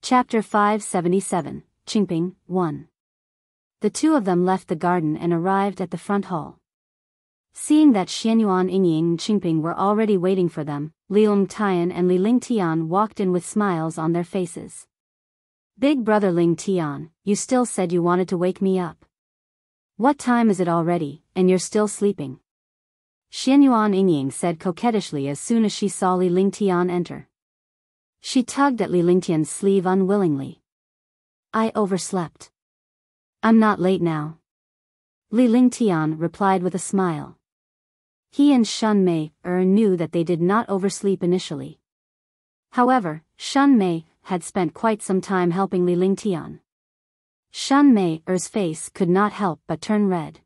Chapter 577, Qingping, 1. The two of them left the garden and arrived at the front hall. Seeing that Xianyuan Yingying and Qingping were already waiting for them, Li Lingtian and Li Lingtian walked in with smiles on their faces. Big brother Lingtian, you still said you wanted to wake me up. What time is it already, and you're still sleeping? Xianyuan Yingying said coquettishly as soon as she saw Li Lingtian enter. She tugged at Li Lingtian's sleeve unwillingly. I overslept. I'm not late now. Li Lingtian replied with a smile. He and Shun Mei knew that they did not oversleep initially. However, Shun Mei had spent quite some time helping Li Lingtian. Shun Mei's face could not help but turn red.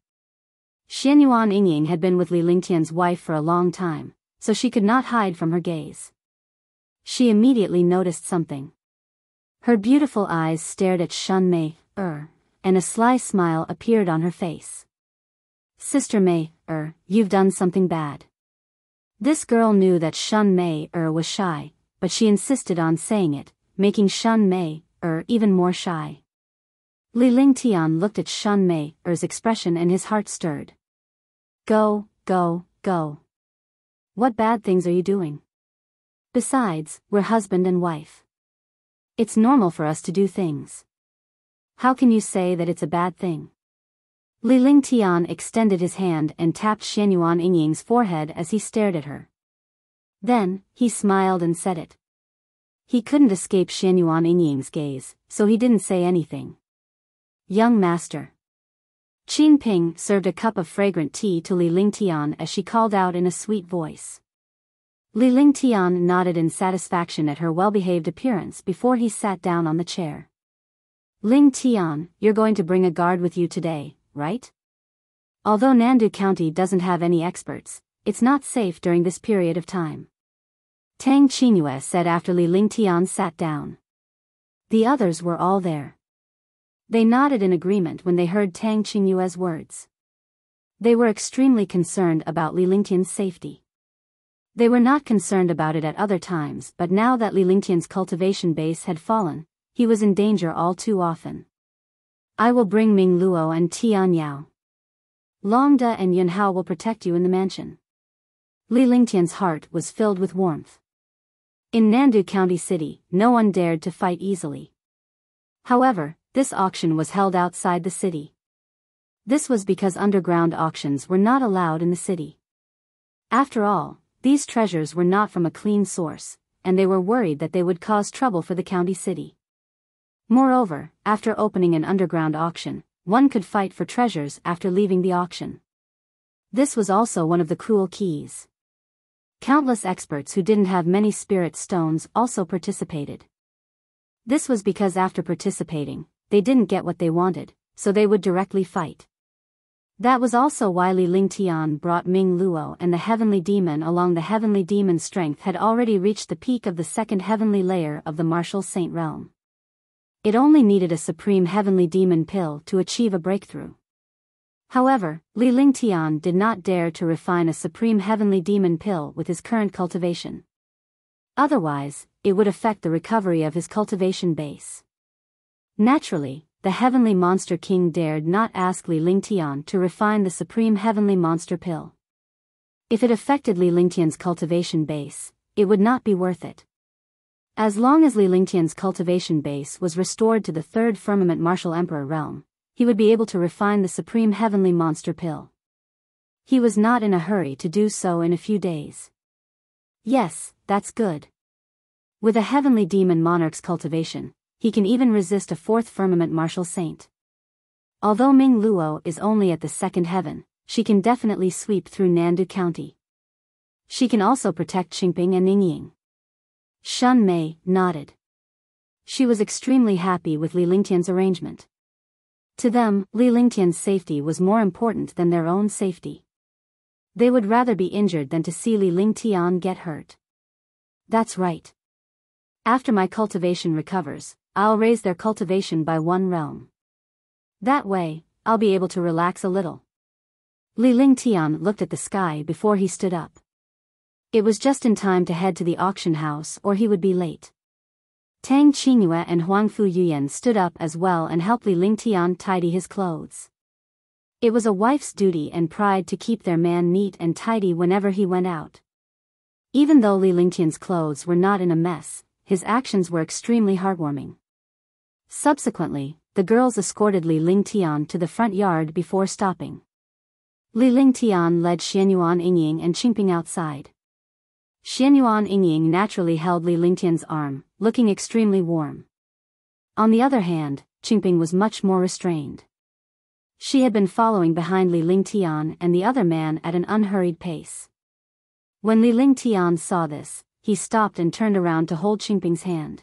Xianyuan Yingying had been with Li Lingtian's wife for a long time, so she could not hide from her gaze. She immediately noticed something. Her beautiful eyes stared at Shun Mei, and a sly smile appeared on her face. Sister Mei, you've done something bad. This girl knew that Shun Mei was shy, but she insisted on saying it, making Shun Mei even more shy. Li Lingtian looked at Shun Mei's expression and his heart stirred. Go. What bad things are you doing? Besides, we're husband and wife. It's normal for us to do things. How can you say that it's a bad thing? Li Lingtian extended his hand and tapped Xianyuan Yingying's forehead as he stared at her. Then, he smiled and said it. He couldn't escape Xianyuan Yingying's gaze, so he didn't say anything. Young master. Qingping served a cup of fragrant tea to Li Lingtian as she called out in a sweet voice. Li Lingtian nodded in satisfaction at her well-behaved appearance before he sat down on the chair. Lingtian, you're going to bring a guard with you today, right? Although Nandu County doesn't have any experts, it's not safe during this period of time. Tang Qingyue said after Li Lingtian sat down. The others were all there. They nodded in agreement when they heard Tang Qingyue's words. They were extremely concerned about Li Lingtian's safety. They were not concerned about it at other times, but now that Li Lingtian's cultivation base had fallen, he was in danger all too often. I will bring Ming Luo and Tian Yao. Long Da and Yun Hao will protect you in the mansion. Li Lingtian's heart was filled with warmth. In Nandu County City, no one dared to fight easily. However, this auction was held outside the city. This was because underground auctions were not allowed in the city. After all, these treasures were not from a clean source, and they were worried that they would cause trouble for the county city. Moreover, after opening an underground auction, one could fight for treasures after leaving the auction. This was also one of the cruel keys. Countless experts who didn't have many spirit stones also participated. This was because after participating, they didn't get what they wanted, so they would directly fight. That was also why Li Lingtian brought Ming Luo and the heavenly demon along. The heavenly demon's strength had already reached the peak of the second heavenly layer of the martial saint realm. It only needed a supreme heavenly demon pill to achieve a breakthrough. However, Li Lingtian did not dare to refine a supreme heavenly demon pill with his current cultivation. Otherwise, it would affect the recovery of his cultivation base. Naturally, the heavenly monster king dared not ask Li Lingtian to refine the supreme heavenly monster pill. If it affected Li Lingtian's cultivation base, it would not be worth it. As long as Li Lingtian's cultivation base was restored to the third firmament martial emperor realm, he would be able to refine the supreme heavenly monster pill. He was not in a hurry to do so in a few days. Yes, that's good. With a heavenly demon monarch's cultivation, he can even resist a fourth firmament martial saint. Although Ming Luo is only at the second heaven, she can definitely sweep through Nandu County. She can also protect Qingping and Yingying. Shun Mei nodded. She was extremely happy with Li Lingtian's arrangement. To them, Li Lingtian's safety was more important than their own safety. They would rather be injured than to see Li Lingtian get hurt. That's right. After my cultivation recovers, I'll raise their cultivation by 1 realm. That way, I'll be able to relax a little. Li Lingtian looked at the sky before he stood up. It was just in time to head to the auction house or he would be late. Tang Qingyue and Huangfu Yuyan stood up as well and helped Li Lingtian tidy his clothes. It was a wife's duty and pride to keep their man neat and tidy whenever he went out. Even though Li Lingtian's clothes were not in a mess, his actions were extremely heartwarming. Subsequently, the girls escorted Li Lingtian to the front yard before stopping. Li Lingtian led Xianyuan Yingying and Qingping outside. Xianyuan Yingying naturally held Li Lingtian's arm, looking extremely warm. On the other hand, Qingping was much more restrained. She had been following behind Li Lingtian and the other man at an unhurried pace. When Li Lingtian saw this, he stopped and turned around to hold Qingping's hand.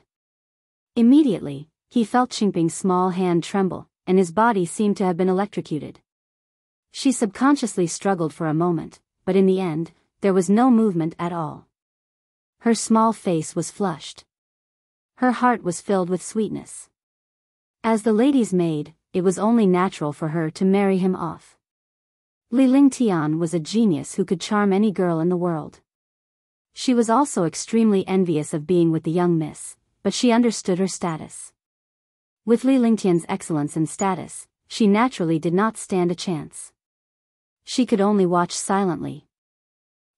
Immediately, he felt Qingping's small hand tremble, and his body seemed to have been electrocuted. She subconsciously struggled for a moment, but in the end, there was no movement at all. Her small face was flushed. Her heart was filled with sweetness. As the lady's maid, it was only natural for her to marry him off. Li Lingtian was a genius who could charm any girl in the world. She was also extremely envious of being with the young miss, but she understood her status. With Li Lingtian's excellence and status, she naturally did not stand a chance. She could only watch silently.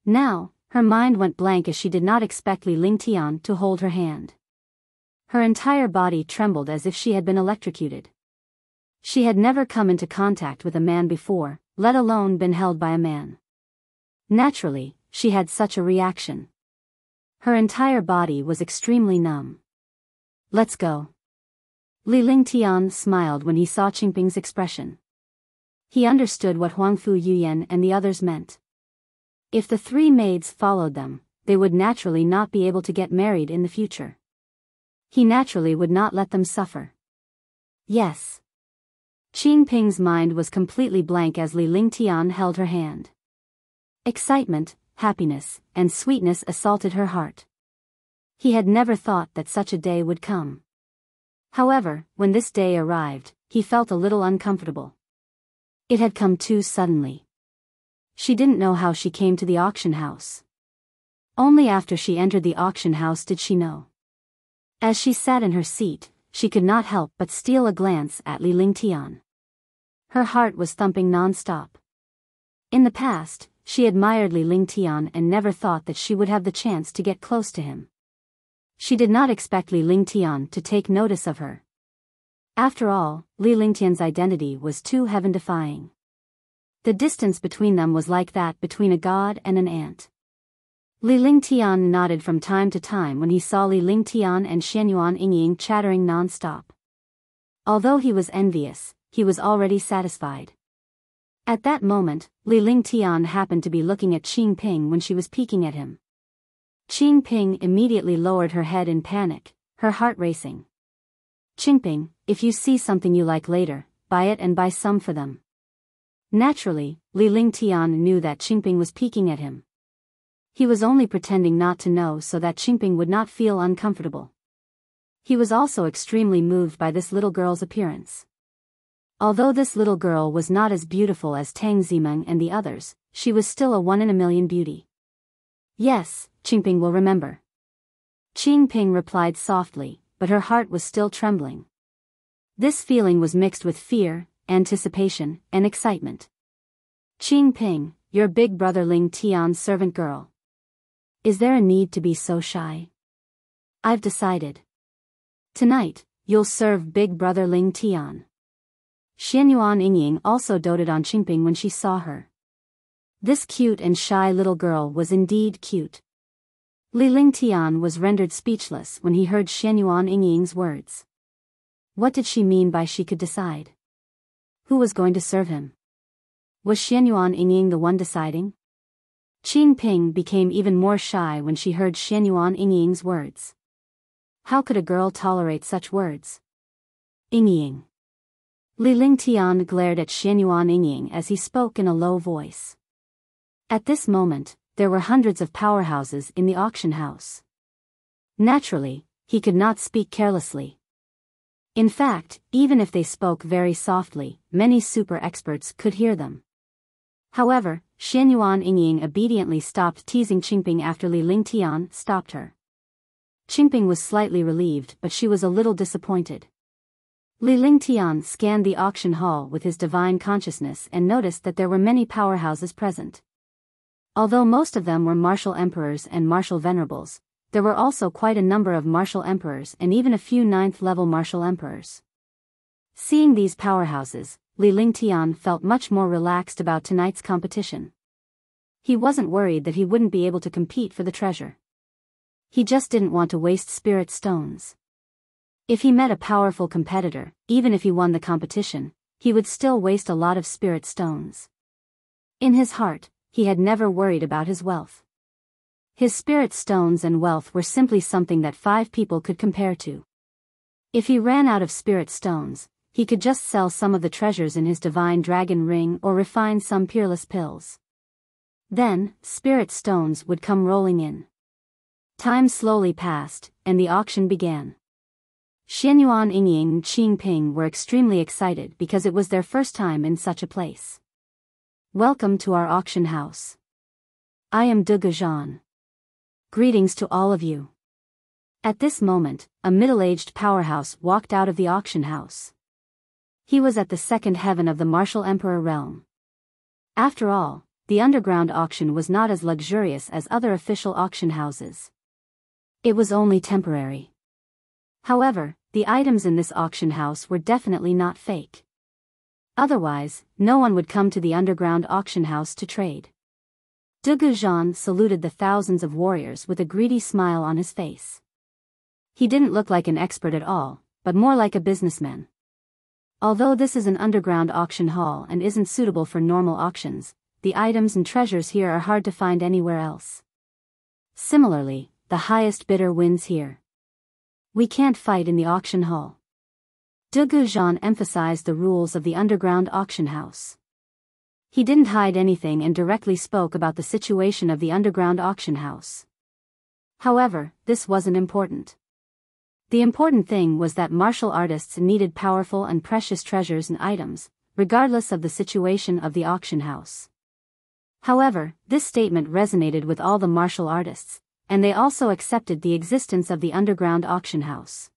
Now, her mind went blank as she did not expect Li Lingtian to hold her hand. Her entire body trembled as if she had been electrocuted. She had never come into contact with a man before, let alone been held by a man. Naturally, she had such a reaction. Her entire body was extremely numb. "Let's go." Li Lingtian smiled when he saw Qingping's expression. He understood what Huangfu Yuyan and the others meant. If the three maids followed them, they would naturally not be able to get married in the future. He naturally would not let them suffer. Yes. Qingping's mind was completely blank as Li Lingtian held her hand. Excitement, happiness, and sweetness assaulted her heart. He had never thought that such a day would come. However, when this day arrived, he felt a little uncomfortable. It had come too suddenly. She didn't know how she came to the auction house. Only after she entered the auction house did she know. As she sat in her seat, she could not help but steal a glance at Li Lingtian. Her heart was thumping non-stop. In the past, she admired Li Lingtian and never thought that she would have the chance to get close to him. She did not expect Li Lingtian to take notice of her. After all, Li Lingtian's identity was too heaven-defying. The distance between them was like that between a god and an ant. Li Lingtian nodded from time to time when he saw Li Lingtian and Xianyuan Yingying chattering non-stop. Although he was envious, he was already satisfied. At that moment, Li Lingtian happened to be looking at Qingping when she was peeking at him. Qingping immediately lowered her head in panic, her heart racing. "Qingping, if you see something you like later, buy it and buy some for them." Naturally, Li Lingtian knew that Qingping was peeking at him. He was only pretending not to know so that Qingping would not feel uncomfortable. He was also extremely moved by this little girl's appearance. Although this little girl was not as beautiful as Tang Zimeng and the others, she was still a one-in-a-million beauty. "Yes, Qingping will remember." Qingping replied softly, but her heart was still trembling. This feeling was mixed with fear, anticipation, and excitement. "Qingping, your big brother Ling Tian's servant girl. Is there a need to be so shy? I've decided. Tonight, you'll serve big brother Ling Tian." Xianyuan Yingying also doted on Qingping when she saw her. This cute and shy little girl was indeed cute. Li Lingtian was rendered speechless when he heard Xianyuan Yingying's words. What did she mean by she could decide? Who was going to serve him? Was Xianyuan Yingying the one deciding? Qingping became even more shy when she heard Xianyuan Yingying's words. How could a girl tolerate such words? Yingying. Li Lingtian glared at Xianyuan Yingying as he spoke in a low voice. At this moment, there were hundreds of powerhouses in the auction house. Naturally, he could not speak carelessly. In fact, even if they spoke very softly, many super experts could hear them. However, Xianyuan Yingying obediently stopped teasing Qingping after Li Lingtian stopped her. Qingping was slightly relieved, but she was a little disappointed. Li Lingtian scanned the auction hall with his divine consciousness and noticed that there were many powerhouses present. Although most of them were martial emperors and martial venerables, there were also quite a number of martial emperors and even a few 9th-level martial emperors. Seeing these powerhouses, Li Lingtian felt much more relaxed about tonight's competition. He wasn't worried that he wouldn't be able to compete for the treasure. He just didn't want to waste spirit stones. If he met a powerful competitor, even if he won the competition, he would still waste a lot of spirit stones. In his heart, he had never worried about his wealth. His spirit stones and wealth were simply something that 5 people could compare to. If he ran out of spirit stones, he could just sell some of the treasures in his divine dragon ring or refine some peerless pills. Then, spirit stones would come rolling in. Time slowly passed, and the auction began. Xianyuan Yingying and Qingping were extremely excited because it was their first time in such a place. Welcome to our auction house. I am De Guzhan. Greetings to all of you. At this moment, a middle-aged powerhouse walked out of the auction house. He was at the second heaven of the martial emperor realm. After all, the underground auction was not as luxurious as other official auction houses. It was only temporary. However, the items in this auction house were definitely not fake. Otherwise, no one would come to the underground auction house to trade. De Guzhan saluted the thousands of warriors with a greedy smile on his face. He didn't look like an expert at all, but more like a businessman. Although this is an underground auction hall and isn't suitable for normal auctions, the items and treasures here are hard to find anywhere else. Similarly, the highest bidder wins here. We can't fight in the auction hall. De Guzhan emphasized the rules of the underground auction house. He didn't hide anything and directly spoke about the situation of the underground auction house. However, this wasn't important. The important thing was that martial artists needed powerful and precious treasures and items, regardless of the situation of the auction house. However, this statement resonated with all the martial artists, and they also accepted the existence of the underground auction house.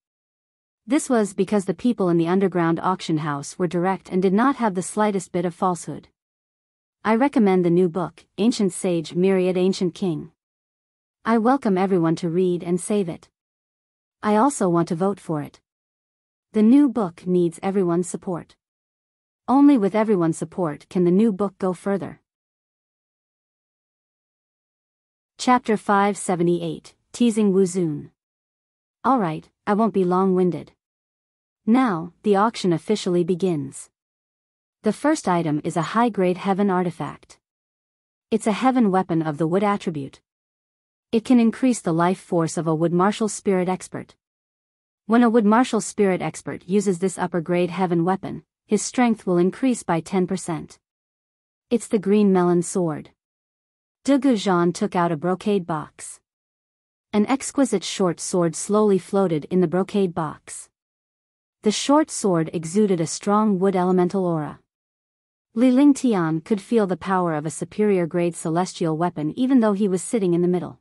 This was because the people in the underground auction house were direct and did not have the slightest bit of falsehood. I recommend the new book, Ancient Sage Myriad Ancient King. I welcome everyone to read and save it. I also want to vote for it. The new book needs everyone's support. Only with everyone's support can the new book go further. Chapter 578, Teasing Wu Zun. Alright, I won't be long-winded. Now, the auction officially begins. The first item is a high-grade heaven artifact. It's a heaven weapon of the wood attribute. It can increase the life force of a wood martial spirit expert. When a wood martial spirit expert uses this upper-grade heaven weapon, his strength will increase by 10%. It's the green melon sword. De Guzhan took out a brocade box. An exquisite short sword slowly floated in the brocade box. The short sword exuded a strong wood elemental aura. Li Lingtian could feel the power of a superior-grade celestial weapon even though he was sitting in the middle.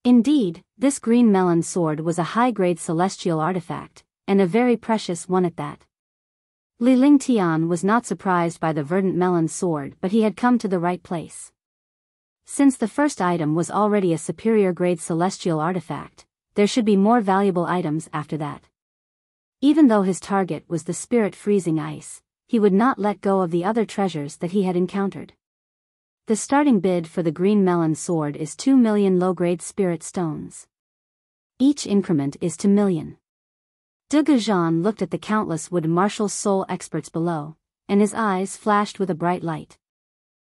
Indeed, this green melon sword was a high-grade celestial artifact, and a very precious one at that. Li Lingtian was not surprised by the verdant melon sword, but he had come to the right place. Since the first item was already a superior-grade celestial artifact, there should be more valuable items after that. Even though his target was the spirit freezing ice, he would not let go of the other treasures that he had encountered. The starting bid for the green melon sword is 2 million low-grade spirit stones. Each increment is 2 million. De Guzhan looked at the countless wood martial soul experts below, and his eyes flashed with a bright light.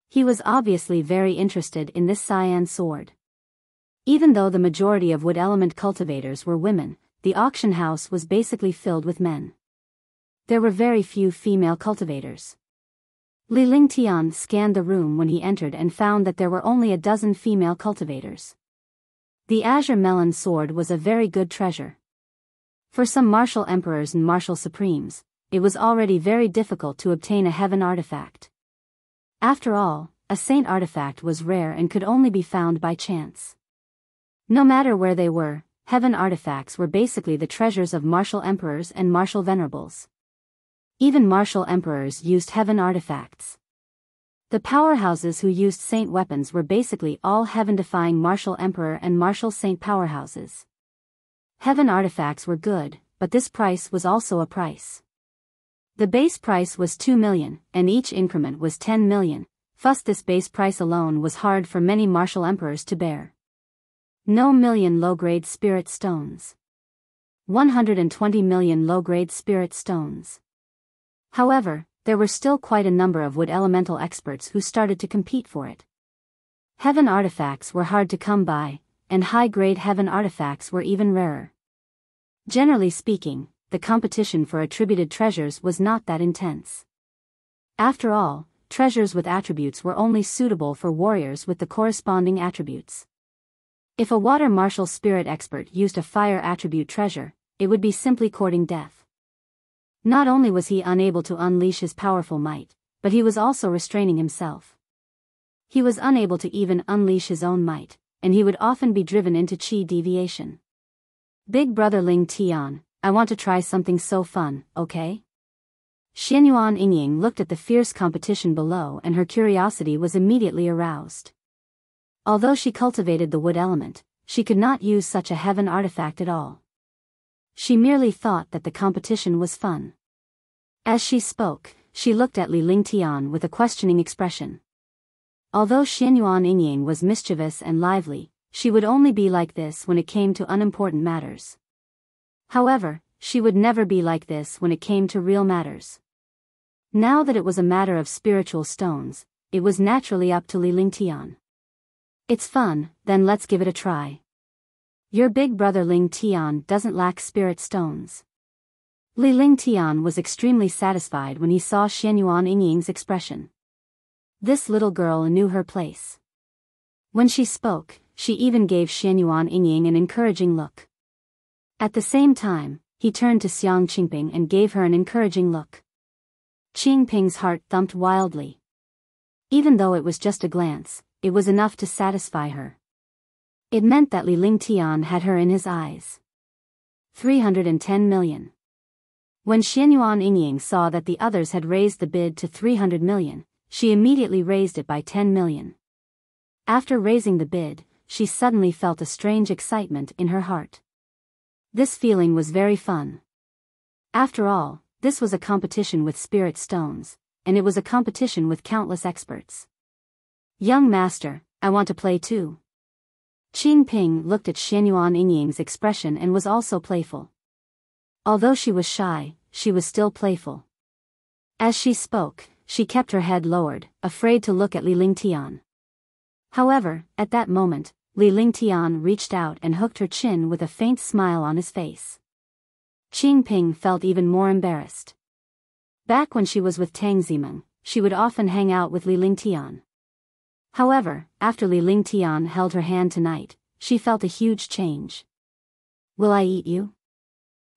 He was obviously very interested in this cyan sword. Even though the majority of wood element cultivators were women, the auction house was basically filled with men. There were very few female cultivators. Li Lingtian scanned the room when he entered and found that there were only a dozen female cultivators. The azure melon sword was a very good treasure. For some martial emperors and martial supremes, it was already very difficult to obtain a heaven artifact. After all, a saint artifact was rare and could only be found by chance. No matter where they were, heaven artifacts were basically the treasures of martial emperors and martial venerables. Even martial emperors used heaven artifacts. The powerhouses who used saint weapons were basically all heaven-defying martial emperor and martial saint powerhouses. Heaven artifacts were good, but this price was also a price. The base price was 2 million, and each increment was 10 million. Thus this base price alone was hard for many martial emperors to bear. No million low-grade spirit stones. 120 million low-grade spirit stones. However, there were still quite a number of wood elemental experts who started to compete for it. Heaven artifacts were hard to come by, and high-grade heaven artifacts were even rarer. Generally speaking, the competition for attributed treasures was not that intense. After all, treasures with attributes were only suitable for warriors with the corresponding attributes. If a water martial spirit expert used a fire attribute treasure, it would be simply courting death. Not only was he unable to unleash his powerful might, but he was also restraining himself. He was unable to even unleash his own might, and he would often be driven into chi deviation. Big brother Ling Tian, I want to try something so fun, okay? Xianyuan Yingying looked at the fierce competition below and her curiosity was immediately aroused. Although she cultivated the wood element, she could not use such a heaven artifact at all. She merely thought that the competition was fun. As she spoke, she looked at Li Lingtian with a questioning expression. Although Xianyuan Yingying was mischievous and lively, she would only be like this when it came to unimportant matters. However, she would never be like this when it came to real matters. Now that it was a matter of spiritual stones, it was naturally up to Li Lingtian. It's fun, then let's give it a try. Your big brother Ling Tian doesn't lack spirit stones. Li Lingtian was extremely satisfied when he saw Xianyuan Yingying's expression. This little girl knew her place. When she spoke, she even gave Xianyuan Yingying an encouraging look. At the same time, he turned to Xiang Qingping and gave her an encouraging look. Qingping's heart thumped wildly. Even though it was just a glance, it was enough to satisfy her. It meant that Li Lingtian had her in his eyes. 310 million. When Xianyuan Yingying saw that the others had raised the bid to 300 million, she immediately raised it by 10 million. After raising the bid, she suddenly felt a strange excitement in her heart. This feeling was very fun. After all, this was a competition with spirit stones, and it was a competition with countless experts. Young master, I want to play too. Qingping looked at Xianyuan Yingying's expression and was also playful. Although she was shy, she was still playful. As she spoke, she kept her head lowered, afraid to look at Li Lingtian. However, at that moment, Li Lingtian reached out and hooked her chin with a faint smile on his face. Qingping felt even more embarrassed. Back when she was with Tang Zimeng, she would often hang out with Li Lingtian. However, after Li Lingtian held her hand tonight, she felt a huge change. Will I eat you?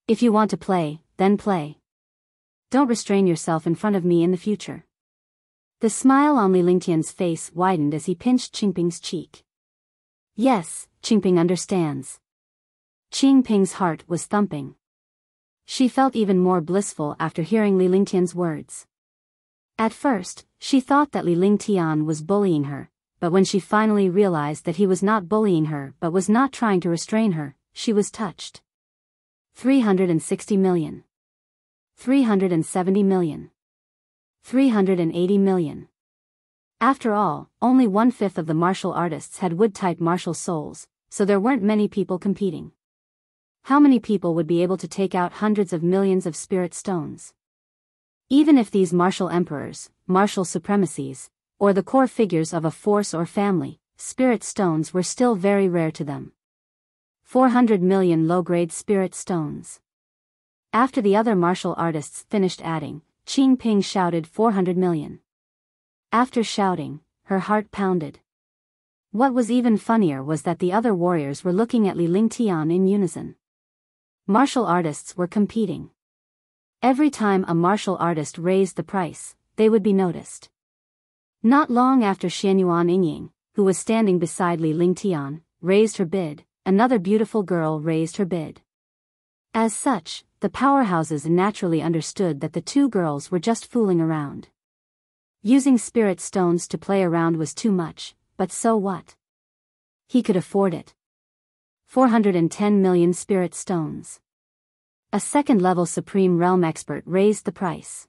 If you want to play, then play. Don't restrain yourself in front of me in the future. The smile on Li Lingtian's face widened as he pinched Qingping's cheek. Yes, Qingping understands. Qingping's heart was thumping. She felt even more blissful after hearing Li Lingtian's words. At first, she thought that Li Lingtian was bullying her, but when she finally realized that he was not bullying her but was not trying to restrain her, she was touched. 360 million. 370 million. 380 million. After all, only 1/5 of the martial artists had wood-type martial souls, so there weren't many people competing. How many people would be able to take out hundreds of millions of spirit stones? Even if these martial emperors, martial supremacies, or the core figures of a force or family, spirit stones were still very rare to them. 400 million low-grade spirit stones. After the other martial artists finished adding, Qingping shouted 400 million. After shouting, her heart pounded. What was even funnier was that the other warriors were looking at Li Lingtian in unison. Martial artists were competing. Every time a martial artist raised the price, they would be noticed. Not long after Xianyuan Yingying, who was standing beside Li Lingtian, raised her bid, another beautiful girl raised her bid. As such, the powerhouses naturally understood that the two girls were just fooling around. Using spirit stones to play around was too much, but so what? He could afford it. 410 million spirit stones. A second-level Supreme Realm expert raised the price.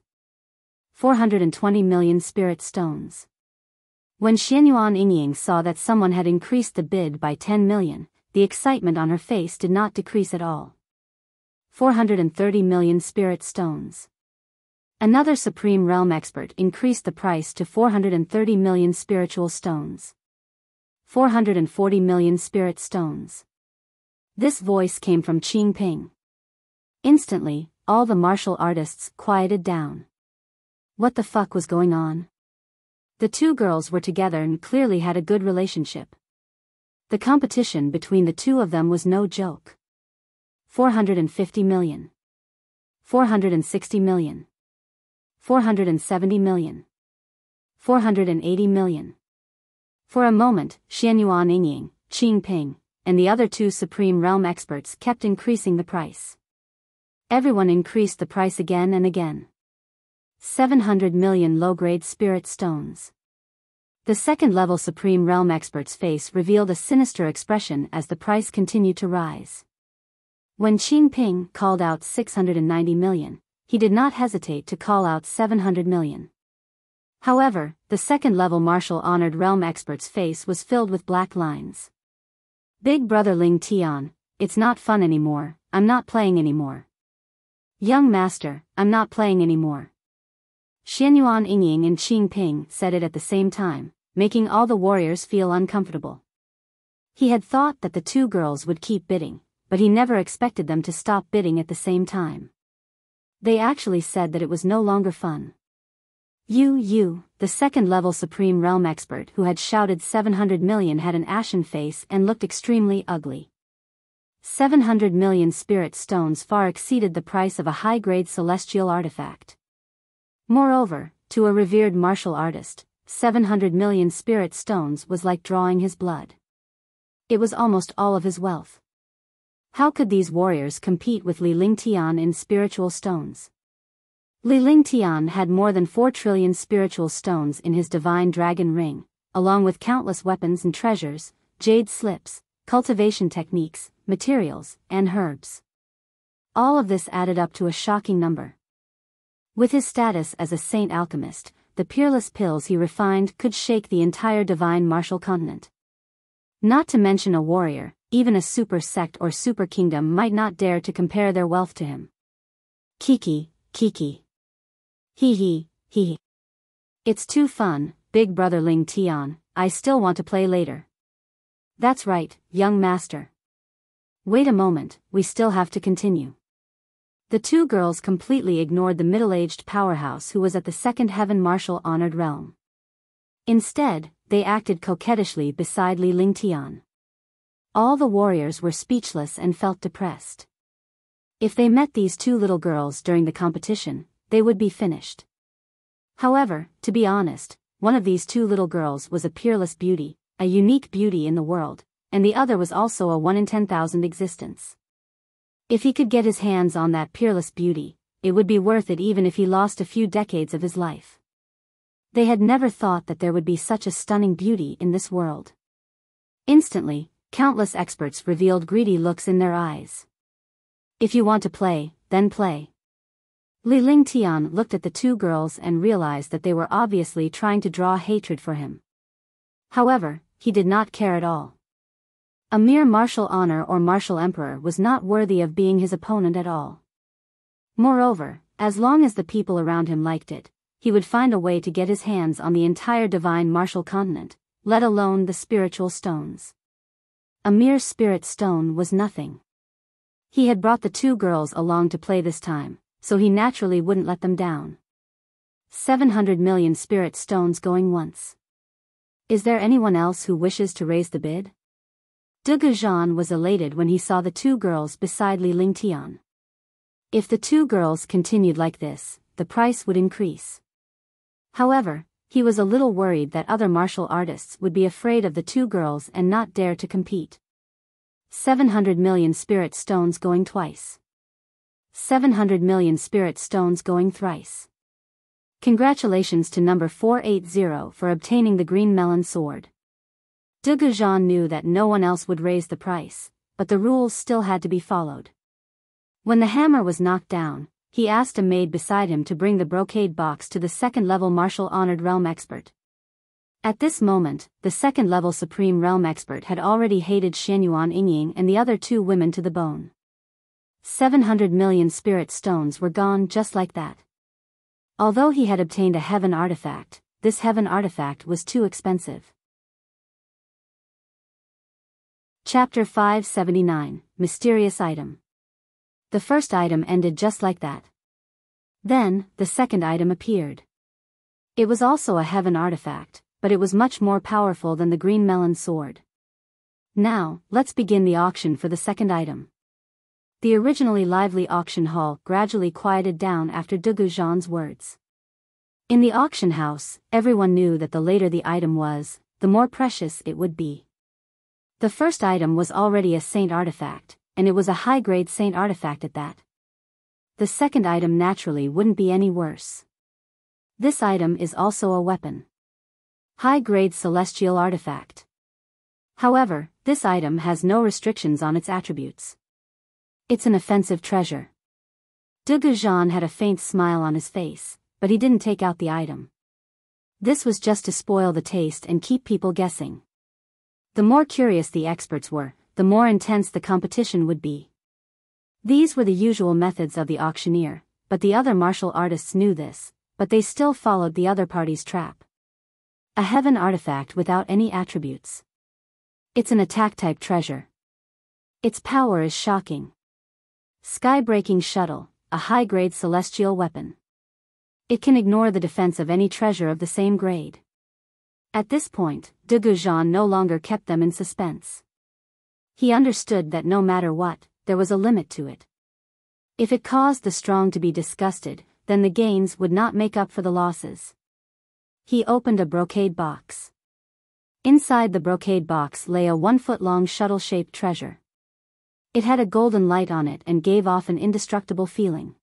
420 million spirit stones. When Xianyuan Yingying saw that someone had increased the bid by 10 million, the excitement on her face did not decrease at all. 430 million spirit stones. Another Supreme Realm expert increased the price to 430 million spiritual stones. 440 million spirit stones. This voice came from Qingping. Instantly, all the martial artists quieted down. What the fuck was going on? The two girls were together and clearly had a good relationship. The competition between the two of them was no joke. 450 million. 460 million. 470 million. 480 million. For a moment, Xianyuan Yingying, Qingping, and the other two Supreme Realm experts kept increasing the price. Everyone increased the price again and again. 700 million low-grade spirit stones. The second-level Supreme Realm expert's face revealed a sinister expression as the price continued to rise. When Qingping called out 690 million, he did not hesitate to call out 700 million. However, the second-level martial honored realm expert's face was filled with black lines. Big brother Ling Tian, it's not fun anymore, I'm not playing anymore. Young master, I'm not playing anymore. Xianyuan Yingying and Qingping said it at the same time, making all the warriors feel uncomfortable. He had thought that the two girls would keep bidding, but he never expected them to stop bidding at the same time. They actually said that it was no longer fun. You, the second-level Supreme Realm expert who had shouted 700 million had an ashen face and looked extremely ugly. 700 million spirit stones far exceeded the price of a high-grade celestial artifact. Moreover, to a revered martial artist, 700 million spirit stones was like drawing his blood. It was almost all of his wealth. How could these warriors compete with Li Lingtian in spiritual stones? Li Lingtian had more than 4 trillion spiritual stones in his divine dragon ring, along with countless weapons and treasures, jade slips, cultivation techniques, materials, and herbs. All of this added up to a shocking number. With his status as a saint alchemist, the peerless pills he refined could shake the entire divine martial continent. Not to mention a warrior, even a super sect or super kingdom might not dare to compare their wealth to him. Kiki. Hee. It's too fun, big brother Ling Tian, I still want to play later. That's right, young master. Wait a moment, we still have to continue. The two girls completely ignored the middle-aged powerhouse who was at the second heaven martial honored realm. Instead, they acted coquettishly beside Li Lingtian. All the warriors were speechless and felt depressed. If they met these two little girls during the competition, they would be finished. However, to be honest, one of these two little girls was a peerless beauty, a unique beauty in the world, and the other was also a 1 in 10,000 existence. If he could get his hands on that peerless beauty, it would be worth it even if he lost a few decades of his life. They had never thought that there would be such a stunning beauty in this world. Instantly, countless experts revealed greedy looks in their eyes. If you want to play, then play. Li Lingtian looked at the two girls and realized that they were obviously trying to draw hatred for him. However, he did not care at all. A mere martial honor or martial emperor was not worthy of being his opponent at all. Moreover, as long as the people around him liked it, he would find a way to get his hands on the entire divine martial continent, let alone the spiritual stones. A mere spirit stone was nothing. He had brought the two girls along to play this time, so he naturally wouldn't let them down. 700 million spirit stones going once. Is there anyone else who wishes to raise the bid? De Goujon was elated when he saw the two girls beside Li Lingtian. If the two girls continued like this, the price would increase. However, he was a little worried that other martial artists would be afraid of the two girls and not dare to compete. 700 million spirit stones going twice. 700 million spirit stones going thrice. Congratulations to number 480 for obtaining the green melon sword. De Goujon knew that no one else would raise the price, but the rules still had to be followed. When the hammer was knocked down, he asked a maid beside him to bring the brocade box to the second-level martial honored realm expert. At this moment, the second-level supreme realm expert had already hated Xianyuan Yingying and the other two women to the bone. 700 million spirit stones were gone just like that. Although he had obtained a heaven artifact, this heaven artifact was too expensive. Chapter 579, Mysterious Item. The first item ended just like that. Then, the second item appeared. It was also a heaven artifact, but it was much more powerful than the green melon sword. Now, let's begin the auction for the second item. The originally lively auction hall gradually quieted down after De Goujon's words. In the auction house, everyone knew that the later the item was, the more precious it would be. The first item was already a saint artifact, and it was a high-grade saint artifact at that. The second item naturally wouldn't be any worse. This item is also a weapon. High-grade celestial artifact. However, this item has no restrictions on its attributes. It's an offensive treasure. De Goujon had a faint smile on his face, but he didn't take out the item. This was just to spoil the taste and keep people guessing. The more curious the experts were, the more intense the competition would be. These were the usual methods of the auctioneer, but the other martial artists knew this, but they still followed the other party's trap. A heaven artifact without any attributes. It's an attack-type treasure. Its power is shocking. Sky-breaking shuttle, a high-grade celestial weapon. It can ignore the defense of any treasure of the same grade. At this point, De Goujon no longer kept them in suspense. He understood that no matter what, there was a limit to it. If it caused the strong to be disgusted, then the gains would not make up for the losses. He opened a brocade box. Inside the brocade box lay a 1-foot-long shuttle-shaped treasure. It had a golden light on it and gave off an indestructible feeling.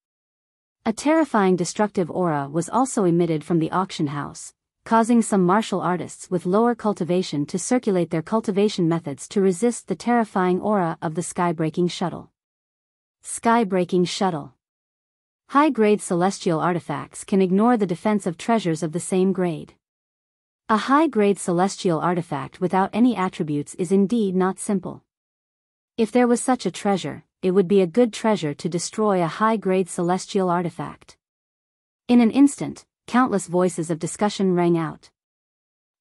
A terrifying destructive aura was also emitted from the auction house, causing some martial artists with lower cultivation to circulate their cultivation methods to resist the terrifying aura of the sky-breaking shuttle. Sky-breaking shuttle. High-grade celestial artifacts can ignore the defense of treasures of the same grade. A high-grade celestial artifact without any attributes is indeed not simple. If there was such a treasure, it would be a good treasure to destroy a high-grade celestial artifact. In an instant, countless voices of discussion rang out.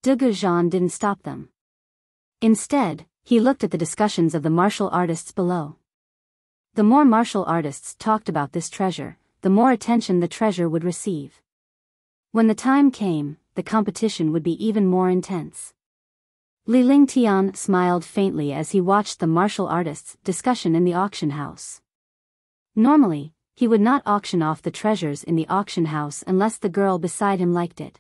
De Goujon didn't stop them. Instead, he looked at the discussions of the martial artists below. The more martial artists talked about this treasure, the more attention the treasure would receive. When the time came, the competition would be even more intense. Li Lingtian smiled faintly as he watched the martial artists' discussion in the auction house. Normally, he would not auction off the treasures in the auction house unless the girl beside him liked it.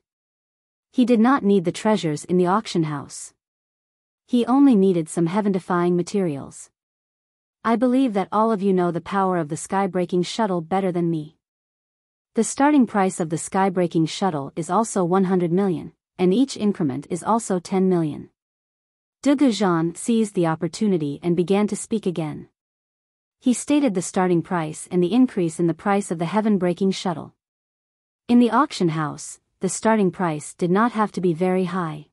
He did not need the treasures in the auction house. He only needed some heaven-defying materials. I believe that all of you know the power of the sky-breaking shuttle better than me. The starting price of the sky-breaking shuttle is also 100 million, and each increment is also 10 million. De Goujon seized the opportunity and began to speak again. He stated the starting price and the increase in the price of the heaven-breaking shuttle. In the auction house, the starting price did not have to be very high.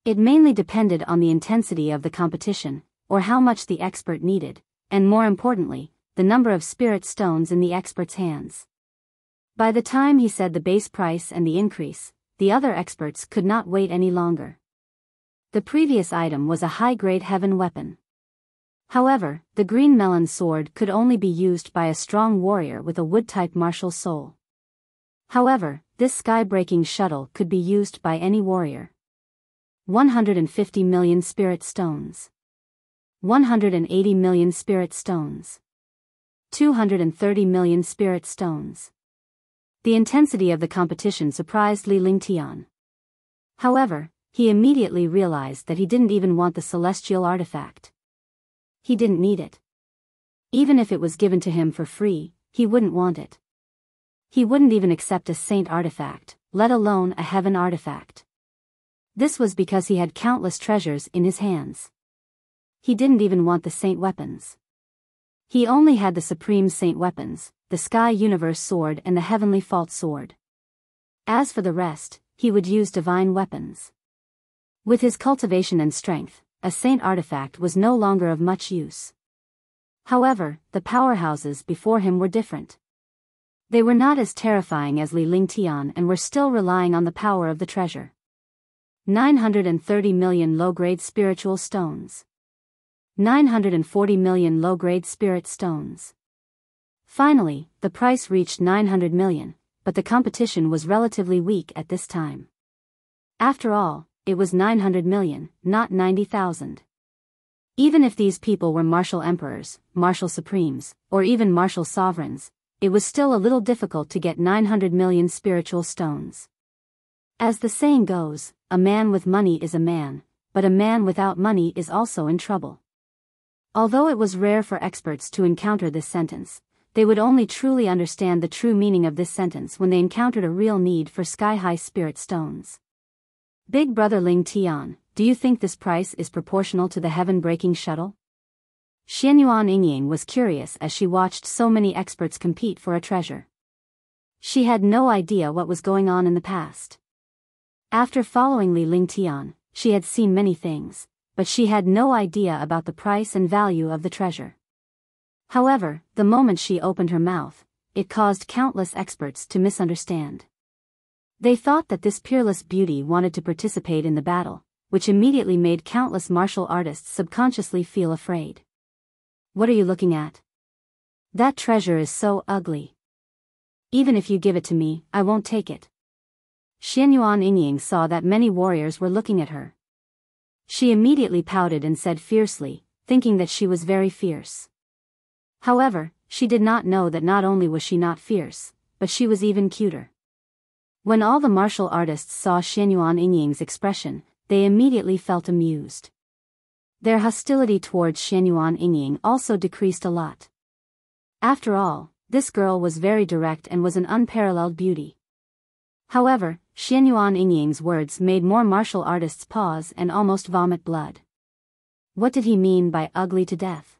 It mainly depended on the intensity of the competition, or how much the expert needed, and more importantly, the number of spirit stones in the expert's hands. By the time he said the base price and the increase, the other experts could not wait any longer. The previous item was a high-grade heaven weapon. However, the green melon sword could only be used by a strong warrior with a wood-type martial soul. However, this sky-breaking shuttle could be used by any warrior. 150 million spirit stones. 180 million spirit stones. 230 million spirit stones. The intensity of the competition surprised Li Lingtian. However, he immediately realized that he didn't even want the celestial artifact. He didn't need it. Even if it was given to him for free, he wouldn't want it. He wouldn't even accept a saint artifact, let alone a heaven artifact. This was because he had countless treasures in his hands. He didn't even want the saint weapons. He only had the supreme saint weapons, the Sky Universe Sword and the Heavenly Fault Sword. As for the rest, he would use divine weapons. With his cultivation and strength, a saint artifact was no longer of much use. However, the powerhouses before him were different. They were not as terrifying as Li Lingtian and were still relying on the power of the treasure. 930 million low-grade spiritual stones. 940 million low-grade spirit stones. Finally, the price reached 900 million, but the competition was relatively weak at this time. After all, it was 900 million, not 90,000. Even if these people were martial emperors, martial supremes, or even martial sovereigns, it was still a little difficult to get 900 million spiritual stones. As the saying goes, a man with money is a man, but a man without money is also in trouble. Although it was rare for experts to encounter this sentence, they would only truly understand the true meaning of this sentence when they encountered a real need for sky-high spirit stones. Big Brother Ling Tian, do you think this price is proportional to the heaven-breaking shuttle? Xianyuan Yingying was curious as she watched so many experts compete for a treasure. She had no idea what was going on in the past. After following Li Lingtian, she had seen many things, but she had no idea about the price and value of the treasure. However, the moment she opened her mouth, it caused countless experts to misunderstand. They thought that this peerless beauty wanted to participate in the battle, which immediately made countless martial artists subconsciously feel afraid. What are you looking at? That treasure is so ugly. Even if you give it to me, I won't take it. Xianyuan Yingying saw that many warriors were looking at her. She immediately pouted and said fiercely, thinking that she was very fierce. However, she did not know that not only was she not fierce, but she was even cuter. When all the martial artists saw Xianyuan Yingying's expression, they immediately felt amused. Their hostility towards Xianyuan Yingying also decreased a lot. After all, this girl was very direct and was an unparalleled beauty. However, Xianyuan Yingying's words made more martial artists pause and almost vomit blood. What did he mean by ugly to death?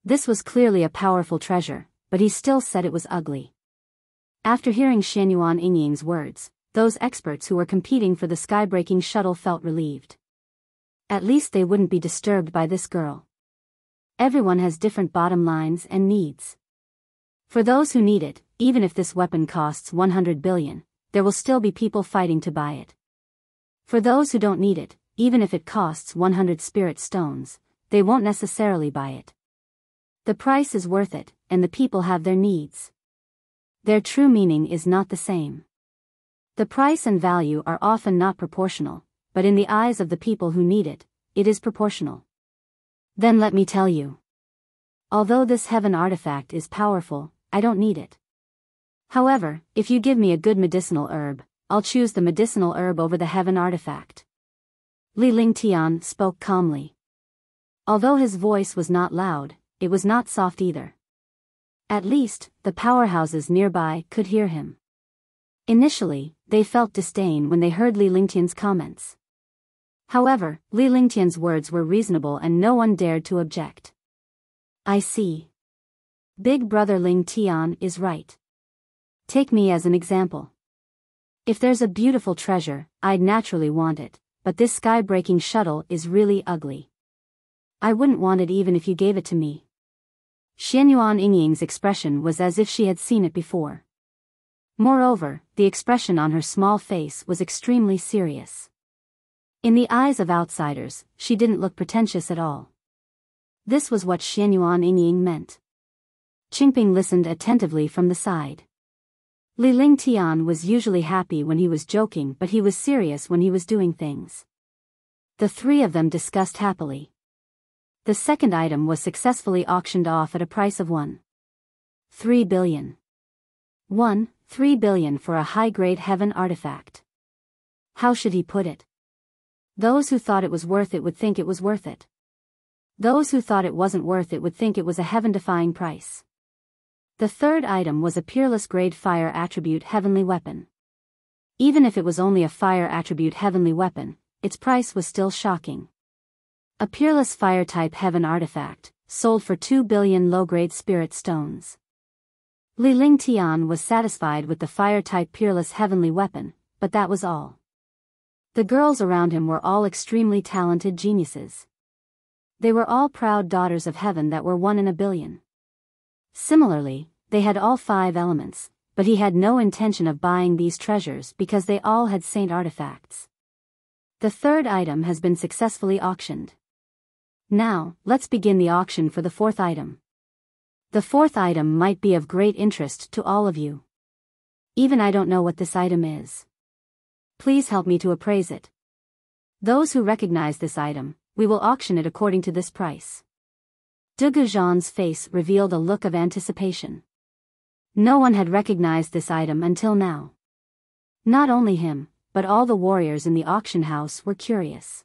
This was clearly a powerful treasure, but he still said it was ugly. After hearing Xianyuan Yingying's words, those experts who were competing for the sky-breaking shuttle felt relieved. At least they wouldn't be disturbed by this girl. Everyone has different bottom lines and needs. For those who need it, even if this weapon costs 100 billion, there will still be people fighting to buy it. For those who don't need it, even if it costs 100 spirit stones, they won't necessarily buy it. The price is worth it, and the people have their needs. Their true meaning is not the same. The price and value are often not proportional, but in the eyes of the people who need it, it is proportional. Then let me tell you. Although this heaven artifact is powerful, I don't need it. However, if you give me a good medicinal herb, I'll choose the medicinal herb over the heaven artifact. Li Lingtian spoke calmly. Although his voice was not loud, it was not soft either. At least, the powerhouses nearby could hear him. Initially, they felt disdain when they heard Li Lingtian's comments. However, Li Lingtian's words were reasonable and no one dared to object. I see. Big Brother Ling Tian is right. Take me as an example. If there's a beautiful treasure, I'd naturally want it, but this sky-breaking shuttle is really ugly. I wouldn't want it even if you gave it to me. Xianyuan Yingying's expression was as if she had seen it before. Moreover, the expression on her small face was extremely serious. In the eyes of outsiders, she didn't look pretentious at all. This was what Xianyuan Yingying meant. Qingping listened attentively from the side. Li Lingtian was usually happy when he was joking, but he was serious when he was doing things. The three of them discussed happily. The second item was successfully auctioned off at a price of 3 billion. 3 billion for a high-grade heaven artifact. How should he put it? Those who thought it was worth it would think it was worth it. Those who thought it wasn't worth it would think it was a heaven-defying price. The third item was a peerless-grade fire attribute heavenly weapon. Even if it was only a fire attribute heavenly weapon, its price was still shocking. A peerless fire-type heaven artifact, sold for 2 billion low-grade spirit stones. Li Ling Tian was satisfied with the fire-type peerless heavenly weapon, but that was all. The girls around him were all extremely talented geniuses. They were all proud daughters of heaven that were 1 in a billion. Similarly, they had all 5 elements, but he had no intention of buying these treasures because they all had saint artifacts. The third item has been successfully auctioned. Now, let's begin the auction for the fourth item. The fourth item might be of great interest to all of you. Even I don't know what this item is. Please help me to appraise it. Those who recognize this item, we will auction it according to this price. Dugu Zhan's face revealed a look of anticipation. No one had recognized this item until now. Not only him, but all the warriors in the auction house were curious.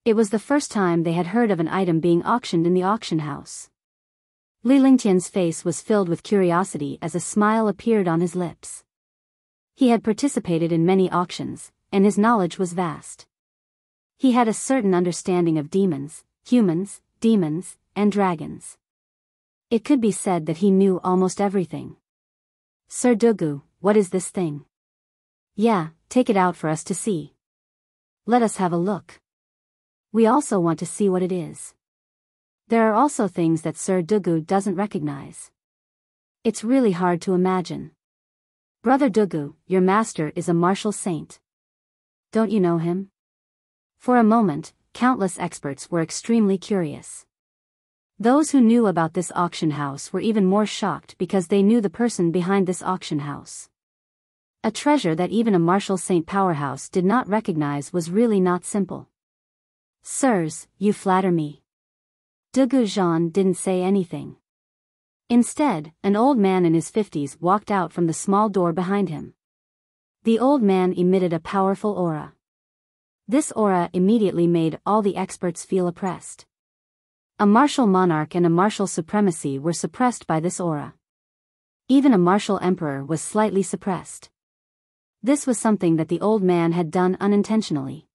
It was the first time they had heard of an item being auctioned in the auction house. Li Lingtian's face was filled with curiosity as a smile appeared on his lips. He had participated in many auctions, and his knowledge was vast. He had a certain understanding of demons, humans, demons, and dragons. It could be said that he knew almost everything. Sir Dugu, what is this thing? Yeah, take it out for us to see. Let us have a look. We also want to see what it is. There are also things that Sir Dugu doesn't recognize. It's really hard to imagine. Brother Dugu, your master is a martial saint. Don't you know him? For a moment, countless experts were extremely curious. Those who knew about this auction house were even more shocked because they knew the person behind this auction house. A treasure that even a martial saint powerhouse did not recognize was really not simple. Sirs, you flatter me. Dugu Zhan didn't say anything. Instead, an old man in his 50s walked out from the small door behind him. The old man emitted a powerful aura. This aura immediately made all the experts feel oppressed. A martial monarch and a martial supremacy were suppressed by this aura. Even a martial emperor was slightly suppressed. This was something that the old man had done unintentionally.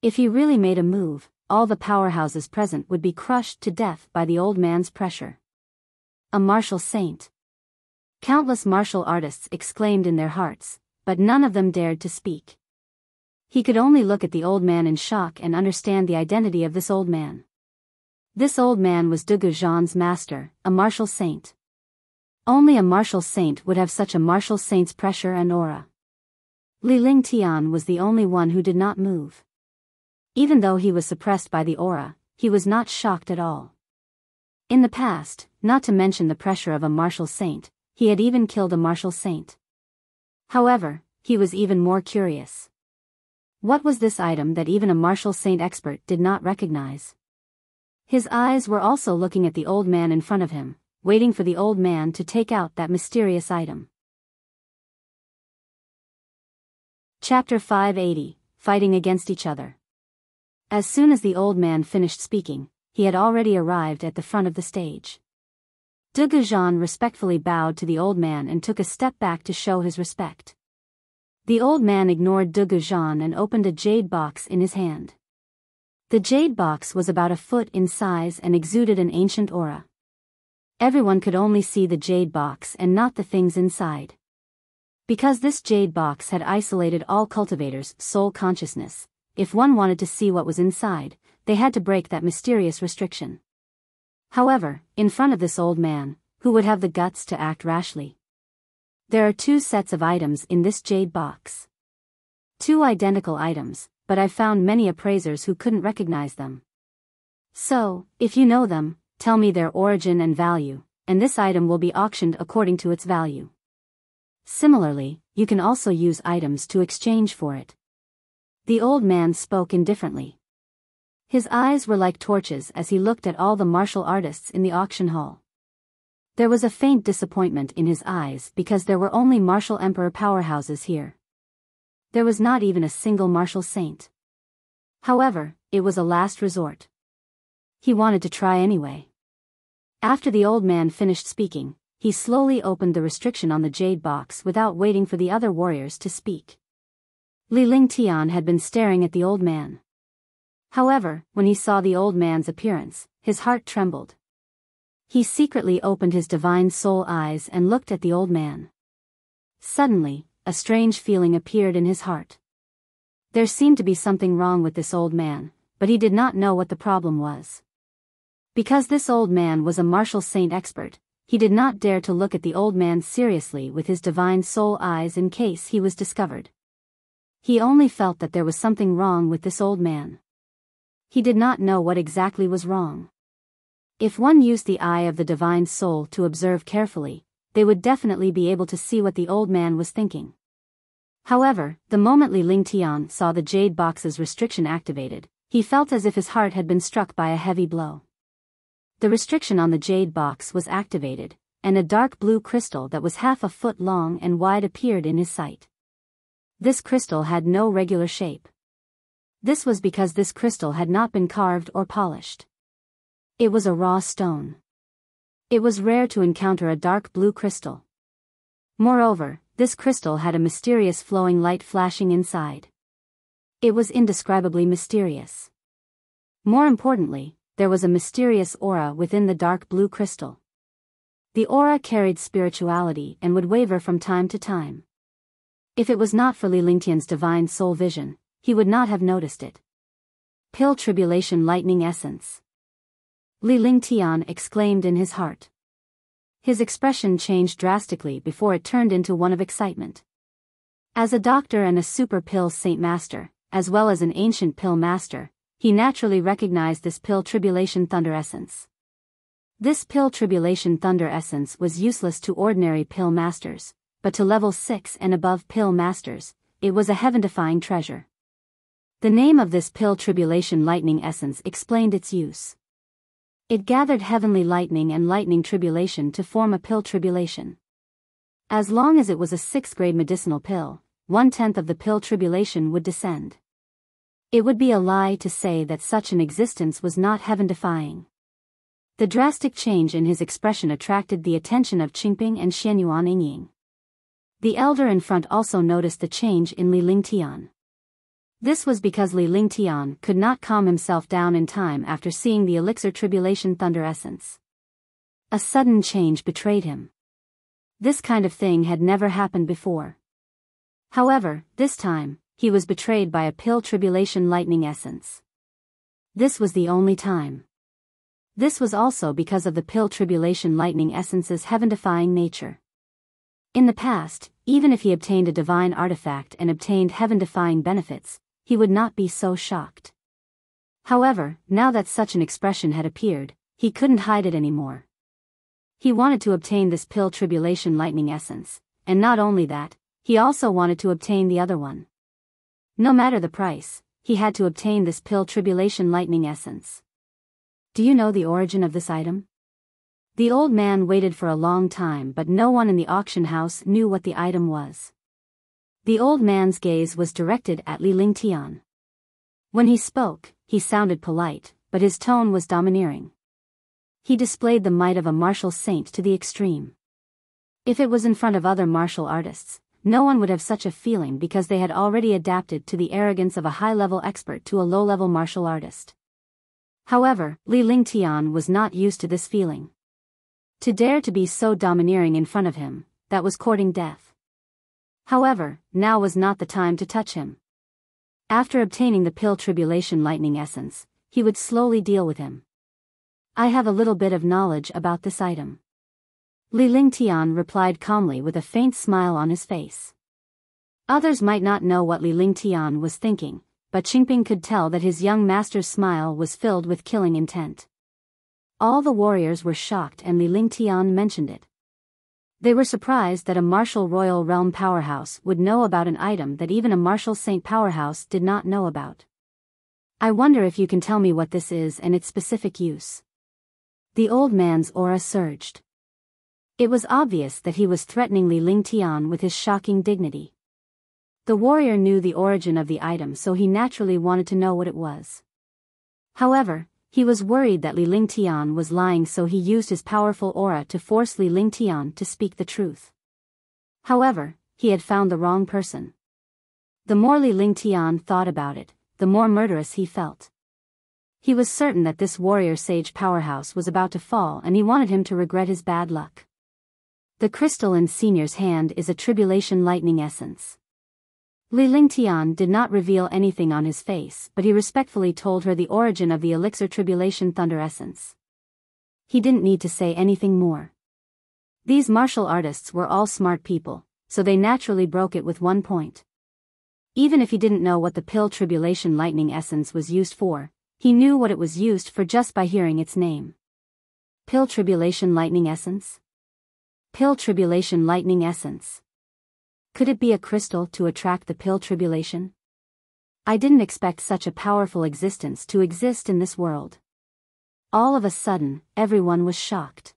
If he really made a move, all the powerhouses present would be crushed to death by the old man's pressure. A martial saint. Countless martial artists exclaimed in their hearts, but none of them dared to speak. He could only look at the old man in shock and understand the identity of this old man. This old man was Dugu Zhan's master, a martial saint. Only a martial saint would have such a martial saint's pressure and aura. Li Ling Tian was the only one who did not move. Even though he was suppressed by the aura, he was not shocked at all. In the past, not to mention the pressure of a martial saint, he had even killed a martial saint. However, he was even more curious. What was this item that even a martial saint expert did not recognize? His eyes were also looking at the old man in front of him, waiting for the old man to take out that mysterious item. Chapter 580, Fighting Against Each Other. As soon as the old man finished speaking, he had already arrived at the front of the stage. Dugu Zhan respectfully bowed to the old man and took a step back to show his respect. The old man ignored Dugu Zhan and opened a jade box in his hand. The jade box was about a foot in size and exuded an ancient aura. Everyone could only see the jade box and not the things inside. Because this jade box had isolated all cultivators' soul consciousness, if one wanted to see what was inside, they had to break that mysterious restriction. However, in front of this old man, who would have the guts to act rashly? There are 2 sets of items in this jade box. 2 identical items, but I've found many appraisers who couldn't recognize them. So, if you know them, tell me their origin and value, and this item will be auctioned according to its value. Similarly, you can also use items to exchange for it. The old man spoke indifferently. His eyes were like torches as he looked at all the martial artists in the auction hall. There was a faint disappointment in his eyes because there were only martial emperor powerhouses here. There was not even a single martial saint. However, it was a last resort. He wanted to try anyway. After the old man finished speaking, he slowly opened the restriction on the jade box without waiting for the other warriors to speak. Li Lingtian had been staring at the old man. However, when he saw the old man's appearance, his heart trembled. He secretly opened his divine soul eyes and looked at the old man. Suddenly, a strange feeling appeared in his heart. There seemed to be something wrong with this old man, but he did not know what the problem was. Because this old man was a martial saint expert, he did not dare to look at the old man seriously with his divine soul eyes in case he was discovered. He only felt that there was something wrong with this old man. He did not know what exactly was wrong. If one used the eye of the divine soul to observe carefully, they would definitely be able to see what the old man was thinking. However, the moment Li Lingtian saw the jade box's restriction activated, he felt as if his heart had been struck by a heavy blow. The restriction on the jade box was activated, and a dark blue crystal that was half a foot long and wide appeared in his sight. This crystal had no regular shape. This was because this crystal had not been carved or polished. It was a raw stone. It was rare to encounter a dark blue crystal. Moreover, this crystal had a mysterious flowing light flashing inside. It was indescribably mysterious. More importantly, there was a mysterious aura within the dark blue crystal. The aura carried spirituality and would waver from time to time. If it was not for Li Lingtian's divine soul vision, he would not have noticed it. Pill Tribulation Lightning Essence. Li Lingtian exclaimed in his heart. His expression changed drastically before it turned into one of excitement. As a doctor and a super pill saint master, as well as an ancient pill master, he naturally recognized this Pill Tribulation Thunder Essence. This Pill Tribulation Thunder Essence was useless to ordinary pill masters, but to level 6 and above pill masters, it was a heaven-defying treasure. The name of this Pill Tribulation Lightning Essence explained its use. It gathered heavenly lightning and lightning tribulation to form a pill tribulation. As long as it was a 6th grade medicinal pill, 1/10 of the pill tribulation would descend. It would be a lie to say that such an existence was not heaven-defying. The drastic change in his expression attracted the attention of Qingping and Xianyuan Yingying. The elder in front also noticed the change in Li Lingtian. This was because Li Lingtian could not calm himself down in time after seeing the Elixir Tribulation Thunder Essence. A sudden change betrayed him. This kind of thing had never happened before. However, this time, he was betrayed by a Pill Tribulation Lightning Essence. This was the only time. This was also because of the Pill Tribulation Lightning Essence's heaven-defying nature. In the past, even if he obtained a divine artifact and obtained heaven-defying benefits, he would not be so shocked. However, now that such an expression had appeared, he couldn't hide it anymore. He wanted to obtain this Pill Tribulation Lightning Essence, and not only that, he also wanted to obtain the other one. No matter the price, he had to obtain this Pill Tribulation Lightning Essence. Do you know the origin of this item? The old man waited for a long time, but no one in the auction house knew what the item was. The old man's gaze was directed at Li Lingtian. When he spoke, he sounded polite, but his tone was domineering. He displayed the might of a martial saint to the extreme. If it was in front of other martial artists, no one would have such a feeling because they had already adapted to the arrogance of a high-level expert to a low-level martial artist. However, Li Lingtian was not used to this feeling. To dare to be so domineering in front of him, that was courting death. However, now was not the time to touch him. After obtaining the Pill Tribulation Lightning Essence, he would slowly deal with him. I have a little bit of knowledge about this item. Li Lingtian replied calmly with a faint smile on his face. Others might not know what Li Lingtian was thinking, but Qingping could tell that his young master's smile was filled with killing intent. All the warriors were shocked and Li Lingtian mentioned it. They were surprised that a martial royal realm powerhouse would know about an item that even a martial saint powerhouse did not know about. I wonder if you can tell me what this is and its specific use. The old man's aura surged. It was obvious that he was threatening Li Lingtian with his shocking dignity. The warrior knew the origin of the item, so he naturally wanted to know what it was. However, He was worried that Li Lingtian was lying, so he used his powerful aura to force Li Lingtian to speak the truth. However, he had found the wrong person. The more Li Lingtian thought about it, the more murderous he felt. He was certain that this warrior sage powerhouse was about to fall, and he wanted him to regret his bad luck. The crystal in Senior's hand is a tribulation lightning essence. Li Lingtian did not reveal anything on his face, but he respectfully told her the origin of the elixir tribulation thunder essence. He didn't need to say anything more. These martial artists were all smart people, so they naturally broke it with one point. Even if he didn't know what the pill tribulation lightning essence was used for, he knew what it was used for just by hearing its name. Pill tribulation lightning essence? Pill tribulation lightning essence. Could it be a crystal to attract the pill tribulation? I didn't expect such a powerful existence to exist in this world. All of a sudden, everyone was shocked.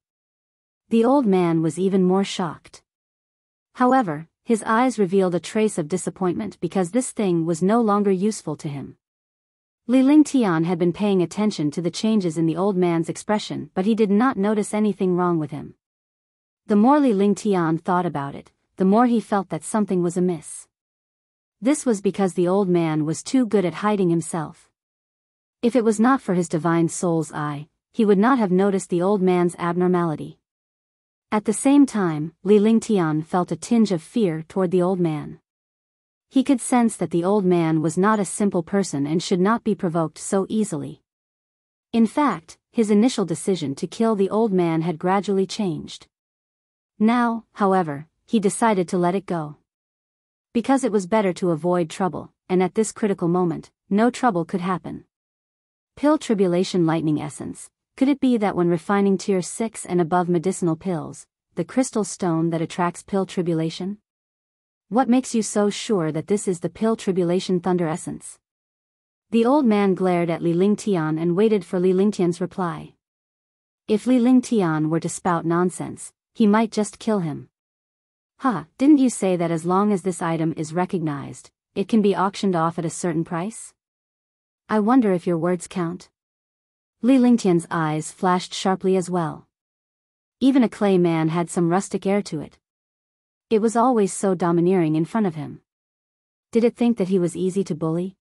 The old man was even more shocked. However, his eyes revealed a trace of disappointment because this thing was no longer useful to him. Li Lingtian had been paying attention to the changes in the old man's expression, but he did not notice anything wrong with him. The more Li Lingtian thought about it, the more he felt that something was amiss. This was because the old man was too good at hiding himself. If it was not for his divine soul's eye, he would not have noticed the old man's abnormality. At the same time, Li Lingtian felt a tinge of fear toward the old man. He could sense that the old man was not a simple person and should not be provoked so easily. In fact, his initial decision to kill the old man had gradually changed. Now, however, he decided to let it go. Because it was better to avoid trouble, and at this critical moment, no trouble could happen. Pill tribulation lightning essence. Could it be that when refining tier 6 and above medicinal pills, the crystal stone that attracts pill tribulation? What makes you so sure that this is the pill tribulation thunder essence? The old man glared at Li Lingtian and waited for Li Lingtian's reply. If Li Lingtian were to spout nonsense, he might just kill him. Didn't you say that as long as this item is recognized, it can be auctioned off at a certain price? I wonder if your words count. Li Lingtian's eyes flashed sharply as well. Even a clay man had some rustic air to it. It was always so domineering in front of him. Did it think that he was easy to bully?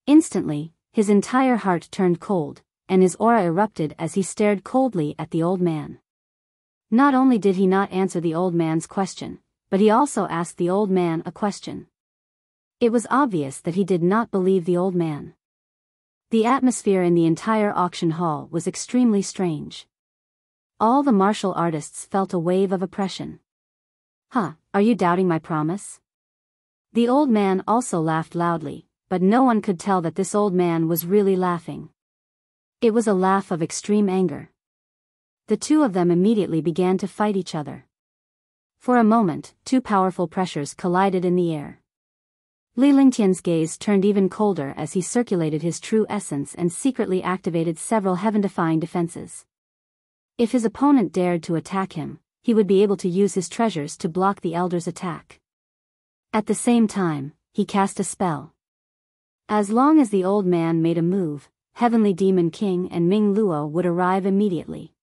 Instantly, his entire heart turned cold, and his aura erupted as he stared coldly at the old man. Not only did he not answer the old man's question, but he also asked the old man a question. It was obvious that he did not believe the old man. The atmosphere in the entire auction hall was extremely strange. All the martial artists felt a wave of oppression. Are you doubting my promise? The old man also laughed loudly, but no one could tell that this old man was really laughing. It was a laugh of extreme anger. The two of them immediately began to fight each other. For a moment, two powerful pressures collided in the air. Li Lingtian's gaze turned even colder as he circulated his true essence and secretly activated several heaven-defying defenses. If his opponent dared to attack him, he would be able to use his treasures to block the elder's attack. At the same time, he cast a spell. As long as the old man made a move, Heavenly Demon King and Ming Luo would arrive immediately.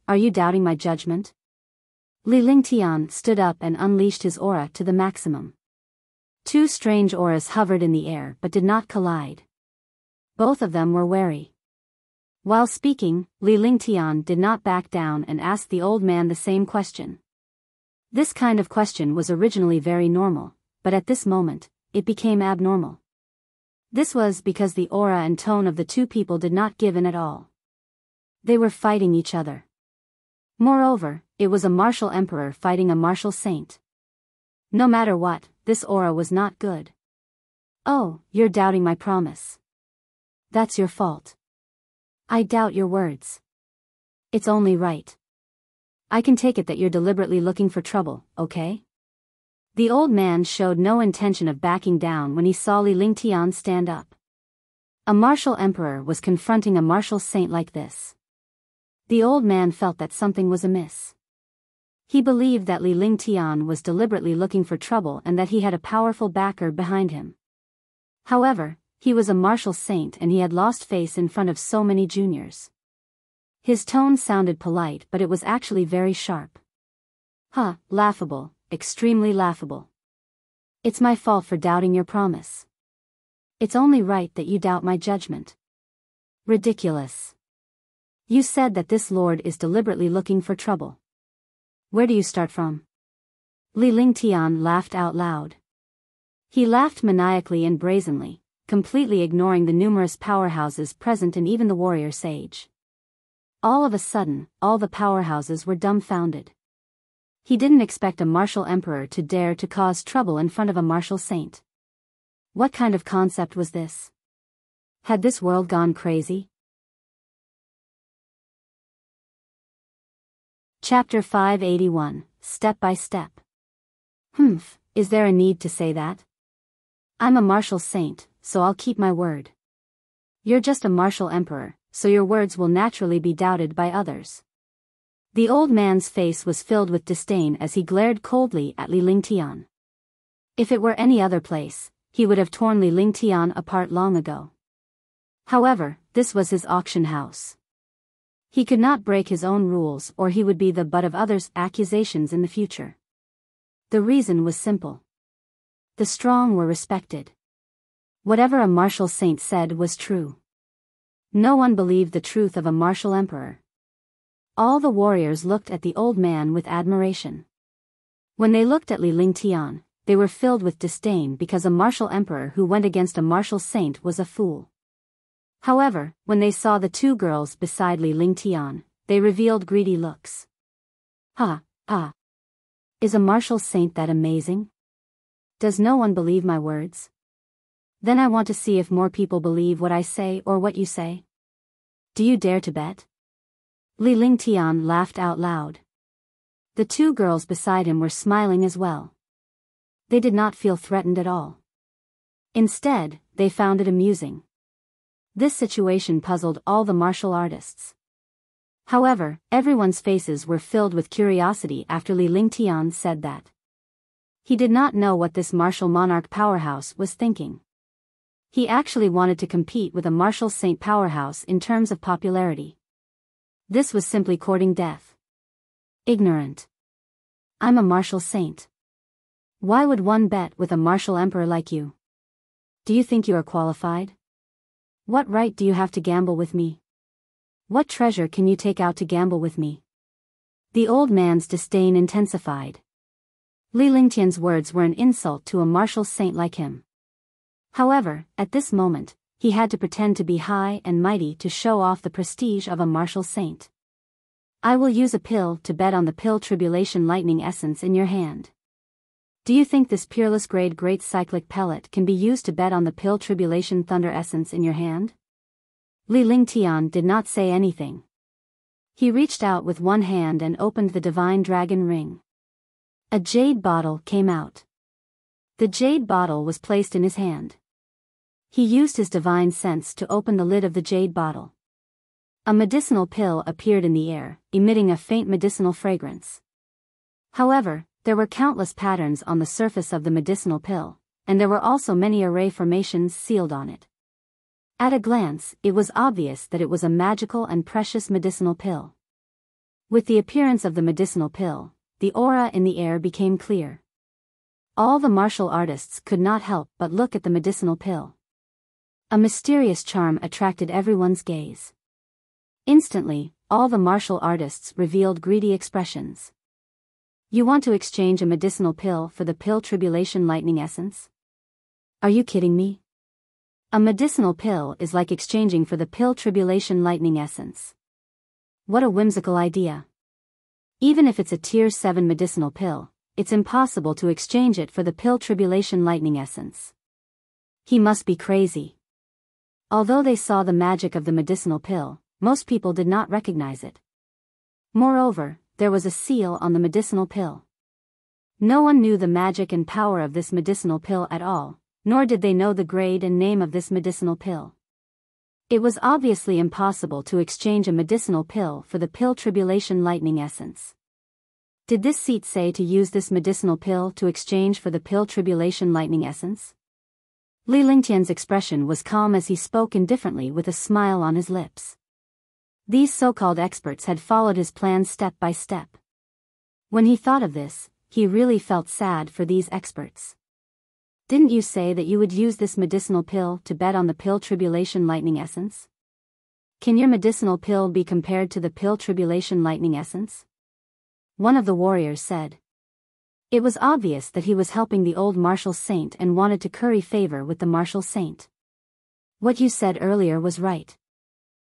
Are you doubting my judgment? Li Lingtian stood up and unleashed his aura to the maximum. Two strange auras hovered in the air but did not collide. Both of them were wary. While speaking, Li Lingtian did not back down and asked the old man the same question. This kind of question was originally very normal, but at this moment, it became abnormal. This was because the aura and tone of the two people did not give in at all. They were fighting each other. Moreover, it was a martial emperor fighting a martial saint. No matter what, this aura was not good. Oh, you're doubting my promise. That's your fault. I doubt your words. It's only right. I can take it that you're deliberately looking for trouble, okay? The old man showed no intention of backing down when he saw Li Lingtian stand up. A martial emperor was confronting a martial saint like this. The old man felt that something was amiss. He believed that Li Lingtian was deliberately looking for trouble and that he had a powerful backer behind him. However, He was a martial saint and he had lost face in front of so many juniors. His tone sounded polite, but it was actually very sharp. Huh, laughable, extremely laughable. It's my fault for doubting your promise. It's only right that you doubt my judgment. Ridiculous. You said that this lord is deliberately looking for trouble. Where do you start from? Li Lingtian laughed out loud. He laughed maniacally and brazenly, completely ignoring the numerous powerhouses present and even the warrior sage. All of a sudden, all the powerhouses were dumbfounded. He didn't expect a martial emperor to dare to cause trouble in front of a martial saint. What kind of concept was this? Had this world gone crazy? Chapter 581, Step by Step. Is there a need to say that? I'm a martial saint, so I'll keep my word. You're just a martial emperor, so your words will naturally be doubted by others. The old man's face was filled with disdain as he glared coldly at Li Lingtian. If it were any other place, he would have torn Li Lingtian apart long ago. However, this was his auction house. He could not break his own rules or he would be the butt of others' accusations in the future. The reason was simple. The strong were respected. Whatever a martial saint said was true. No one believed the truth of a martial emperor. All the warriors looked at the old man with admiration. When they looked at Li Lingtian, they were filled with disdain because a martial emperor who went against a martial saint was a fool. However, when they saw the two girls beside Li Lingtian, they revealed greedy looks. Is a martial saint that amazing? Does no one believe my words? Then I want to see if more people believe what I say or what you say. Do you dare to bet? Li Lingtian laughed out loud. The two girls beside him were smiling as well. They did not feel threatened at all. Instead, they found it amusing. This situation puzzled all the martial artists. However, everyone's faces were filled with curiosity after Li Lingtian said that. He did not know what this martial monarch powerhouse was thinking. He actually wanted to compete with a martial saint powerhouse in terms of popularity. This was simply courting death. Ignorant. I'm a martial saint. Why would one bet with a martial emperor like you? Do you think you are qualified? What right do you have to gamble with me? What treasure can you take out to gamble with me? The old man's disdain intensified. Li Lingtian's words were an insult to a martial saint like him. However, at this moment, he had to pretend to be high and mighty to show off the prestige of a martial saint. I will use a pill to bet on the pill tribulation lightning essence in your hand. Do you think this peerless grade great cyclic pellet can be used to bet on the pill tribulation thunder essence in your hand? Li Lingtian did not say anything. He reached out with one hand and opened the divine dragon ring. A jade bottle came out. The jade bottle was placed in his hand. He used his divine sense to open the lid of the jade bottle. A medicinal pill appeared in the air, emitting a faint medicinal fragrance. However, there were countless patterns on the surface of the medicinal pill, and there were also many array formations sealed on it. At a glance, it was obvious that it was a magical and precious medicinal pill. With the appearance of the medicinal pill, the aura in the air became clear. All the martial artists could not help but look at the medicinal pill. A mysterious charm attracted everyone's gaze. Instantly, all the martial artists revealed greedy expressions. You want to exchange a medicinal pill for the pill tribulation lightning essence? Are you kidding me? A medicinal pill is like exchanging for the pill tribulation lightning essence. What a whimsical idea. Even if it's a tier 7 medicinal pill, it's impossible to exchange it for the pill tribulation lightning essence. He must be crazy. Although they saw the magic of the medicinal pill, most people did not recognize it. Moreover, there was a seal on the medicinal pill. No one knew the magic and power of this medicinal pill at all, nor did they know the grade and name of this medicinal pill. It was obviously impossible to exchange a medicinal pill for the pill tribulation lightning essence. Did this seat say to use this medicinal pill to exchange for the pill tribulation lightning essence? Li Lingtian's expression was calm as he spoke indifferently with a smile on his lips. These so-called experts had followed his plans step by step. When he thought of this, he really felt sad for these experts. Didn't you say that you would use this medicinal pill to bet on the pill tribulation lightning essence? Can your medicinal pill be compared to the pill tribulation lightning essence? One of the warriors said. It was obvious that he was helping the old martial saint and wanted to curry favor with the martial saint. What you said earlier was right.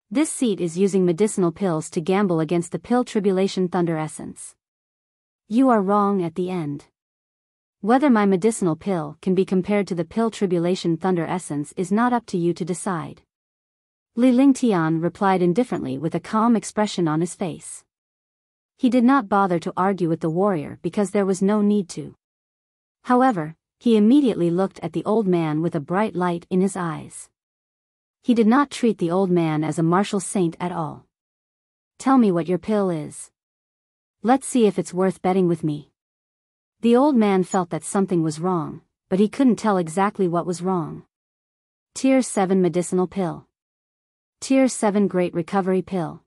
This seat is using medicinal pills to gamble against the pill tribulation thunder essence. You are wrong at the end. Whether my medicinal pill can be compared to the pill tribulation thunder essence is not up to you to decide. Li Lingtian replied indifferently with a calm expression on his face. He did not bother to argue with the warrior because there was no need to. However, he immediately looked at the old man with a bright light in his eyes. He did not treat the old man as a martial saint at all. Tell me what your pill is. Let's see if it's worth betting with me. The old man felt that something was wrong, but he couldn't tell exactly what was wrong. Tier 7 medicinal pill. Tier 7 great recovery pill.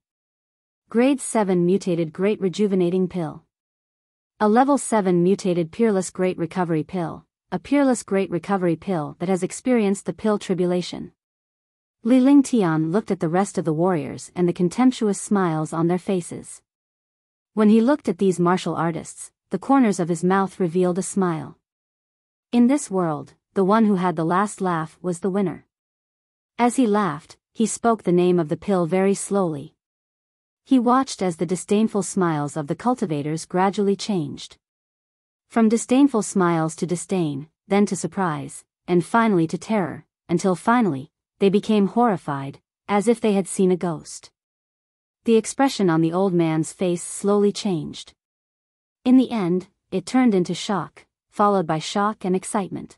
Grade 7 mutated great rejuvenating pill. A level 7 mutated peerless great recovery pill, a peerless great recovery pill that has experienced the pill tribulation. Li Lingtian looked at the rest of the warriors and the contemptuous smiles on their faces. When he looked at these martial artists, the corners of his mouth revealed a smile. In this world, the one who had the last laugh was the winner. As he laughed, he spoke the name of the pill very slowly. He watched as the disdainful smiles of the cultivators gradually changed. From disdainful smiles to disdain, then to surprise, and finally to terror, until finally, they became horrified, as if they had seen a ghost. The expression on the old man's face slowly changed. In the end, it turned into shock, followed by shock and excitement.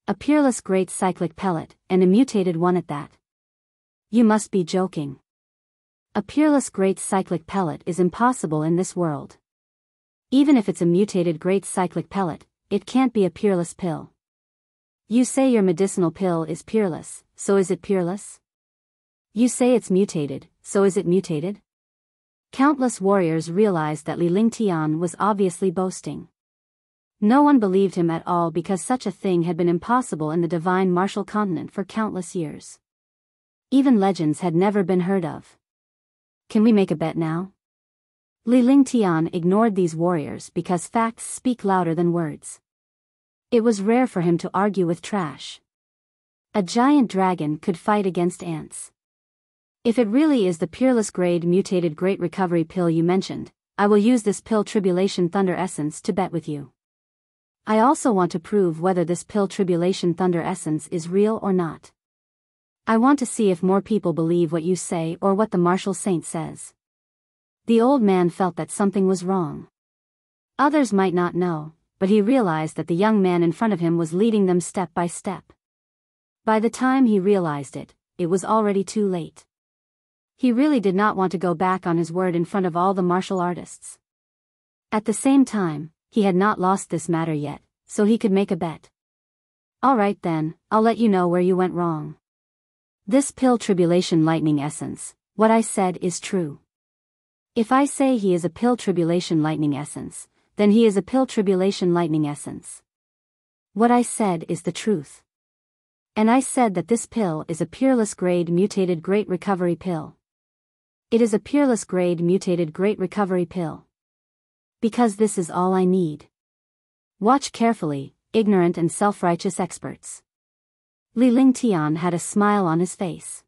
A peerless great cyclic pellet, and a mutated one at that. You must be joking. A peerless great cyclic pellet is impossible in this world. Even if it's a mutated great cyclic pellet, it can't be a peerless pill. You say your medicinal pill is peerless, so is it peerless? You say it's mutated, so is it mutated? Countless warriors realized that Li Lingtian was obviously boasting. No one believed him at all because such a thing had been impossible in the divine martial continent for countless years. Even legends had never been heard of. Can we make a bet now? Li Lingtian ignored these warriors because facts speak louder than words. It was rare for him to argue with trash. A giant dragon could fight against ants. If it really is the peerless grade mutated great recovery pill you mentioned, I will use this pill tribulation thunder essence to bet with you. I also want to prove whether this pill tribulation thunder essence is real or not. I want to see if more people believe what you say or what the martial saint says. The old man felt that something was wrong. Others might not know, but he realized that the young man in front of him was leading them step by step. By the time he realized it, it was already too late. He really did not want to go back on his word in front of all the martial artists. At the same time, he had not lost this matter yet, so he could make a bet. All right then, I'll let you know where you went wrong. This pill tribulation lightning essence, what I said is true. If I say he is a pill tribulation lightning essence, then he is a pill tribulation lightning essence. What I said is the truth. And I said that this pill is a peerless grade mutated great recovery pill. It is a peerless grade mutated great recovery pill. Because this is all I need. Watch carefully, ignorant and self-righteous experts. Li Lingtian had a smile on his face.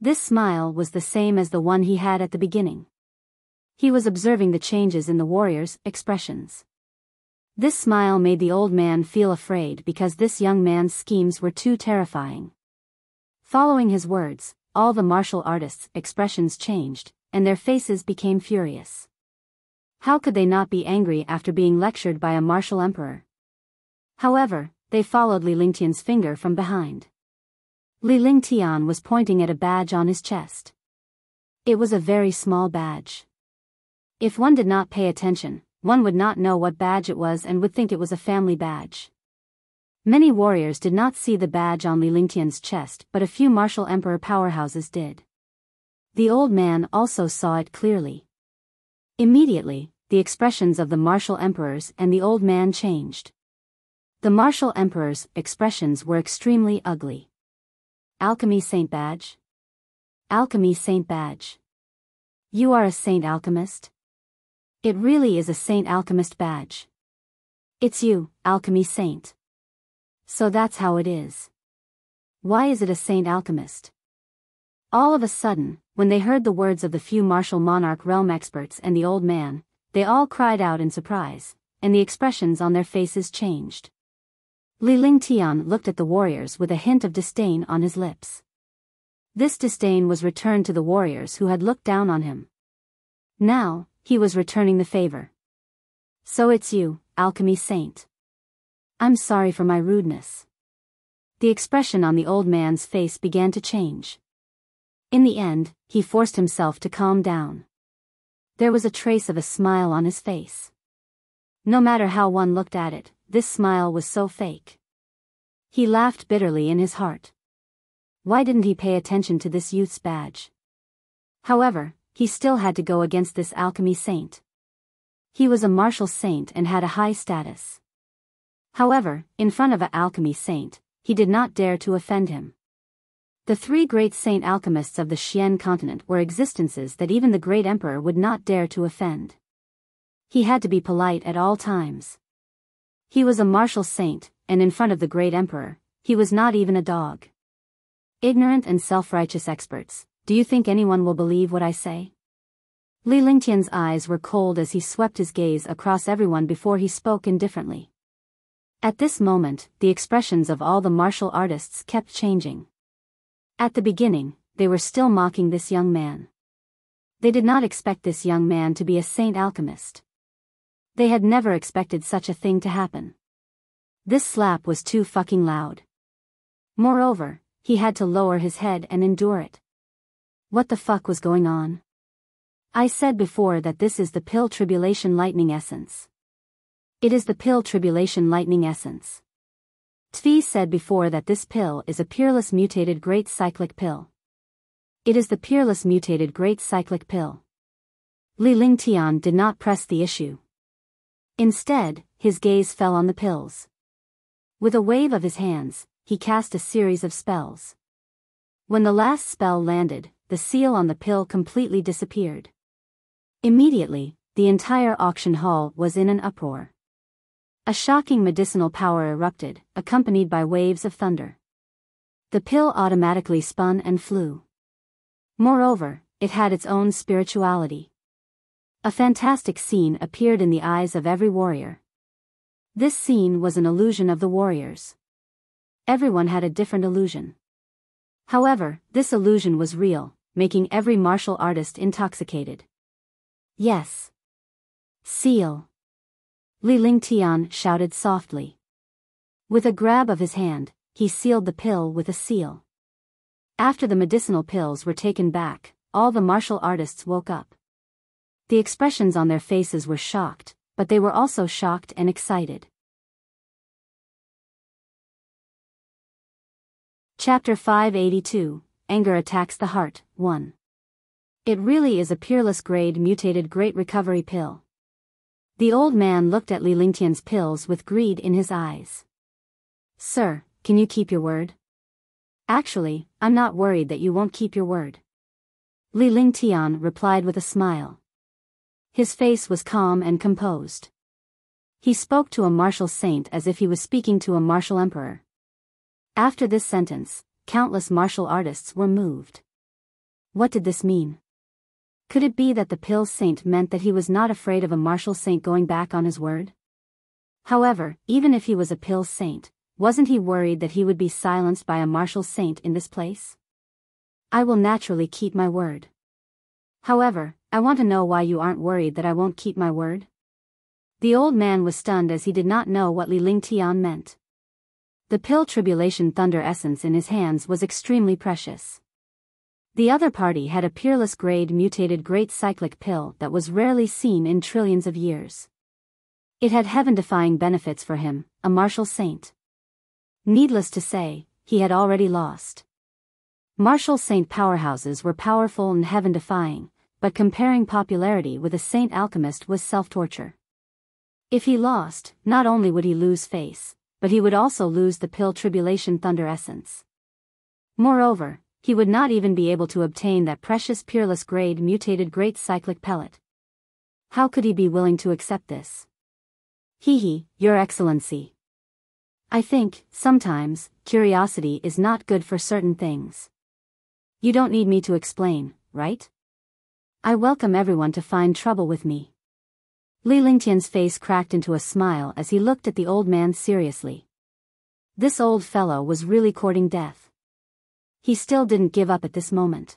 This smile was the same as the one he had at the beginning. He was observing the changes in the warriors' expressions. This smile made the old man feel afraid because this young man's schemes were too terrifying. Following his words, all the martial artists' expressions changed, and their faces became furious. How could they not be angry after being lectured by a martial emperor? However, they followed Li Lingtian's finger from behind. Li Lingtian was pointing at a badge on his chest. It was a very small badge. If one did not pay attention, one would not know what badge it was and would think it was a family badge. Many warriors did not see the badge on Li Lingtian's chest, but a few martial emperor powerhouses did. The old man also saw it clearly. Immediately, the expressions of the martial emperors and the old man changed. The martial emperors' expressions were extremely ugly. Alchemy Saint Badge? Alchemy Saint Badge. You are a Saint Alchemist? It really is a Saint Alchemist badge. It's you, Alchemy Saint. So that's how it is. Why is it a Saint Alchemist? All of a sudden, when they heard the words of the few martial monarch realm experts and the old man, they all cried out in surprise, and the expressions on their faces changed. Li Lingtian looked at the warriors with a hint of disdain on his lips. This disdain was returned to the warriors who had looked down on him. Now, he was returning the favor. So it's you, Alchemy Saint. I'm sorry for my rudeness. The expression on the old man's face began to change. In the end, he forced himself to calm down. There was a trace of a smile on his face. No matter how one looked at it, this smile was so fake. He laughed bitterly in his heart. Why didn't he pay attention to this youth's badge? However, he still had to go against this alchemy saint. He was a martial saint and had a high status. However, in front of an alchemy saint, he did not dare to offend him. The three great saint alchemists of the Xian continent were existences that even the great emperor would not dare to offend. He had to be polite at all times. He was a martial saint, and in front of the great emperor, he was not even a dog. Ignorant and self-righteous experts, do you think anyone will believe what I say? Li Lingtian's eyes were cold as he swept his gaze across everyone before he spoke indifferently. At this moment, the expressions of all the martial artists kept changing. At the beginning, they were still mocking this young man. They did not expect this young man to be a saint alchemist. They had never expected such a thing to happen. This slap was too fucking loud. Moreover, he had to lower his head and endure it. What the fuck was going on? I said before that this is the pill tribulation lightning essence. It is the pill tribulation lightning essence. Tvi said before that this pill is a peerless mutated great cyclic pill. It is the peerless mutated great cyclic pill. Li Lingtian did not press the issue. Instead, his gaze fell on the pills. With a wave of his hands, he cast a series of spells. When the last spell landed, the seal on the pill completely disappeared. Immediately, the entire auction hall was in an uproar. A shocking medicinal power erupted, accompanied by waves of thunder. The pill automatically spun and flew. Moreover, it had its own spirituality. A fantastic scene appeared in the eyes of every warrior. This scene was an illusion of the warriors. Everyone had a different illusion. However, this illusion was real, making every martial artist intoxicated. Yes. Seal. Li Lingtian shouted softly. With a grab of his hand, he sealed the pill with a seal. After the medicinal pills were taken back, all the martial artists woke up. The expressions on their faces were shocked, but they were also shocked and excited. Chapter 582, Anger Attacks the Heart, 1. It really is a peerless grade mutated great recovery pill. The old man looked at Li Lingtian's pills with greed in his eyes. Sir, can you keep your word? Actually, I'm not worried that you won't keep your word. Li Lingtian replied with a smile. His face was calm and composed. He spoke to a martial saint as if he was speaking to a martial emperor. After this sentence, countless martial artists were moved. What did this mean? Could it be that the pill saint meant that he was not afraid of a martial saint going back on his word? However, even if he was a pill saint, wasn't he worried that he would be silenced by a martial saint in this place? I will naturally keep my word. However, I want to know why you aren't worried that I won't keep my word? The old man was stunned as he did not know what Li Lingtian meant. The pill tribulation thunder essence in his hands was extremely precious. The other party had a peerless grade mutated great cyclic pill that was rarely seen in trillions of years. It had heaven-defying benefits for him, a martial saint. Needless to say, he had already lost. Martial saint powerhouses were powerful and heaven-defying, but comparing popularity with a saint alchemist was self-torture. If he lost, not only would he lose face, but he would also lose the pill Tribulation Thunder Essence. Moreover, he would not even be able to obtain that precious peerless grade mutated great cyclic pellet. How could he be willing to accept this? Your Excellency. I think, sometimes, curiosity is not good for certain things. You don't need me to explain, right? I welcome everyone to find trouble with me. Li Lingtian's face cracked into a smile as he looked at the old man seriously. This old fellow was really courting death. He still didn't give up at this moment.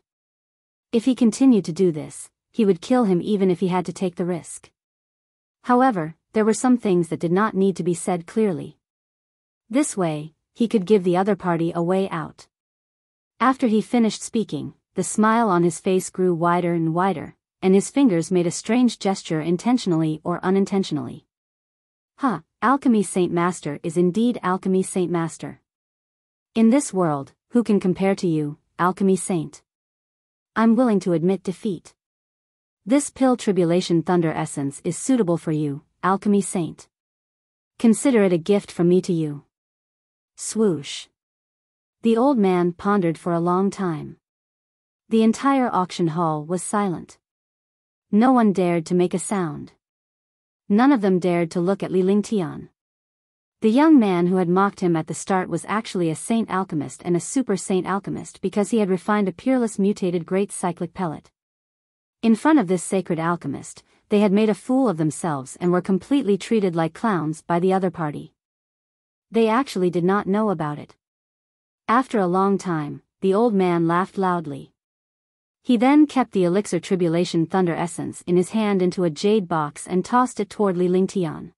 If he continued to do this, he would kill him even if he had to take the risk. However, there were some things that did not need to be said clearly. This way, he could give the other party a way out. After he finished speaking, the smile on his face grew wider and wider, and his fingers made a strange gesture intentionally or unintentionally. Alchemy Saint Master is indeed Alchemy Saint Master. In this world, who can compare to you, Alchemy Saint? I'm willing to admit defeat. This pill Tribulation Thunder Essence is suitable for you, Alchemy Saint. Consider it a gift from me to you. Swoosh. The old man pondered for a long time. The entire auction hall was silent. No one dared to make a sound. None of them dared to look at Li Lingtian. The young man who had mocked him at the start was actually a saint alchemist and a super saint alchemist because he had refined a peerless mutated great cyclic pellet. In front of this sacred alchemist, they had made a fool of themselves and were completely treated like clowns by the other party. They actually did not know about it. After a long time, the old man laughed loudly. He then kept the elixir Tribulation Thunder Essence in his hand into a jade box and tossed it toward Li Lingtian.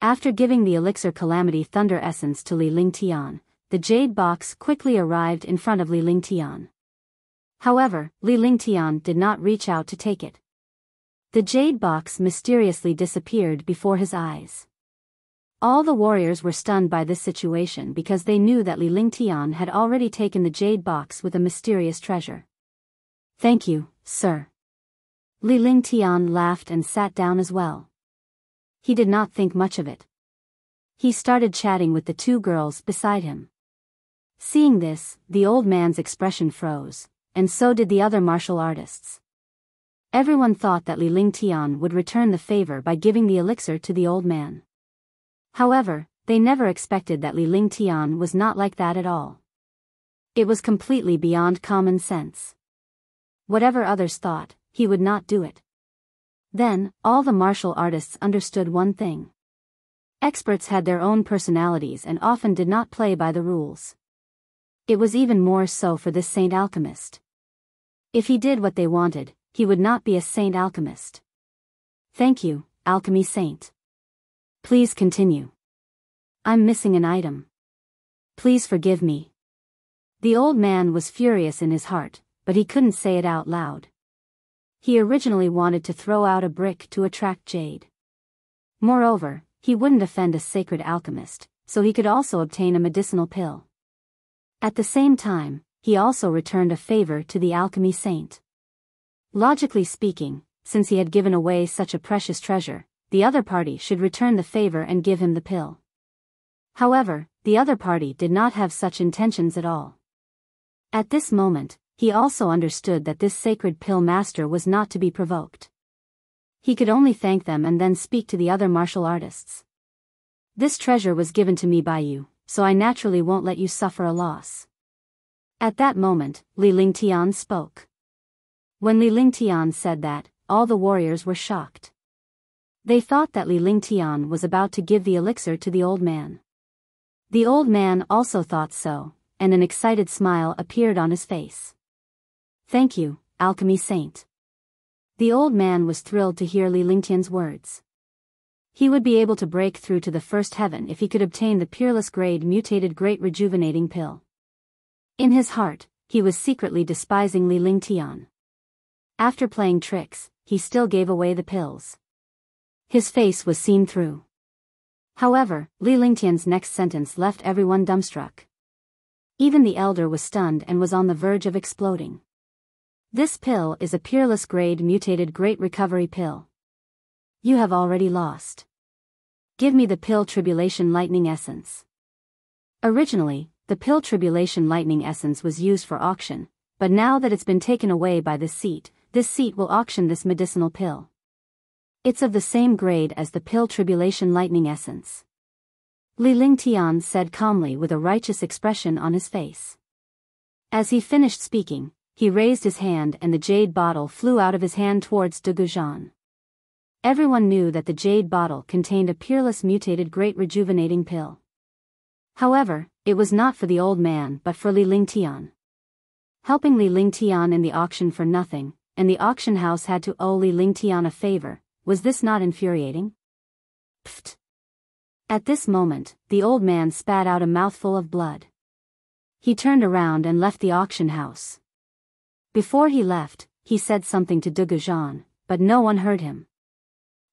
After giving the elixir Calamity Thunder Essence to Li Lingtian, the jade box quickly arrived in front of Li Lingtian. However, Li Lingtian did not reach out to take it. The jade box mysteriously disappeared before his eyes. All the warriors were stunned by this situation because they knew that Li Lingtian had already taken the jade box with a mysterious treasure. Thank you, sir. Li Lingtian laughed and sat down as well. He did not think much of it. He started chatting with the two girls beside him. Seeing this, the old man's expression froze, and so did the other martial artists. Everyone thought that Li Lingtian would return the favor by giving the elixir to the old man. However, they never expected that Li Lingtian was not like that at all. It was completely beyond common sense. Whatever others thought, he would not do it. Then, all the martial artists understood one thing. Experts had their own personalities and often did not play by the rules. It was even more so for this saint alchemist. If he did what they wanted, he would not be a saint alchemist. Thank you, Alchemy Saint. Please continue. I'm missing an item. Please forgive me. The old man was furious in his heart, but he couldn't say it out loud. He originally wanted to throw out a brick to attract jade. Moreover, he wouldn't offend a sacred alchemist, so he could also obtain a medicinal pill. At the same time, he also returned a favor to the alchemy saint. Logically speaking, since he had given away such a precious treasure, the other party should return the favor and give him the pill. However, the other party did not have such intentions at all. At this moment, he also understood that this sacred pill master was not to be provoked. He could only thank them and then speak to the other martial artists. This treasure was given to me by you, so I naturally won't let you suffer a loss. At that moment, Li Lingtian spoke. When Li Lingtian said that, all the warriors were shocked. They thought that Li Lingtian was about to give the elixir to the old man. The old man also thought so, and an excited smile appeared on his face. Thank you, Alchemy Saint. The old man was thrilled to hear Li Lingtian's words. He would be able to break through to the first heaven if he could obtain the peerless grade mutated great rejuvenating pill. In his heart, he was secretly despising Li Lingtian. After playing tricks, he still gave away the pills. His face was seen through. However, Li Lingtian's next sentence left everyone dumbstruck. Even the elder was stunned and was on the verge of exploding. This pill is a peerless grade mutated great recovery pill. You have already lost. Give me the pill Tribulation Lightning Essence. Originally, the pill Tribulation Lightning Essence was used for auction, but now that it's been taken away by this seat will auction this medicinal pill. It's of the same grade as the pill Tribulation Lightning Essence. Li Lingtian said calmly with a righteous expression on his face. As he finished speaking, he raised his hand and the jade bottle flew out of his hand towards De Goujon. Everyone knew that the jade bottle contained a peerless mutated great rejuvenating pill. However, it was not for the old man but for Li Lingtian. Helping Li Lingtian in the auction for nothing, and the auction house had to owe Li Lingtian a favor, was this not infuriating? Pfft! At this moment, the old man spat out a mouthful of blood. He turned around and left the auction house. Before he left, he said something to De Goujon, but no one heard him.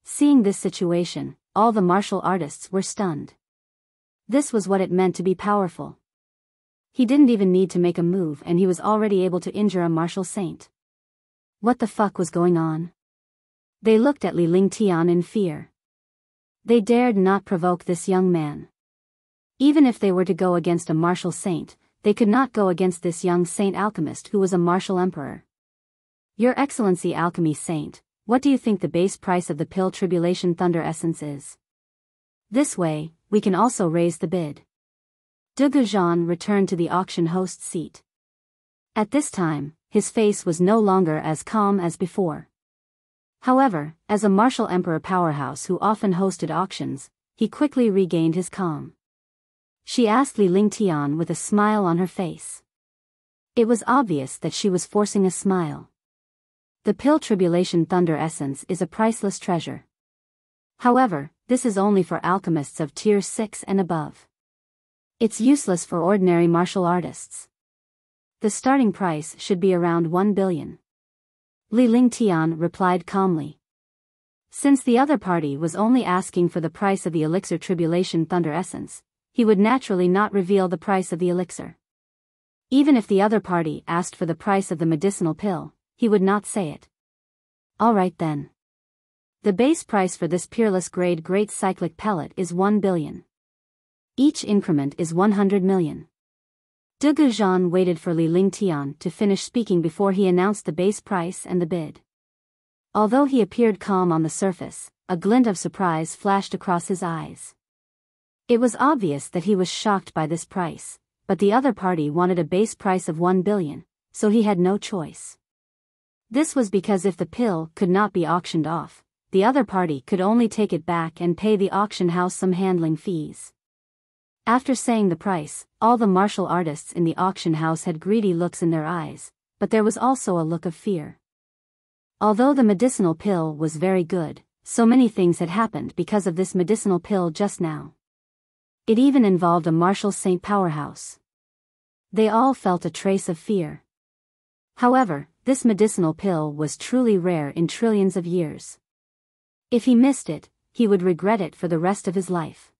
Seeing this situation, all the martial artists were stunned. This was what it meant to be powerful. He didn't even need to make a move and he was already able to injure a martial saint. What the fuck was going on? They looked at Li Lingtian in fear. They dared not provoke this young man. Even if they were to go against a martial saint, they could not go against this young saint alchemist who was a martial emperor. Your Excellency Alchemy Saint, what do you think the base price of the pill Tribulation Thunder Essence is? This way, we can also raise the bid. De Goujon returned to the auction host's seat. At this time, his face was no longer as calm as before. However, as a martial emperor powerhouse who often hosted auctions, he quickly regained his calm. She asked Li Lingtian with a smile on her face. It was obvious that she was forcing a smile. The pill Tribulation Thunder Essence is a priceless treasure. However, this is only for alchemists of tier 6 and above. It's useless for ordinary martial artists. The starting price should be around 1 billion. Li Lingtian replied calmly. Since the other party was only asking for the price of the elixir Tribulation Thunder Essence, he would naturally not reveal the price of the elixir. Even if the other party asked for the price of the medicinal pill, he would not say it. Alright then. The base price for this peerless grade Great Cyclic Pellet is 1 billion. Each increment is 100 million. De Goujon waited for Li Lingtian to finish speaking before he announced the base price and the bid. Although he appeared calm on the surface, a glint of surprise flashed across his eyes. It was obvious that he was shocked by this price, but the other party wanted a base price of 1 billion, so he had no choice. This was because if the pill could not be auctioned off, the other party could only take it back and pay the auction house some handling fees. After saying the price, all the martial artists in the auction house had greedy looks in their eyes, but there was also a look of fear. Although the medicinal pill was very good, so many things had happened because of this medicinal pill just now. It even involved a martial saint powerhouse. They all felt a trace of fear. However, this medicinal pill was truly rare in trillions of years. If he missed it, he would regret it for the rest of his life.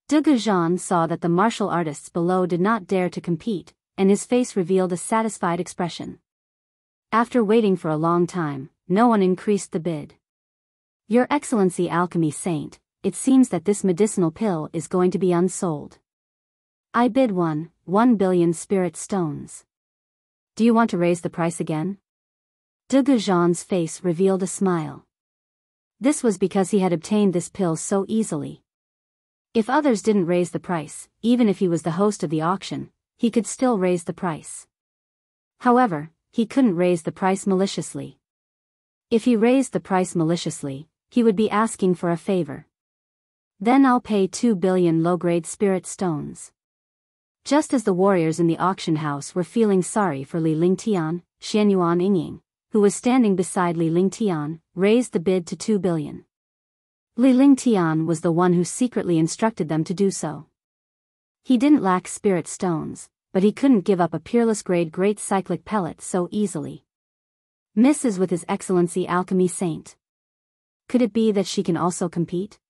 De Goujon saw that the martial artists below did not dare to compete, and his face revealed a satisfied expression. After waiting for a long time, no one increased the bid. Your Excellency Alchemy Saint, it seems that this medicinal pill is going to be unsold. I bid 1 billion spirit stones. Do you want to raise the price again? De Goujon's face revealed a smile. This was because he had obtained this pill so easily. If others didn't raise the price, even if he was the host of the auction, he could still raise the price. However, he couldn't raise the price maliciously. If he raised the price maliciously, he would be asking for a favor. Then I'll pay 2 billion low-grade spirit stones. Just as the warriors in the auction house were feeling sorry for Li Lingtian, Xianyuan Yingying, who was standing beside Li Lingtian, raised the bid to 2 billion. Li Lingtian was the one who secretly instructed them to do so. He didn't lack spirit stones, but he couldn't give up a peerless grade Great Cyclic Pellet so easily. Misses with His Excellency Alchemy Saint. Could it be that she can also compete?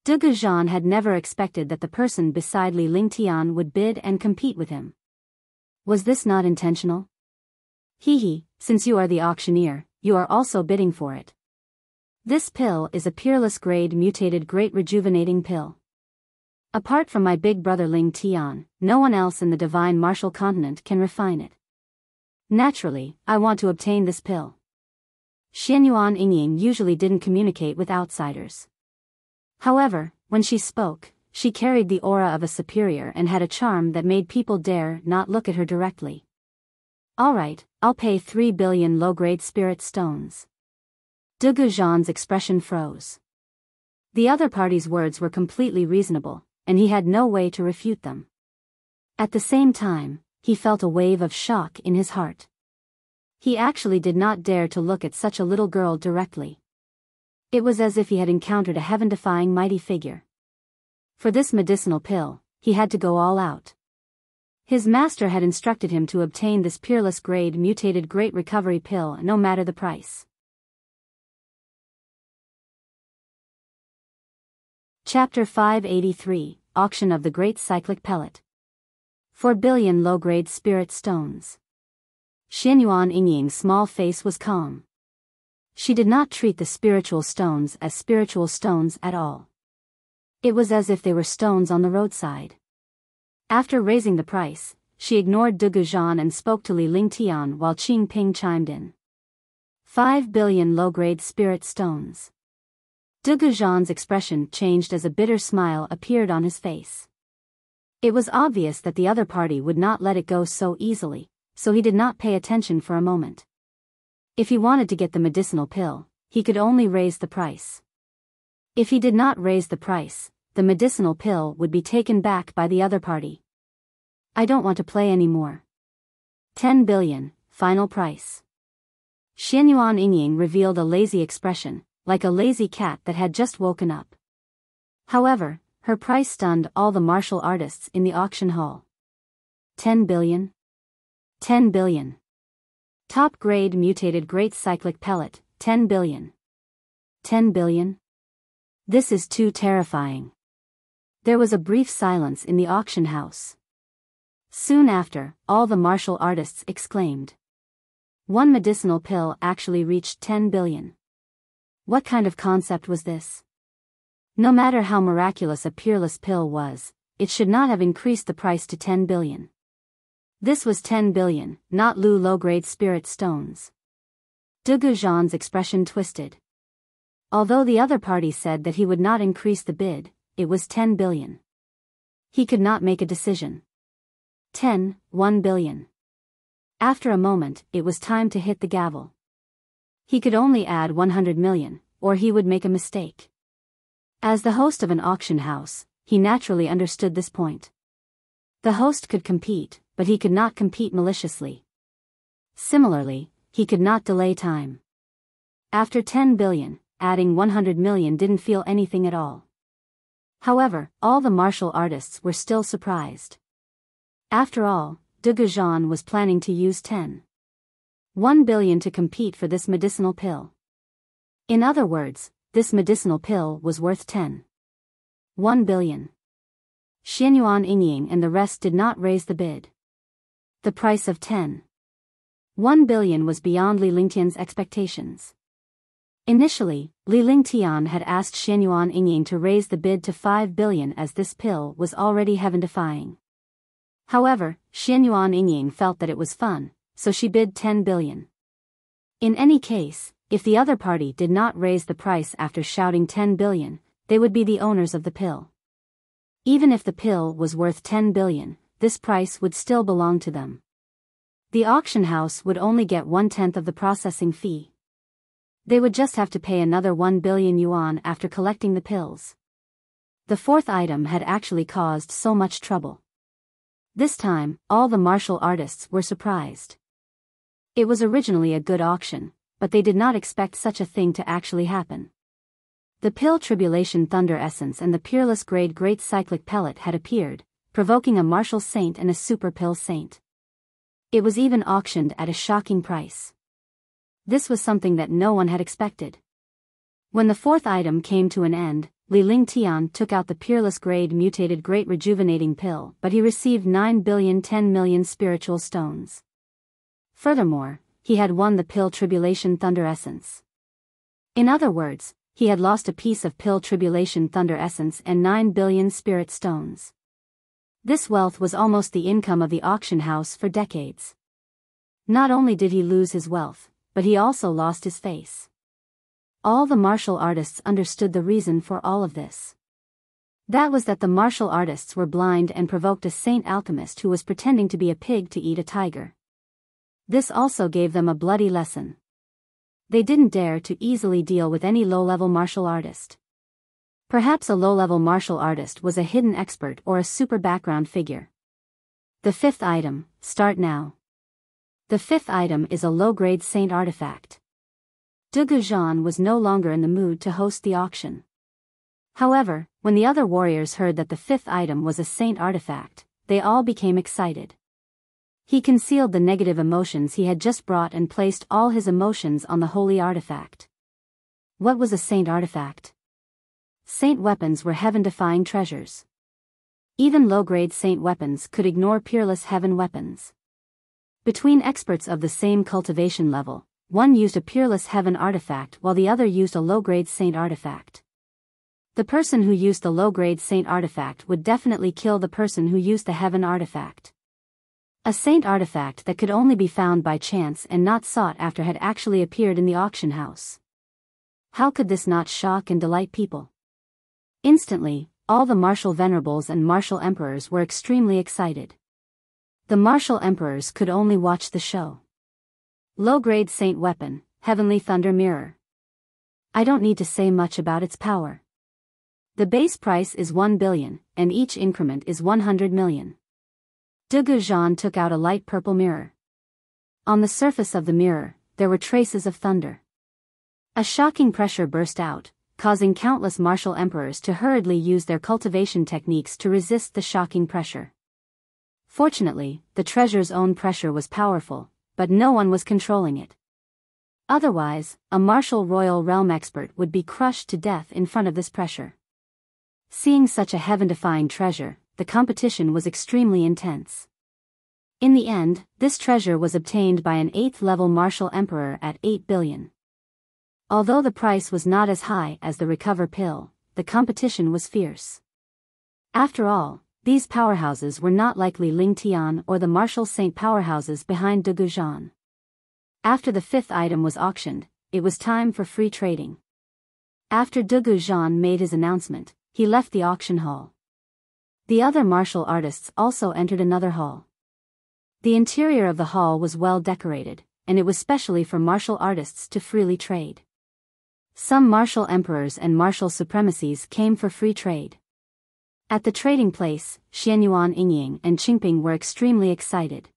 De Goujon had never expected that the person beside Li Lingtian would bid and compete with him. Was this not intentional? Hee, since you are the auctioneer, you are also bidding for it. This pill is a peerless grade mutated great rejuvenating pill. Apart from my big brother Ling Tian, no one else in the divine martial continent can refine it. Naturally, I want to obtain this pill. Xianyuan Yingying usually didn't communicate with outsiders. However, when she spoke, she carried the aura of a superior and had a charm that made people dare not look at her directly. Alright, I'll pay 3 billion low-grade spirit stones. De Goujon's expression froze. The other party's words were completely reasonable, and he had no way to refute them. At the same time, he felt a wave of shock in his heart. He actually did not dare to look at such a little girl directly. It was as if he had encountered a heaven-defying mighty figure. For this medicinal pill, he had to go all out. His master had instructed him to obtain this peerless grade mutated great recovery pill no matter the price. Chapter 583, Auction of the Great Cyclic Pellet. 4 billion low-grade spirit stones. Xianyuan Yingying's small face was calm. She did not treat the spiritual stones as spiritual stones at all. It was as if they were stones on the roadside. After raising the price, she ignored De Goujon and spoke to Li Lingtian while Qingping chimed in. 5 billion low-grade spirit stones. De Goujon's expression changed as a bitter smile appeared on his face. It was obvious that the other party would not let it go so easily, so he did not pay attention for a moment. If he wanted to get the medicinal pill, he could only raise the price. If he did not raise the price, the medicinal pill would be taken back by the other party. I don't want to play anymore. 10 billion, final price. Xianyuan Yingying revealed a lazy expression, like a lazy cat that had just woken up. However, her price stunned all the martial artists in the auction hall. 10 billion? 10 billion. Top grade mutated great cyclic pellet, 10 billion. 10 billion? This is too terrifying. There was a brief silence in the auction house. Soon after, all the martial artists exclaimed. One medicinal pill actually reached 10 billion. What kind of concept was this? No matter how miraculous a peerless pill was, it should not have increased the price to 10 billion. This was 10 billion, not low-grade spirit stones. De Goujon's expression twisted. Although the other party said that he would not increase the bid, it was 10 billion. He could not make a decision. 1 billion. After a moment, it was time to hit the gavel. He could only add 100 million, or he would make a mistake. As the host of an auction house, he naturally understood this point. The host could compete, but he could not compete maliciously. Similarly, he could not delay time. After 10 billion, adding 100 million didn't feel anything at all. However, all the martial artists were still surprised. After all, De Goujon was planning to use 1 billion to compete for this medicinal pill. In other words, this medicinal pill was worth 1 billion. Xianyuan Yingying and the rest did not raise the bid. The price of 1 billion was beyond Li Lingtian's expectations. Initially, Li Lingtian had asked Xianyuan Yingying to raise the bid to 5 billion as this pill was already heaven-defying. However, Xianyuan Yingying felt that it was fun, so she bid 10 billion. In any case, if the other party did not raise the price after shouting 10 billion, they would be the owners of the pill. Even if the pill was worth 10 billion, this price would still belong to them. The auction house would only get 1/10 of the processing fee. They would just have to pay another 1 billion yuan after collecting the pills. The fourth item had actually caused so much trouble. This time, all the martial artists were surprised. It was originally a good auction, but they did not expect such a thing to actually happen. The pill Tribulation Thunder Essence and the peerless grade Great Cyclic Pellet had appeared, provoking a martial saint and a super pill saint. It was even auctioned at a shocking price. This was something that no one had expected. When the fourth item came to an end, Li Lingtian took out the peerless grade mutated great rejuvenating pill, but he received 9,010,000,000 spiritual stones. Furthermore, he had won the pill tribulation thunder essence. In other words, he had lost a piece of pill tribulation thunder essence and 9 billion spirit stones. This wealth was almost the income of the auction house for decades. Not only did he lose his wealth, but he also lost his face. All the martial artists understood the reason for all of this. That was that the martial artists were blind and provoked a saint alchemist who was pretending to be a pig to eat a tiger. This also gave them a bloody lesson. They didn't dare to easily deal with any low-level martial artist. Perhaps a low-level martial artist was a hidden expert or a super background figure. The fifth item, start now. The fifth item is a low-grade saint artifact. Dugu Zhan was no longer in the mood to host the auction. However, when the other warriors heard that the fifth item was a saint artifact, they all became excited. He concealed the negative emotions he had just brought and placed all his emotions on the holy artifact. What was a saint artifact? Saint weapons were heaven-defying treasures. Even low-grade saint weapons could ignore peerless heaven weapons. Between experts of the same cultivation level, one used a peerless heaven artifact while the other used a low-grade saint artifact. The person who used the low-grade saint artifact would definitely kill the person who used the heaven artifact. A saint artifact that could only be found by chance and not sought after had actually appeared in the auction house. How could this not shock and delight people? Instantly, all the martial venerables and martial emperors were extremely excited. The martial emperors could only watch the show. Low-grade saint weapon, heavenly thunder mirror. I don't need to say much about its power. The base price is 1 billion, and each increment is 100 million. Dugu Zhan took out a light purple mirror. On the surface of the mirror, there were traces of thunder. A shocking pressure burst out, causing countless martial emperors to hurriedly use their cultivation techniques to resist the shocking pressure. Fortunately, the treasure's own pressure was powerful, but no one was controlling it. Otherwise, a martial royal realm expert would be crushed to death in front of this pressure. Seeing such a heaven-defying treasure, the competition was extremely intense. In the end, this treasure was obtained by an 8th-level martial emperor at 8 billion. Although the price was not as high as the recover pill, the competition was fierce. After all, these powerhouses were not like Li Lingtian or the martial saint powerhouses behind Dugu Zhan. After the fifth item was auctioned, it was time for free trading. After Dugu Zhan made his announcement, he left the auction hall. The other martial artists also entered another hall. The interior of the hall was well decorated, and it was specially for martial artists to freely trade. Some martial emperors and martial supremacies came for free trade. At the trading place, Xianyuan Yingying and Qingping were extremely excited.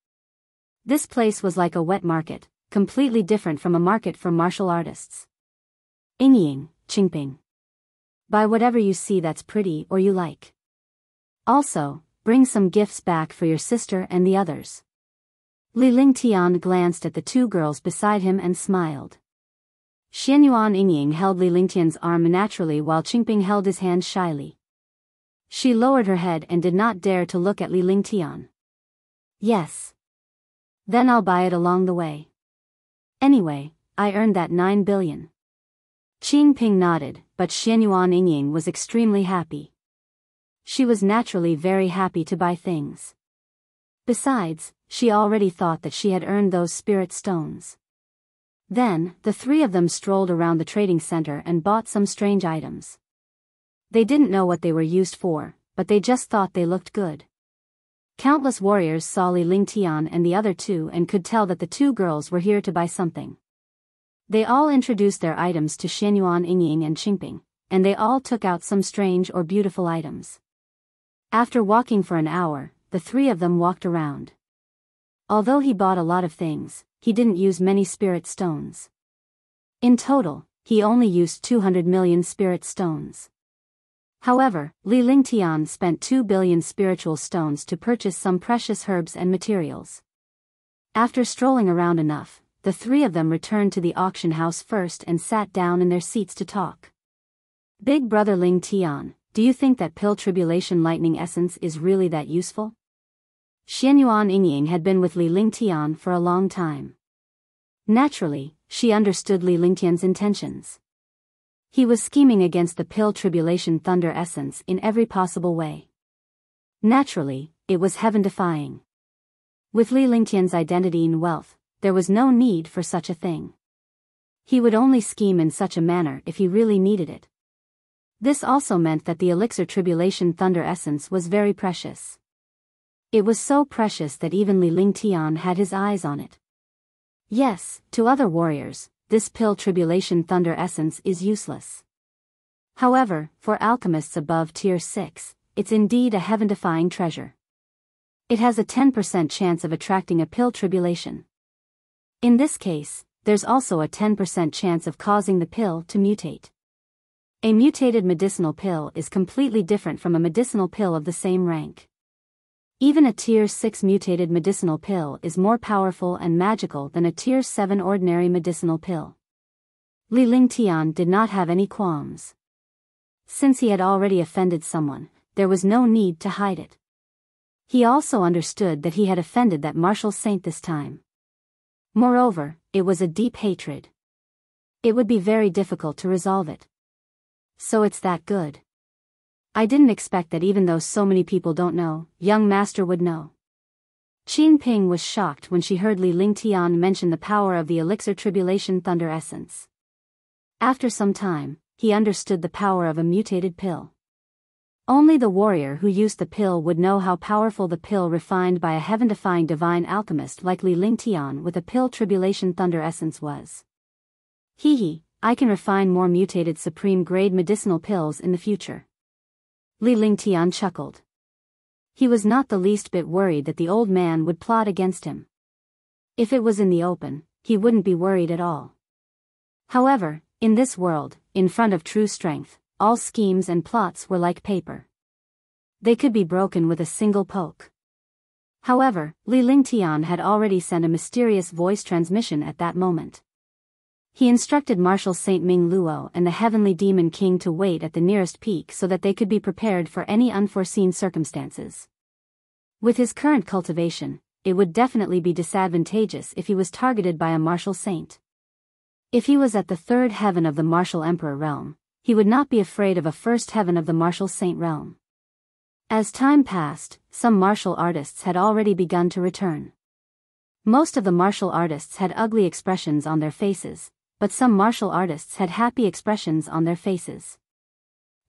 This place was like a wet market, completely different from a market for martial artists. Yingying, Qingping. Buy whatever you see that's pretty or you like. Also, bring some gifts back for your sister and the others. Li Lingtian glanced at the two girls beside him and smiled. Xianyuan Yingying held Li Lingtian's arm naturally while Qingping held his hand shyly. She lowered her head and did not dare to look at Li Lingtian. Yes. Then I'll buy it along the way. Anyway, I earned that 9 billion. Qingping nodded, but Xianyuan Yingying was extremely happy. She was naturally very happy to buy things. Besides, she already thought that she had earned those spirit stones. Then, the three of them strolled around the trading center and bought some strange items. They didn't know what they were used for, but they just thought they looked good. Countless warriors saw Li Lingtian and the other two and could tell that the two girls were here to buy something. They all introduced their items to Xianyuan Yingying and Qingping, and they all took out some strange or beautiful items. After walking for an hour, the three of them walked around. Although he bought a lot of things, he didn't use many spirit stones. In total, he only used 200 million spirit stones. However, Li Lingtian spent 2 billion spiritual stones to purchase some precious herbs and materials. After strolling around enough, the three of them returned to the auction house first and sat down in their seats to talk. Big brother Ling Tian, do you think that pill tribulation lightning essence is really that useful? Xianyuan Yingying had been with Li Lingtian for a long time. Naturally, she understood Li Lingtian's intentions. He was scheming against the pill tribulation thunder essence in every possible way. Naturally, it was heaven-defying. With Li Lingtian's identity and wealth, there was no need for such a thing. He would only scheme in such a manner if he really needed it. This also meant that the elixir tribulation thunder essence was very precious. It was so precious that even Li Lingtian had his eyes on it. Yes, to other warriors, this pill tribulation thunder essence is useless. However, for alchemists above tier 6, it's indeed a heaven-defying treasure. It has a 10% chance of attracting a pill tribulation. In this case, there's also a 10% chance of causing the pill to mutate. A mutated medicinal pill is completely different from a medicinal pill of the same rank. Even a tier 6 mutated medicinal pill is more powerful and magical than a tier 7 ordinary medicinal pill. Li Lingtian did not have any qualms. Since he had already offended someone, there was no need to hide it. He also understood that he had offended that martial saint this time. Moreover, it was a deep hatred. It would be very difficult to resolve it. So it's that good. I didn't expect that even though so many people don't know, young master would know. Qingping was shocked when she heard Li Lingtian mention the power of the elixir tribulation thunder essence. After some time, he understood the power of a mutated pill. Only the warrior who used the pill would know how powerful the pill refined by a heaven-defying divine alchemist like Li Lingtian with a pill tribulation thunder essence was. I can refine more mutated supreme-grade medicinal pills in the future. Li Lingtian chuckled. He was not the least bit worried that the old man would plot against him. If it was in the open, he wouldn't be worried at all. However, in this world, in front of true strength, all schemes and plots were like paper. They could be broken with a single poke. However, Li Lingtian had already sent a mysterious voice transmission at that moment. He instructed Marshal Saint Ming Luo and the Heavenly Demon King to wait at the nearest peak so that they could be prepared for any unforeseen circumstances. With his current cultivation, it would definitely be disadvantageous if he was targeted by a martial saint. If he was at the third heaven of the martial emperor realm, he would not be afraid of a first heaven of the martial saint realm. As time passed, some martial artists had already begun to return. Most of the martial artists had ugly expressions on their faces, but some martial artists had happy expressions on their faces.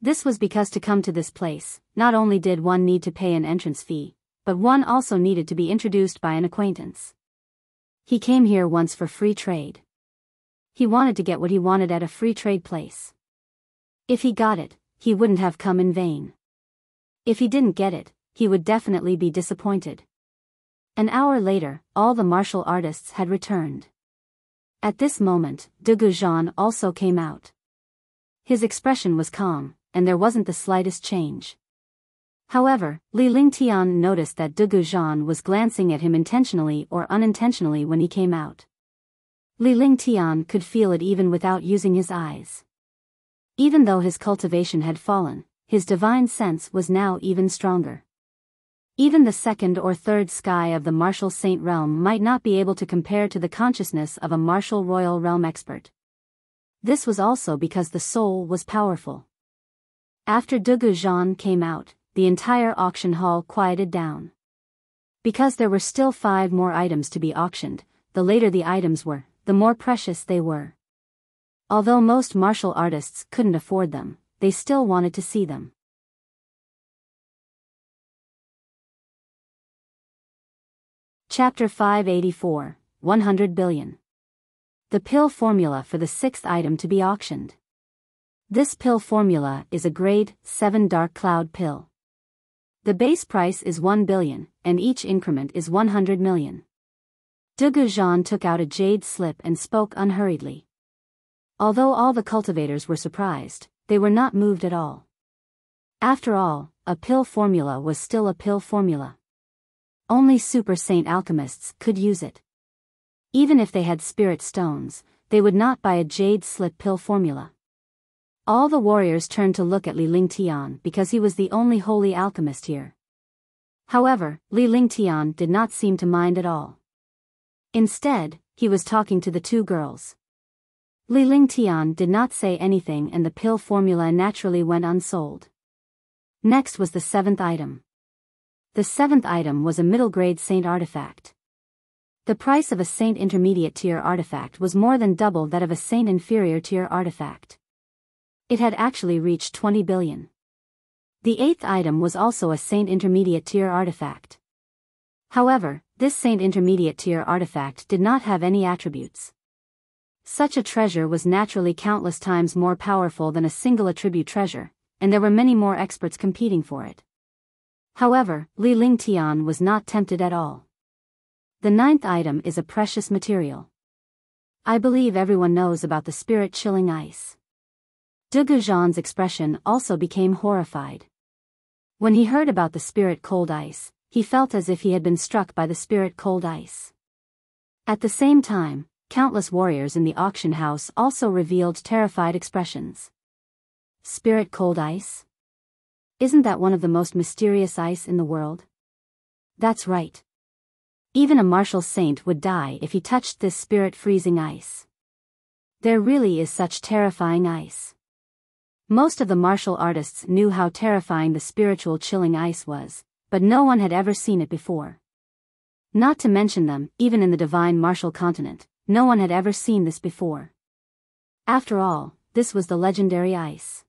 This was because to come to this place, not only did one need to pay an entrance fee, but one also needed to be introduced by an acquaintance. He came here once for free trade. He wanted to get what he wanted at a free trade place. If he got it, he wouldn't have come in vain. If he didn't get it, he would definitely be disappointed. An hour later, all the martial artists had returned. At this moment, De Goujon also came out. His expression was calm, and there wasn't the slightest change. However, Li Lingtian noticed that De Goujon was glancing at him intentionally or unintentionally when he came out. Li Lingtian could feel it even without using his eyes. Even though his cultivation had fallen, his divine sense was now even stronger. Even the second or third sky of the martial saint realm might not be able to compare to the consciousness of a martial royal realm expert. This was also because the soul was powerful. After De Goujon came out, the entire auction hall quieted down. Because there were still 5 more items to be auctioned, the later the items were, the more precious they were. Although most martial artists couldn't afford them, they still wanted to see them. Chapter 584, 100 billion. The pill formula for the 6th item to be auctioned. This pill formula is a grade 7 dark cloud pill. The base price is 1 billion, and each increment is 100 million. De Goujon took out a jade slip and spoke unhurriedly. Although all the cultivators were surprised, they were not moved at all. After all, a pill formula was still a pill formula. Only super saint alchemists could use it. Even if they had spirit stones, they would not buy a jade slip pill formula. All the warriors turned to look at Li Lingtian because he was the only holy alchemist here. However, Li Lingtian did not seem to mind at all. Instead, he was talking to the two girls. Li Lingtian did not say anything and the pill formula naturally went unsold. Next was the 7th item. The 7th item was a middle-grade saint artifact. The price of a saint intermediate tier artifact was more than double that of a saint inferior tier artifact. It had actually reached 20 billion. The 8th item was also a saint intermediate tier artifact. However, this saint intermediate tier artifact did not have any attributes. Such a treasure was naturally countless times more powerful than a single attribute treasure, and there were many more experts competing for it. However, Li Lingtian was not tempted at all. The 9th item is a precious material. I believe everyone knows about the spirit-chilling ice. De Goujon's expression also became horrified. When he heard about the spirit-cold ice, he felt as if he had been struck by the spirit-cold ice. At the same time, countless warriors in the auction house also revealed terrified expressions. Spirit-cold ice? Isn't that one of the most mysterious ice in the world? That's right. Even a martial saint would die if he touched this spirit-freezing ice. There really is such terrifying ice. Most of the martial artists knew how terrifying the spiritual chilling ice was, but no one had ever seen it before. Not to mention them, even in the divine martial continent, no one had ever seen this before. After all, this was the legendary ice.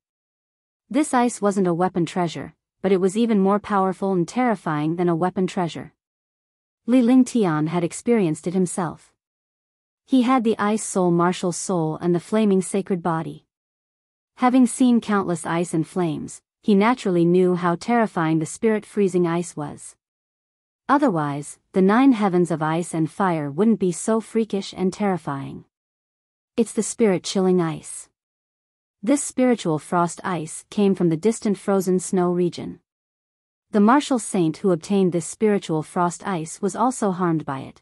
This ice wasn't a weapon treasure, but it was even more powerful and terrifying than a weapon treasure. Li Lingtian had experienced it himself. He had the ice soul martial soul and the flaming sacred body. Having seen countless ice and flames, he naturally knew how terrifying the spirit-freezing ice was. Otherwise, the 9 heavens of ice and fire wouldn't be so freakish and terrifying. It's the spirit-chilling ice. This spiritual frost ice came from the distant frozen snow region. The martial saint who obtained this spiritual frost ice was also harmed by it.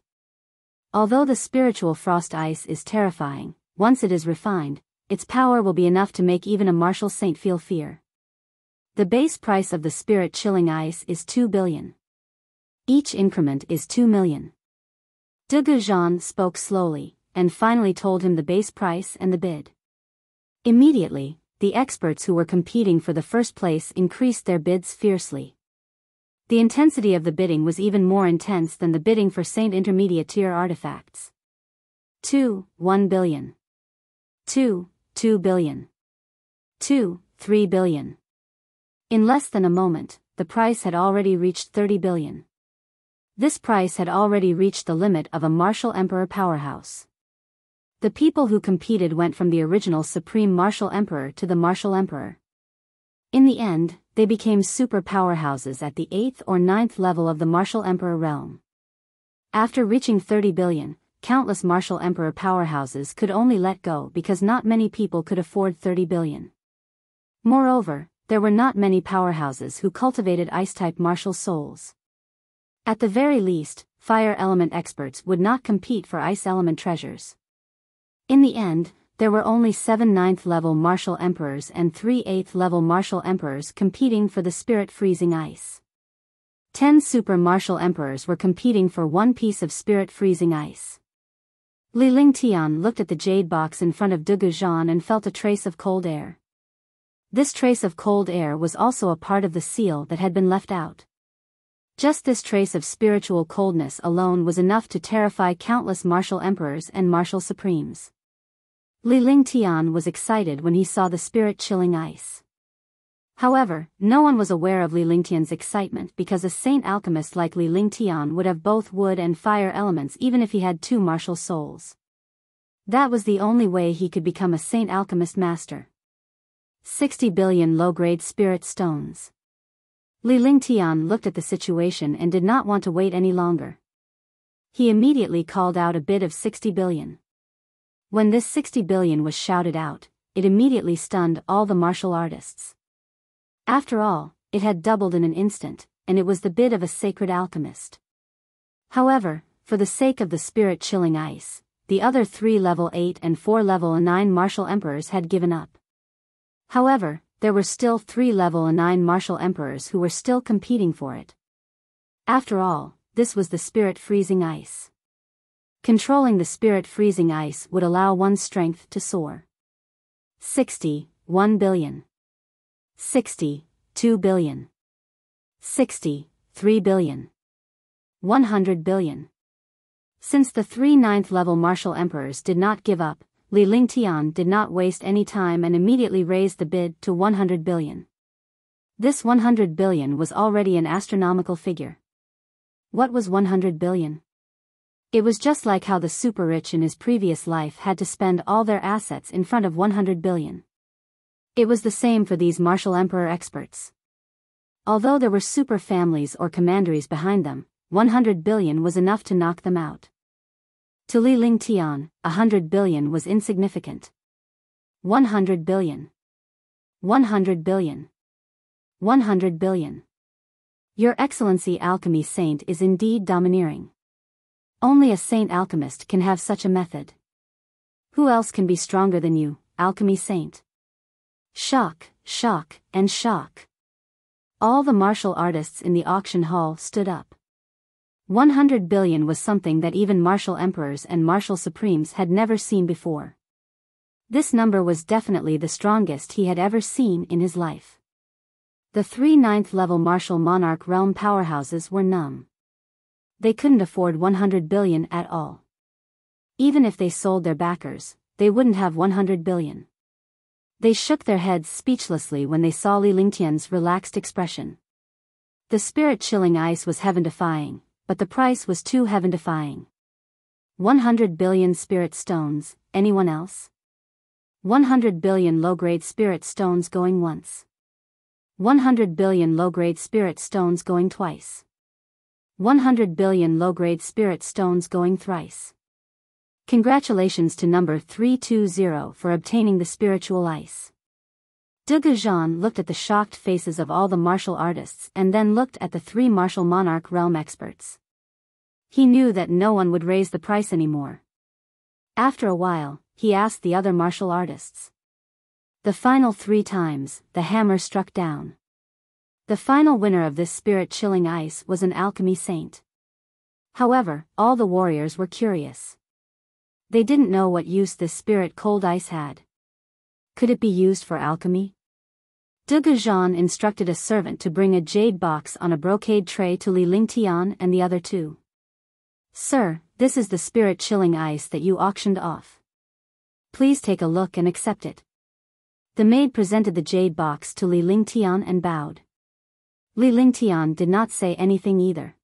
Although the spiritual frost ice is terrifying, once it is refined, its power will be enough to make even a martial saint feel fear. The base price of the spirit-chilling ice is 2 billion. Each increment is 2 million. De Goujon spoke slowly, and finally told him the base price and the bid. Immediately, the experts who were competing for the first place increased their bids fiercely. The intensity of the bidding was even more intense than the bidding for Saint Intermediate tier artifacts. 1 billion. 2 billion. 3 billion. In less than a moment, the price had already reached 30 billion. This price had already reached the limit of a martial emperor powerhouse. The people who competed went from the original supreme martial emperor to the martial emperor. In the end, they became super powerhouses at the 8th or 9th level of the martial emperor realm. After reaching 30 billion, countless martial emperor powerhouses could only let go because not many people could afford 30 billion. Moreover, there were not many powerhouses who cultivated ice-type martial souls. At the very least, fire element experts would not compete for ice element treasures. In the end, there were only 7 9th level martial emperors and 3 8th level martial emperors competing for the spirit freezing ice. 10 super martial emperors were competing for one piece of spirit freezing ice. Li Lingtian looked at the jade box in front of De Goujon and felt a trace of cold air. This trace of cold air was also a part of the seal that had been left out. Just this trace of spiritual coldness alone was enough to terrify countless martial emperors and martial supremes. Li Lingtian was excited when he saw the spirit-chilling ice. However, no one was aware of Li Lingtian's excitement because a saint alchemist like Li Lingtian would have both wood and fire elements even if he had 2 martial souls. That was the only way he could become a saint alchemist master. 60 billion low-grade spirit stones. Li Lingtian looked at the situation and did not want to wait any longer. He immediately called out a bid of 60 billion. When this 60 billion was shouted out, it immediately stunned all the martial artists. After all, it had doubled in an instant, and it was the bid of a sacred alchemist. However, for the sake of the spirit-chilling ice, the other 3 level 8 and 4 level 9 martial emperors had given up. However, there were still 3 level 9 martial emperors who were still competing for it. After all, this was the spirit freezing ice. Controlling the spirit freezing ice would allow one's strength to soar. 1 billion. 2 billion. 3 billion. 100 billion. Since the 3 9th level martial emperors did not give up, Li Lingtian did not waste any time and immediately raised the bid to 100 billion. This 100 billion was already an astronomical figure. What was 100 billion? It was just like how the super rich in his previous life had to spend all their assets in front of 100 billion. It was the same for these martial emperor experts. Although there were super families or commanderies behind them, 100 billion was enough to knock them out. To Li Lingtian, 100 billion was insignificant. 100 billion. 100 billion. 100 billion. Your Excellency Alchemy Saint is indeed domineering. Only a saint alchemist can have such a method. Who else can be stronger than you, Alchemy Saint? Shock, shock, and shock. All the martial artists in the auction hall stood up. 100 billion was something that even martial emperors and martial supremes had never seen before. This number was definitely the strongest he had ever seen in his life. The 3 9th level martial monarch realm powerhouses were numb. They couldn't afford 100 billion at all. Even if they sold their backers, they wouldn't have 100 billion. They shook their heads speechlessly when they saw Li Lingtian's relaxed expression. The spirit-chilling ice was heaven-defying, but the price was too heaven-defying. 100 billion spirit stones, anyone else? 100 billion low-grade spirit stones going once. 100 billion low-grade spirit stones going twice. 100 billion low-grade spirit stones going thrice. Congratulations to number 320 for obtaining the spiritual ice. De Goujon looked at the shocked faces of all the martial artists and then looked at the 3 martial monarch realm experts. He knew that no one would raise the price anymore. After a while, he asked the other martial artists. The final 3 times, the hammer struck down. The final winner of this spirit-chilling ice was an alchemy saint. However, all the warriors were curious. They didn't know what use this spirit-cold ice had. Could it be used for alchemy? De Goujon instructed a servant to bring a jade box on a brocade tray to Li Lingtian and the other 2. Sir, this is the spirit-chilling ice that you auctioned off. Please take a look and accept it. The maid presented the jade box to Li Lingtian and bowed. Li Lingtian did not say anything either.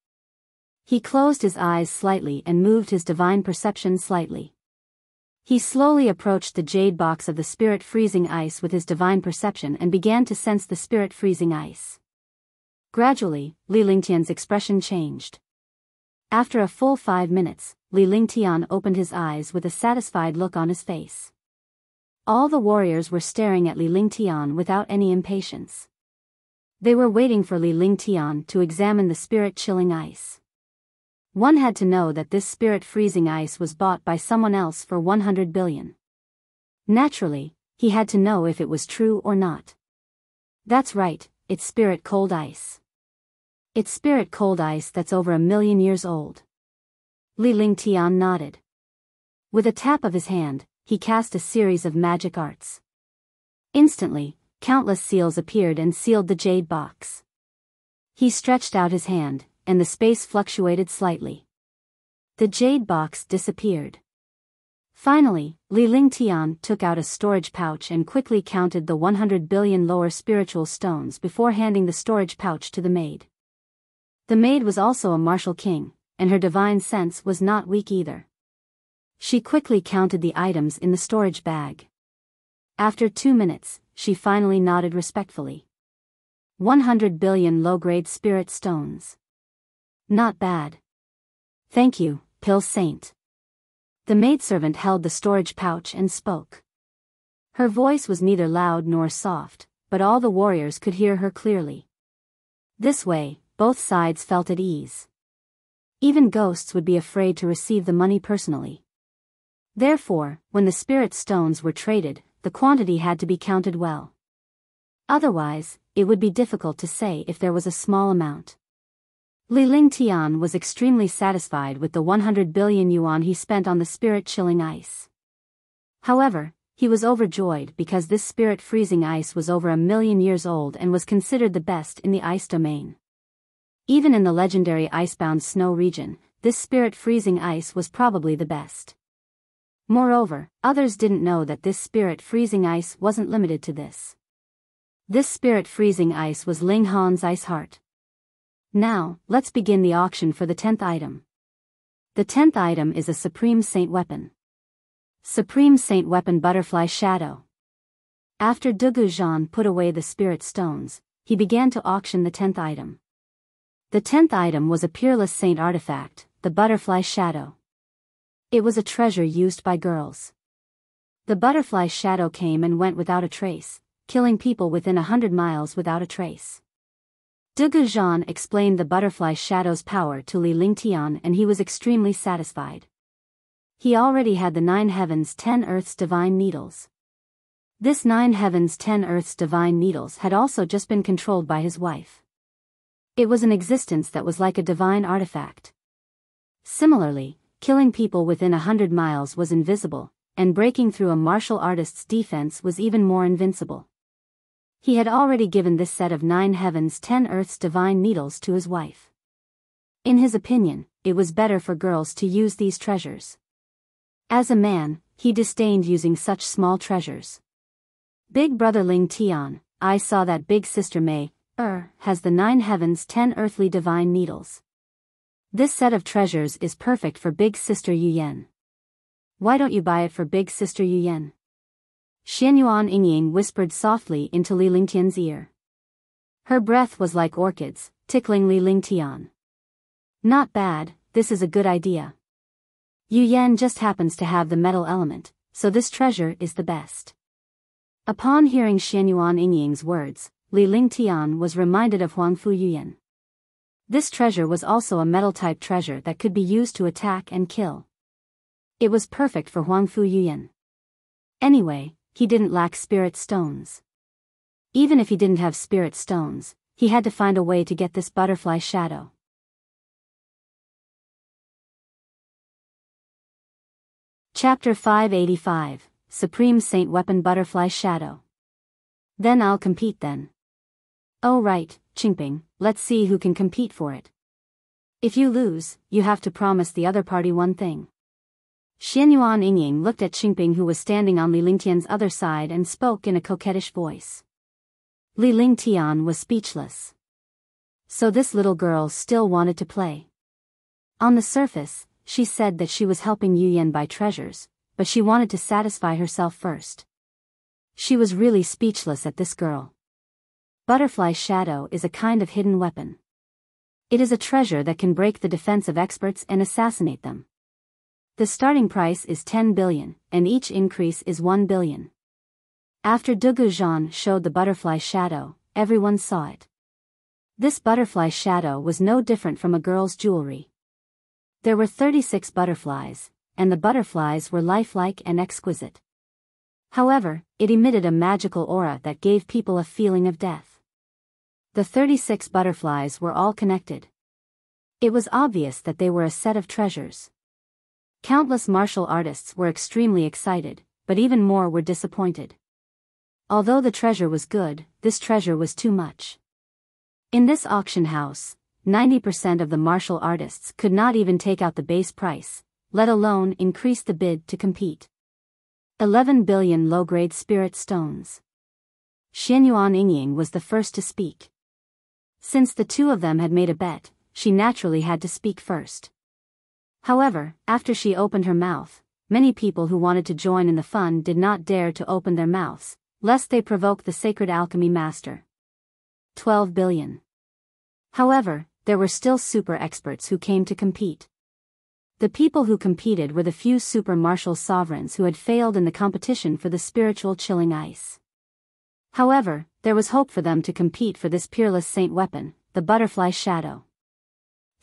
He closed his eyes slightly and moved his divine perception slightly. He slowly approached the jade box of the spirit freezing ice with his divine perception and began to sense the spirit freezing ice. Gradually, Li Lingtian's expression changed. After a full 5 minutes, Li Lingtian opened his eyes with a satisfied look on his face. All the warriors were staring at Li Lingtian without any impatience. They were waiting for Li Lingtian to examine the spirit-chilling ice. One had to know that this spirit-freezing ice was bought by someone else for 100 billion. Naturally, he had to know if it was true or not. That's right, it's spirit-cold ice. It's spirit-cold ice that's over 1,000,000 years old. Li Lingtian nodded. With a tap of his hand, he cast a series of magic arts. Instantly, countless seals appeared and sealed the jade box. He stretched out his hand, and the space fluctuated slightly. The jade box disappeared. Finally, Li Lingtian took out a storage pouch and quickly counted the 100 billion lower spiritual stones before handing the storage pouch to the maid. The maid was also a martial king, and her divine sense was not weak either. She quickly counted the items in the storage bag. After 2 minutes, she finally nodded respectfully. 100 billion low-grade spirit stones. Not bad. Thank you, Pill Saint. The maidservant held the storage pouch and spoke. Her voice was neither loud nor soft, but all the warriors could hear her clearly. This way, both sides felt at ease. Even ghosts would be afraid to receive the money personally. Therefore, when the spirit stones were traded, the quantity had to be counted well. Otherwise, it would be difficult to say if there was a small amount. Li Lingtian was extremely satisfied with the 100 billion yuan he spent on the spirit-chilling ice. However, he was overjoyed because this spirit-freezing ice was over 1,000,000 years old and was considered the best in the ice domain. Even in the legendary icebound snow region, this spirit-freezing ice was probably the best. Moreover, others didn't know that this spirit-freezing ice wasn't limited to this. This spirit-freezing ice was Ling Han's ice heart. Now, let's begin the auction for the 10th item. The 10th item is a Supreme Saint Weapon. Supreme Saint Weapon Butterfly Shadow. After Dugu Zhan put away the spirit stones, he began to auction the 10th item. The 10th item was a peerless saint artifact, the Butterfly Shadow. It was a treasure used by girls. The Butterfly Shadow came and went without a trace, killing people within 100 miles without a trace. Dugu Zhan explained the Butterfly Shadow's power to Li Lingtian and he was extremely satisfied. He already had the 9 heavens 10 earths divine needles. This 9 heavens 10 earths divine needles had also just been controlled by his wife. It was an existence that was like a divine artifact. Similarly, killing people within 100 miles was invisible, and breaking through a martial artist's defense was even more invincible. He had already given this set of 9 heavens 10 earths divine needles to his wife. In his opinion, it was better for girls to use these treasures. As a man, he disdained using such small treasures. Big brother Ling Tian, I saw that big sister Mei, has the 9 heavens 10 earthly divine needles. This set of treasures is perfect for big sister Yu Yan. Why don't you buy it for big sister Yu Yan? Xianyuan Yingying whispered softly into Li Lingtian's ear. Her breath was like orchids, tickling Li Lingtian. Not bad, this is a good idea. Yu Yan just happens to have the metal element, so this treasure is the best. Upon hearing Xianyuan Yingying's words, Li Lingtian was reminded of Huangfu Yuyan. This treasure was also a metal-type treasure that could be used to attack and kill. It was perfect for Huangfu Yuyan. Anyway, he didn't lack spirit stones. Even if he didn't have spirit stones, he had to find a way to get this butterfly shadow. Chapter 585, Supreme Saint Weapon Butterfly Shadow. Then I'll compete then. Oh right, Qingping, let's see who can compete for it. If you lose, you have to promise the other party one thing. Xianyuan Yingying looked at Qingping who was standing on Li Lingtian's other side and spoke in a coquettish voice. Li Lingtian was speechless. So this little girl still wanted to play. On the surface, she said that she was helping Yu Yan buy treasures, but she wanted to satisfy herself first. She was really speechless at this girl. Butterfly Shadow is a kind of hidden weapon. It is a treasure that can break the defense of experts and assassinate them. The starting price is 10 billion, and each increase is 1 billion. After Dugu Zhan showed the butterfly shadow, everyone saw it. This butterfly shadow was no different from a girl's jewelry. There were 36 butterflies, and the butterflies were lifelike and exquisite. However, it emitted a magical aura that gave people a feeling of death. The 36 butterflies were all connected. It was obvious that they were a set of treasures. Countless martial artists were extremely excited, but even more were disappointed. Although the treasure was good, this treasure was too much. In this auction house, 90% of the martial artists could not even take out the base price, let alone increase the bid to compete. 11 billion low-grade spirit stones. Xianyuan Yingying was the first to speak. Since the two of them had made a bet, she naturally had to speak first. However, after she opened her mouth, many people who wanted to join in the fun did not dare to open their mouths, lest they provoke the sacred alchemy master. 12 billion. However, there were still super experts who came to compete. The people who competed were the few super martial sovereigns who had failed in the competition for the spiritual chilling ice. However, there was hope for them to compete for this peerless saint weapon, the butterfly shadow.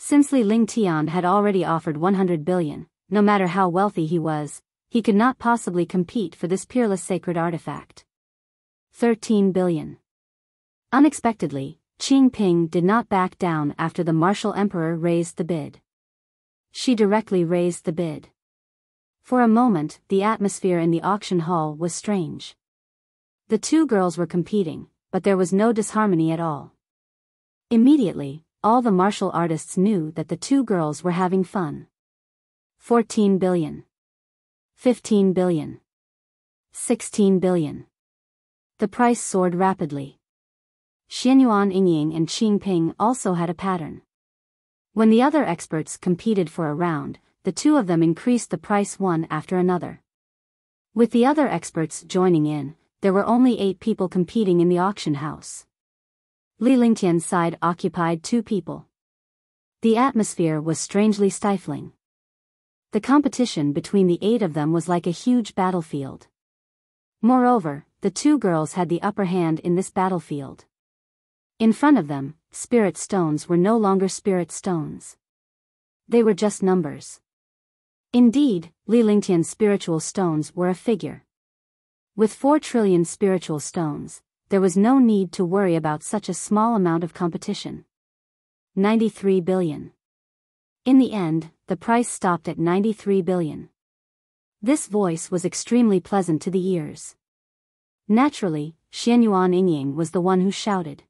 Since Li Lingtian had already offered 100 billion, no matter how wealthy he was, he could not possibly compete for this peerless sacred artifact. 13 billion. Unexpectedly, Qingping did not back down after the martial emperor raised the bid. She directly raised the bid. For a moment, the atmosphere in the auction hall was strange. The two girls were competing, but there was no disharmony at all. Immediately, all the martial artists knew that the two girls were having fun. 14 billion. 15 billion. 16 billion. The price soared rapidly. Xianyuan Yingying and Qingping also had a pattern. When the other experts competed for a round, the two of them increased the price one after another. With the other experts joining in, there were only 8 people competing in the auction house. Li Lingtian's side occupied 2 people. The atmosphere was strangely stifling. The competition between the 8 of them was like a huge battlefield. Moreover, the 2 girls had the upper hand in this battlefield. In front of them, spirit stones were no longer spirit stones. They were just numbers. Indeed, Li Lingtian's spiritual stones were a figure. With 4 trillion spiritual stones, there was no need to worry about such a small amount of competition. 93 billion. In the end, the price stopped at 93 billion. This voice was extremely pleasant to the ears. Naturally, Xianyuan Yingying was the one who shouted.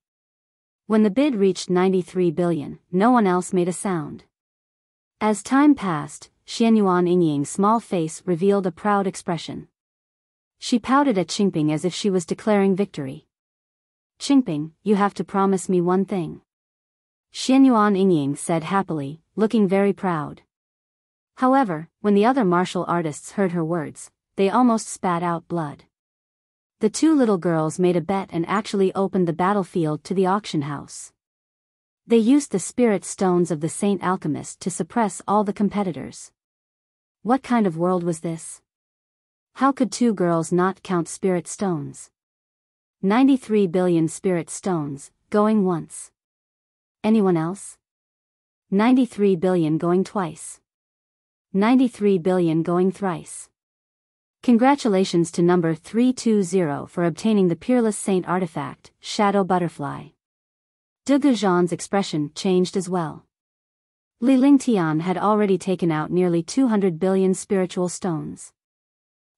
When the bid reached 93 billion, no one else made a sound. As time passed, Xianyuan Yingying's small face revealed a proud expression. She pouted at Qingping as if she was declaring victory. Qingping, you have to promise me one thing. Xianyuan Yingying said happily, looking very proud. However, when the other martial artists heard her words, they almost spat out blood. The 2 little girls made a bet and actually opened the battlefield to the auction house. They used the spirit stones of the Saint Alchemist to suppress all the competitors. What kind of world was this? How could 2 girls not count spirit stones? 93 billion spirit stones, going once. Anyone else? 93 billion going twice. 93 billion going thrice. Congratulations to number 320 for obtaining the Peerless Saint artifact, Shadow Butterfly. De Goujon's expression changed as well. Li Lingtian had already taken out nearly 200 billion spiritual stones.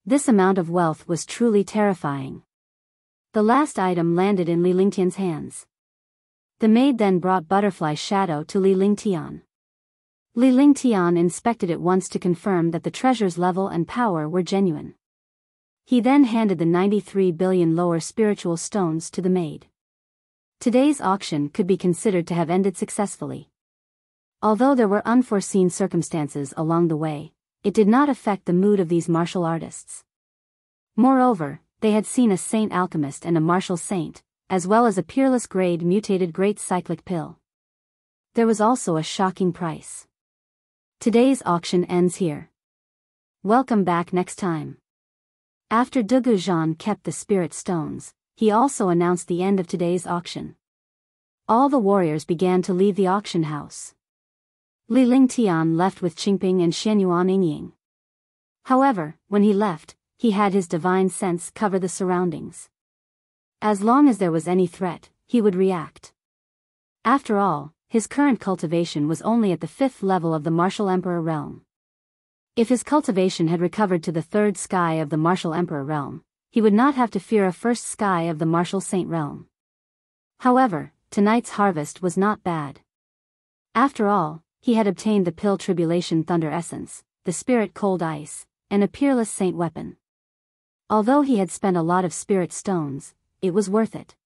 This amount of wealth was truly terrifying. The last item landed in Li Lingtian's hands. The maid then brought Butterfly Shadow to Li Lingtian. Li Lingtian inspected it once to confirm that the treasure's level and power were genuine. He then handed the 93 billion lower spiritual stones to the maid. Today's auction could be considered to have ended successfully. Although there were unforeseen circumstances along the way, it did not affect the mood of these martial artists. Moreover, they had seen a saint alchemist and a martial saint, as well as a peerless grade mutated great cyclic pill. There was also a shocking price. Today's auction ends here. Welcome back next time. After De Goujon kept the spirit stones, he also announced the end of today's auction. All the warriors began to leave the auction house. Li Lingtian left with Qingping and Xianyuan Yingying. However, when he left, he had his divine sense cover the surroundings. As long as there was any threat, he would react. After all, his current cultivation was only at the 5th level of the Martial Emperor realm. If his cultivation had recovered to the 3rd sky of the Martial Emperor realm, he would not have to fear a 1st sky of the Martial Saint realm. However, tonight's harvest was not bad. After all, he had obtained the Pill Tribulation Thunder Essence, the Spirit Cold Ice, and a Peerless Saint weapon. Although he had spent a lot of spirit stones, it was worth it.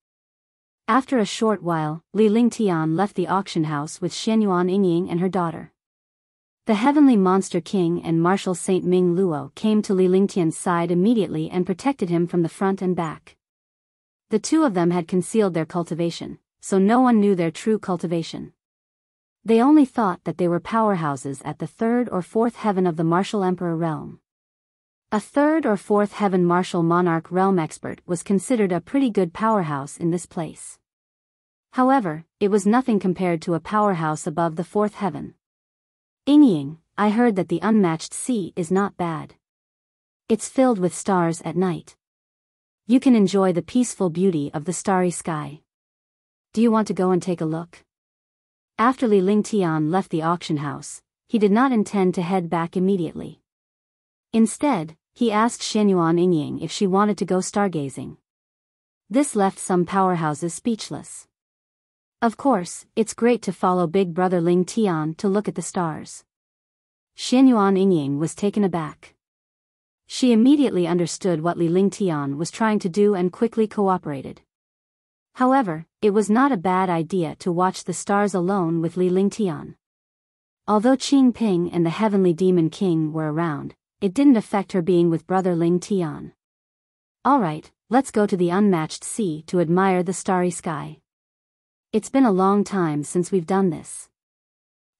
After a short while, Li Lingtian left the auction house with Xianyuan Yingying and her daughter. The Heavenly Monster King and Martial Saint Ming Luo came to Li Lingtian's side immediately and protected him from the front and back. The 2 of them had concealed their cultivation, so no one knew their true cultivation. They only thought that they were powerhouses at the 3rd or 4th heaven of the Martial Emperor realm. A 3rd or 4th heaven Martial Monarch realm expert was considered a pretty good powerhouse in this place. However, it was nothing compared to a powerhouse above the 4th heaven. Yingying, I heard that the unmatched sea is not bad. It's filled with stars at night. You can enjoy the peaceful beauty of the starry sky. do you want to go and take a look? After Li Lingtian left the auction house, he did not intend to head back immediately. Instead, he asked Xianyuan Yingying if she wanted to go stargazing. This left some powerhouses speechless. Of course, it's great to follow big brother Ling Tian to look at the stars. Xianyuan Yingying was taken aback. She immediately understood what Li Lingtian was trying to do and quickly cooperated. However, it was not a bad idea to watch the stars alone with Li Lingtian. Although Qingping and the Heavenly Demon King were around, it didn't affect her being with brother Ling Tian. Alright, let's go to the unmatched sea to admire the starry sky. It's been a long time since we've done this.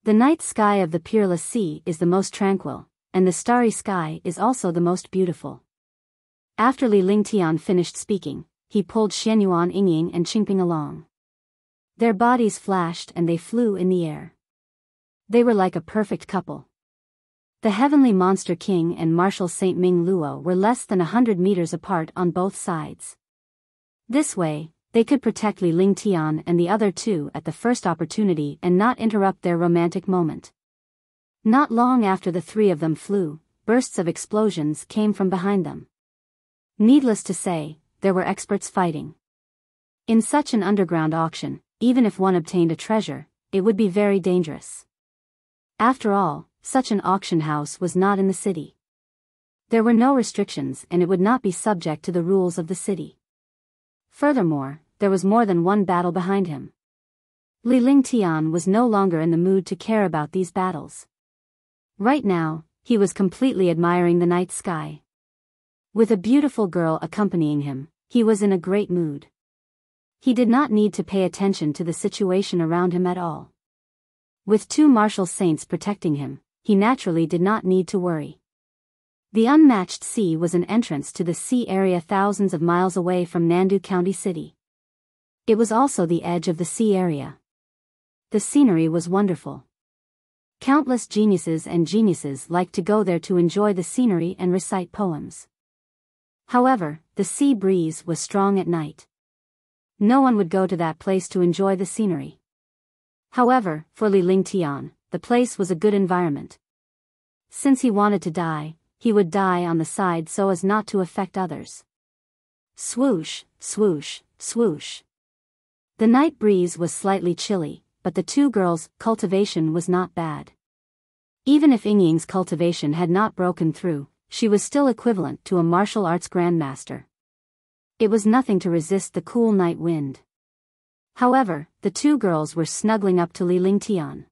The night sky of the peerless sea is the most tranquil, and the starry sky is also the most beautiful. After Li Lingtian finished speaking, he pulled Xianyuan Yingying and Qingping along. Their bodies flashed and they flew in the air. They were like a perfect couple. The Heavenly Monster King and Marshal Saint Ming Luo were less than 100 meters apart on both sides. This way, they could protect Li Lingtian and the other two at the first opportunity and not interrupt their romantic moment. Not long after the three of them flew, bursts of explosions came from behind them. Needless to say, there were experts fighting. In such an underground auction, even if one obtained a treasure, it would be very dangerous. After all, such an auction house was not in the city. There were no restrictions and it would not be subject to the rules of the city. Furthermore, there was more than one battle behind him. Li Lingtian was no longer in the mood to care about these battles. Right now, he was completely admiring the night sky. With a beautiful girl accompanying him, he was in a great mood. He did not need to pay attention to the situation around him at all. With two martial saints protecting him, he naturally did not need to worry. The unmatched sea was an entrance to the sea area thousands of miles away from Nandu County City. It was also the edge of the sea area. The scenery was wonderful. Countless geniuses and geniuses liked to go there to enjoy the scenery and recite poems. However, the sea breeze was strong at night. No one would go to that place to enjoy the scenery. However, for Li Lingtian, the place was a good environment. Since he wanted to die, he would die on the side so as not to affect others. Swoosh, swoosh, swoosh. The night breeze was slightly chilly, but the two girls' cultivation was not bad. Even if Yingying's cultivation had not broken through, she was still equivalent to a martial arts grandmaster. It was nothing to resist the cool night wind. However, the two girls were snuggling up to Li Lingtian.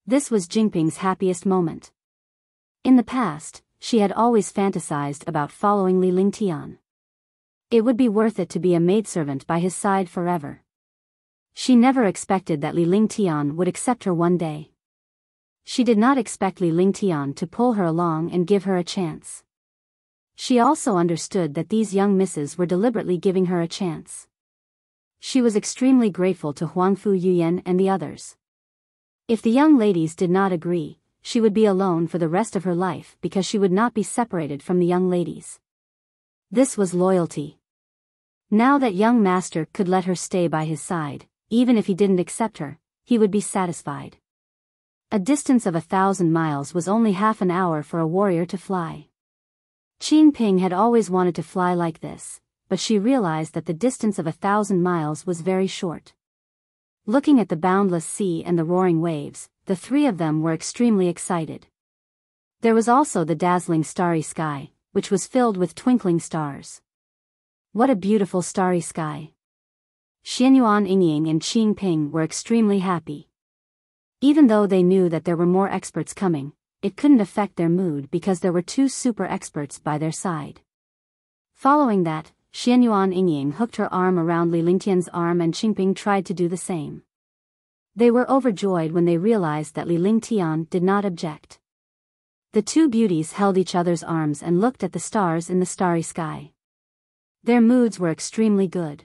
This was Qingping's happiest moment. In the past, she had always fantasized about following Li Lingtian. It would be worth it to be a maidservant by his side forever. She never expected that Li Lingtian would accept her one day. She did not expect Li Lingtian to pull her along and give her a chance. She also understood that these young misses were deliberately giving her a chance. She was extremely grateful to Huangfu Yuyan and the others. If the young ladies did not agree, she would be alone for the rest of her life because she would not be separated from the young ladies. This was loyalty. Now that young master could let her stay by his side, even if he didn't accept her, he would be satisfied. A distance of 1,000 miles was only half an hour for a warrior to fly. Qingping had always wanted to fly like this, but she realized that the distance of 1,000 miles was very short. Looking at the boundless sea and the roaring waves, the three of them were extremely excited. There was also the dazzling starry sky, which was filled with twinkling stars. What a beautiful starry sky! Xianyuan Yingying and Qingping were extremely happy. Even though they knew that there were more experts coming, it couldn't affect their mood because there were two super experts by their side. Following that, Xianyuan Yingying hooked her arm around Li Lingtian's arm and Qingping tried to do the same. They were overjoyed when they realized that Li Lingtian did not object. The two beauties held each other's arms and looked at the stars in the starry sky. Their moods were extremely good.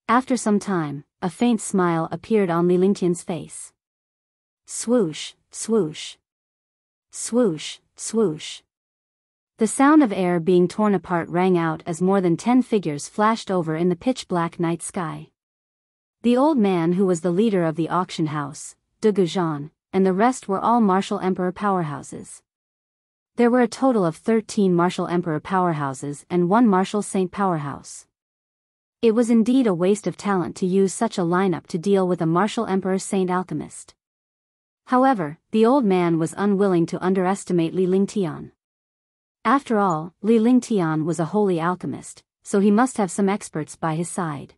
After some time, a faint smile appeared on Li Lingtian's face. Swoosh, swoosh. Swoosh, swoosh. The sound of air being torn apart rang out as more than 10 figures flashed over in the pitch-black night sky. The old man who was the leader of the auction house, de Guzhan, and the rest were all martial emperor powerhouses. There were a total of 13 martial emperor powerhouses and 1 martial saint powerhouse. It was indeed a waste of talent to use such a lineup to deal with a martial emperor saint alchemist. However, the old man was unwilling to underestimate Li Lingtian. After all, Li Lingtian was a holy alchemist, so he must have some experts by his side.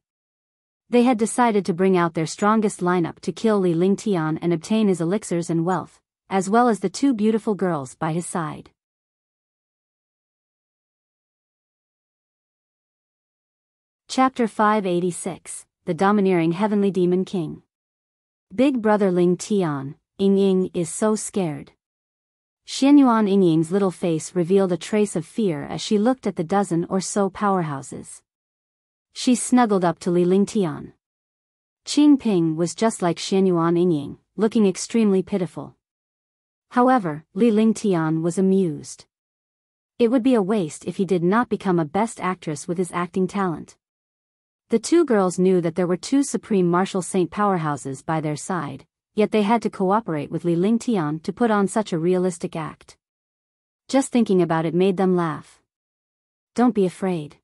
They had decided to bring out their strongest lineup to kill Li Lingtian and obtain his elixirs and wealth, as well as the 2 beautiful girls by his side. Chapter 586, The Domineering Heavenly Demon King. Big brother Ling Tian, Ying is so scared. Xianyuan Ying's little face revealed a trace of fear as she looked at the dozen or so powerhouses. She snuggled up to Li Lingtian. Qingping was just like Xianyuan Ying, looking extremely pitiful. However, Li Lingtian was amused. It would be a waste if he did not become a best actress with his acting talent. The 2 girls knew that there were 2 supreme martial saint powerhouses by their side, yet they had to cooperate with Li Lingtian to put on such a realistic act. Just thinking about it made them laugh. Don't be afraid.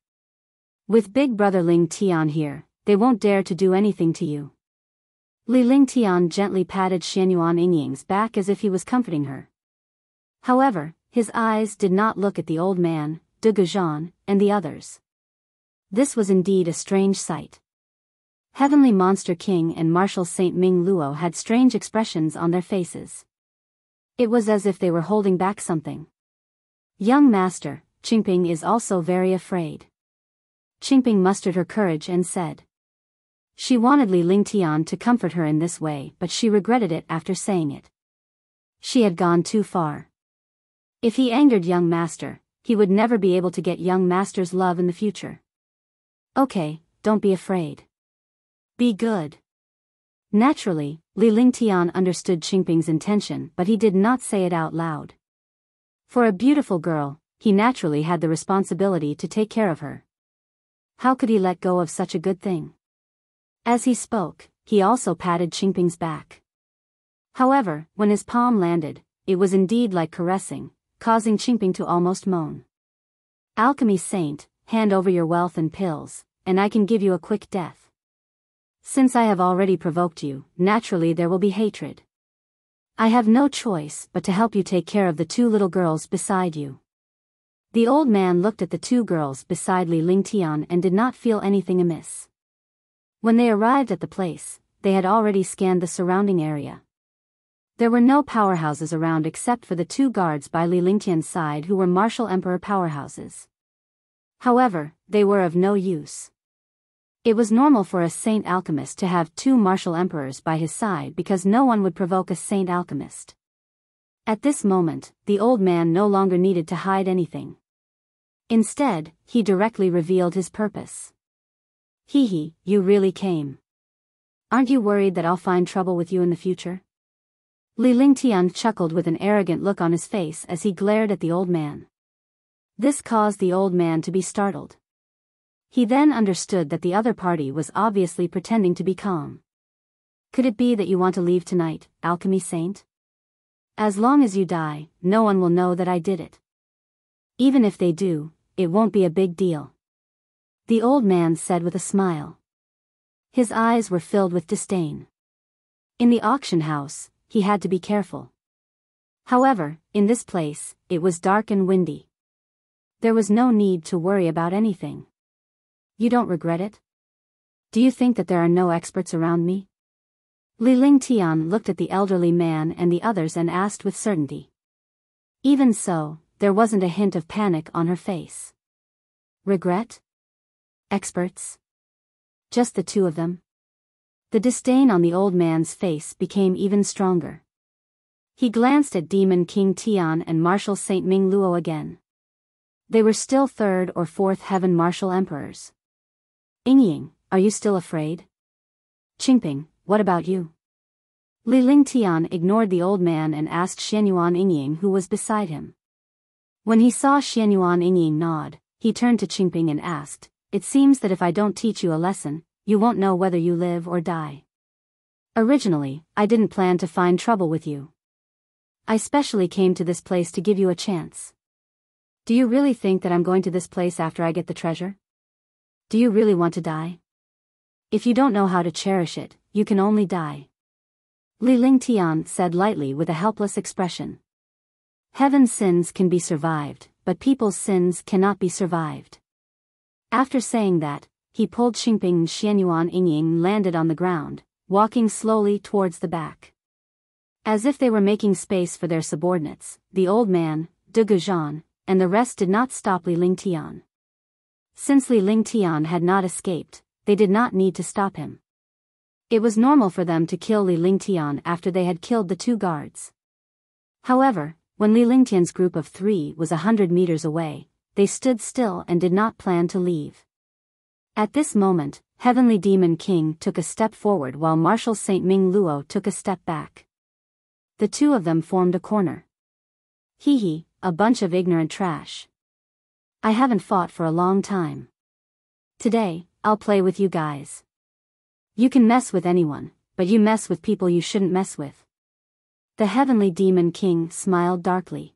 With big brother Ling Tian here, they won't dare to do anything to you. Li Lingtian gently patted Xianyuan Ying's back as if he was comforting her. However, his eyes did not look at the old man, de Guzhan, and the others. This was indeed a strange sight. Heavenly Monster King and Martial Saint Ming Luo had strange expressions on their faces. It was as if they were holding back something. Young Master, Qingping is also very afraid. Qingping mustered her courage and said. She wanted Li Lingtian to comfort her in this way, but she regretted it after saying it. She had gone too far. If he angered young Master, he would never be able to get young Master's love in the future. Okay, don't be afraid. Be good. Naturally, Li Lingtian understood Qingping's intention, but he did not say it out loud. For a beautiful girl, he naturally had the responsibility to take care of her. How could he let go of such a good thing? As he spoke, he also patted Qingping's back. However, when his palm landed, it was indeed like caressing, causing Qingping to almost moan. Alchemy Saint, hand over your wealth and pills, and I can give you a quick death. Since I have already provoked you, naturally there will be hatred. I have no choice but to help you take care of the 2 little girls beside you. The old man looked at the 2 girls beside Li Lingtian and did not feel anything amiss. When they arrived at the place, they had already scanned the surrounding area. There were no powerhouses around except for the 2 guards by Li Lingtian's side who were martial emperor powerhouses. However, they were of no use. It was normal for a saint alchemist to have 2 martial emperors by his side because no one would provoke a saint alchemist. At this moment, the old man no longer needed to hide anything. Instead, he directly revealed his purpose. Hee, you really came. Aren't you worried that I'll find trouble with you in the future? Li Lingtian chuckled with an arrogant look on his face as he glared at the old man. This caused the old man to be startled. He then understood that the other party was obviously pretending to be calm. Could it be that you want to leave tonight, Alchemy Saint? As long as you die, no one will know that I did it. Even if they do, it won't be a big deal. The old man said with a smile. His eyes were filled with disdain. In the auction house, he had to be careful. However, in this place, it was dark and windy. There was no need to worry about anything. You don't regret it? Do you think that there are no experts around me? Li Lingtian looked at the elderly man and the others and asked with certainty. Even so, there wasn't a hint of panic on her face. Regret? Experts? Just the 2 of them? The disdain on the old man's face became even stronger. He glanced at Demon King Tian and Martial Saint Ming Luo again. They were still 3rd or 4th Heaven Martial Emperors. Ying, are you still afraid? Qingping, what about you? Li Lingtian ignored the old man and asked Xianyuan Ying who was beside him. When he saw Xianyuan Ying nod, he turned to Qingping and asked, It seems that if I don't teach you a lesson, you won't know whether you live or die. Originally, I didn't plan to find trouble with you. I specially came to this place to give you a chance. Do you really think that I'm going to this place after I get the treasure? Do you really want to die? If you don't know how to cherish it, you can only die. Li Lingtian said lightly with a helpless expression. Heaven's sins can be survived, but people's sins cannot be survived. After saying that, he pulled Qingping Xianyuan Yingying landed on the ground, walking slowly towards the back. As if they were making space for their subordinates, the old man, De Guzhan, and the rest did not stop Li Lingtian. Since Li Lingtian had not escaped, they did not need to stop him. It was normal for them to kill Li Lingtian after they had killed the 2 guards. However, when Li Lingtian's group of 3 was 100 meters away, they stood still and did not plan to leave. At this moment, Heavenly Demon King took a step forward while Marshal Saint Ming Luo took a step back. The 2 of them formed a corner. Hee hee, a bunch of ignorant trash. I haven't fought for a long time. Today, I'll play with you guys. You can mess with anyone, but you mess with people you shouldn't mess with. The Heavenly Demon King smiled darkly.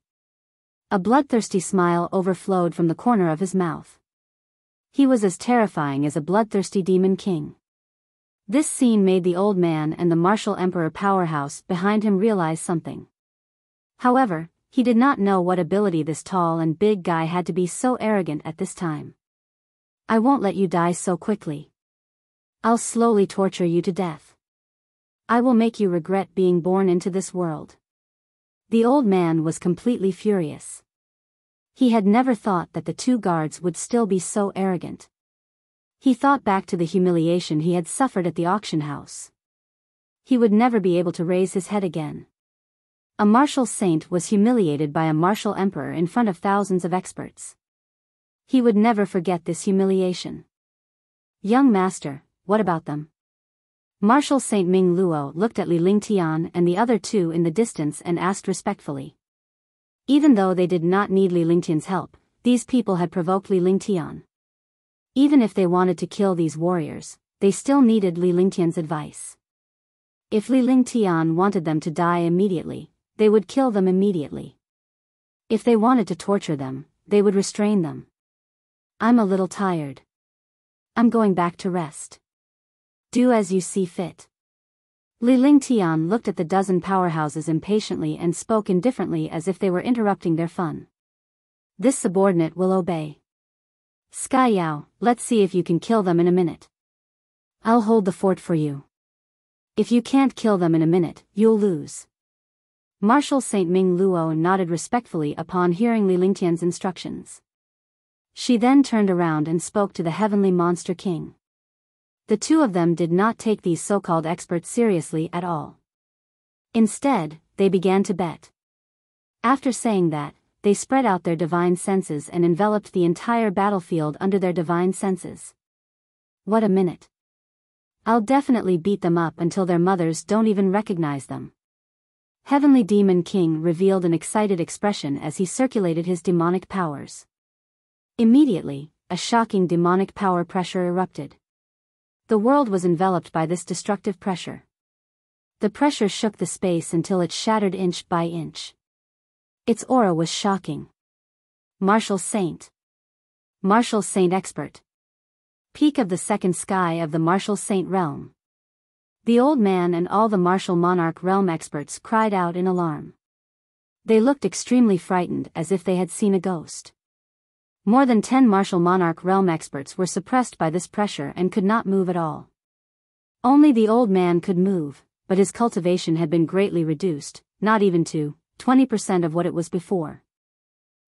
A bloodthirsty smile overflowed from the corner of his mouth. He was as terrifying as a bloodthirsty demon king. This scene made the old man and the martial emperor powerhouse behind him realize something. However, he did not know what ability this tall and big guy had to be so arrogant at this time. I won't let you die so quickly. I'll slowly torture you to death. I will make you regret being born into this world. The old man was completely furious. He had never thought that the 2 guards would still be so arrogant. He thought back to the humiliation he had suffered at the auction house. He would never be able to raise his head again. A martial saint was humiliated by a martial emperor in front of thousands of experts. He would never forget this humiliation. Young master, what about them? Marshal Saint Ming Luo looked at Li Lingtian and the other 2 in the distance and asked respectfully. Even though they did not need Li Lingtian's help, these people had provoked Li Lingtian. Even if they wanted to kill these warriors, they still needed Li Lingtian's advice. If Li Lingtian wanted them to die immediately, they would kill them immediately. If they wanted to torture them, they would restrain them. I'm a little tired. I'm going back to rest. Do as you see fit. Li Lingtian looked at the dozen powerhouses impatiently and spoke indifferently as if they were interrupting their fun. This subordinate will obey. Sky Yao, let's see if you can kill them in a minute. I'll hold the fort for you. If you can't kill them in a minute, you'll lose. Marshal Saint Ming Luo nodded respectfully upon hearing Li Lingtian's instructions. She then turned around and spoke to the Heavenly Monster King. The 2 of them did not take these so-called experts seriously at all. Instead, they began to bet. After saying that, they spread out their divine senses and enveloped the entire battlefield under their divine senses. What a minute. I'll definitely beat them up until their mothers don't even recognize them. Heavenly Demon King revealed an excited expression as he circulated his demonic powers. Immediately, a shocking demonic power pressure erupted. The world was enveloped by this destructive pressure. The pressure shook the space until it shattered inch by inch. Its aura was shocking. Martial Saint. Martial Saint Expert. Peak of the 2nd sky of the Martial Saint realm. The old man and all the Martial Monarch realm experts cried out in alarm. They looked extremely frightened as if they had seen a ghost. More than 10 Martial Monarch realm experts were suppressed by this pressure and could not move at all. Only the old man could move, but his cultivation had been greatly reduced, not even to 20% of what it was before.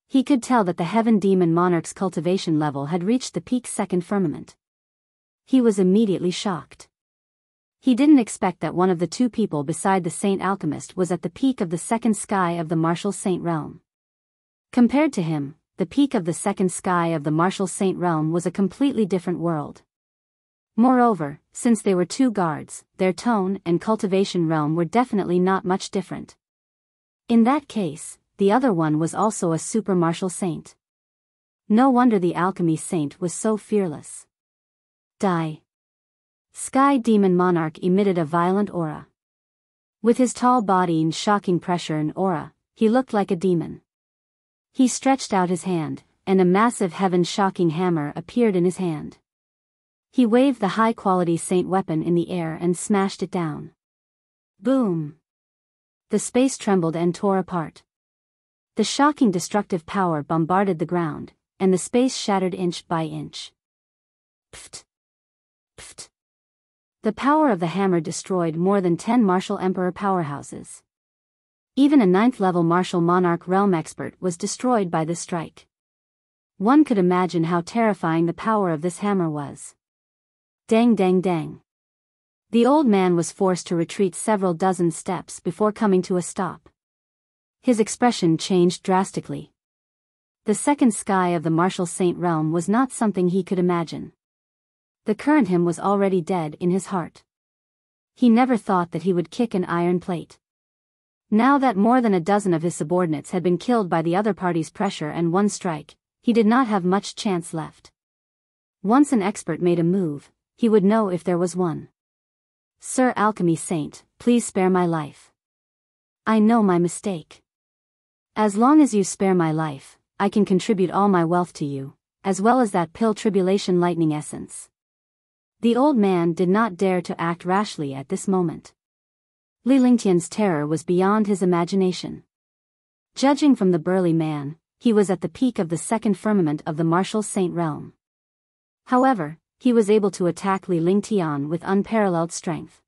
He could tell that the Heaven Demon Monarch's cultivation level had reached the peak 2nd firmament. He was immediately shocked. He didn't expect that one of the 2 people beside the Saint Alchemist was at the peak of the 2nd sky of the Martial Saint realm. Compared to him, the peak of the 2nd sky of the Martial Saint realm was a completely different world. Moreover, since they were 2 guards, their tone and cultivation realm were definitely not much different. In that case, the other one was also a super martial saint. No wonder the alchemy saint was so fearless. Die. Sky Demon Monarch emitted a violent aura. With his tall body and shocking pressure and aura, he looked like a demon. He stretched out his hand, and a massive heaven-shocking hammer appeared in his hand. He waved the high-quality saint weapon in the air and smashed it down. Boom! The space trembled and tore apart. The shocking destructive power bombarded the ground, and the space shattered inch by inch. Pft! Pft! The power of the hammer destroyed more than 10 martial emperor powerhouses. Even a 9th-level martial monarch realm expert was destroyed by this strike. One could imagine how terrifying the power of this hammer was. Dang dang dang. The old man was forced to retreat several dozen steps before coming to a stop. His expression changed drastically. The second sky of the martial saint realm was not something he could imagine. The current him was already dead in his heart. He never thought that he would kick an iron plate. Now that more than a dozen of his subordinates had been killed by the other party's pressure and one strike, he did not have much chance left. Once an expert made a move, he would know if there was one. Sir Alchemy Saint, please spare my life. I know my mistake. As long as you spare my life, I can contribute all my wealth to you, as well as that pill tribulation lightning essence. The old man did not dare to act rashly at this moment. Li Lingtian's terror was beyond his imagination. Judging from the burly man, he was at the peak of the second firmament of the martial saint realm. However, he was able to attack Li Lingtian with unparalleled strength.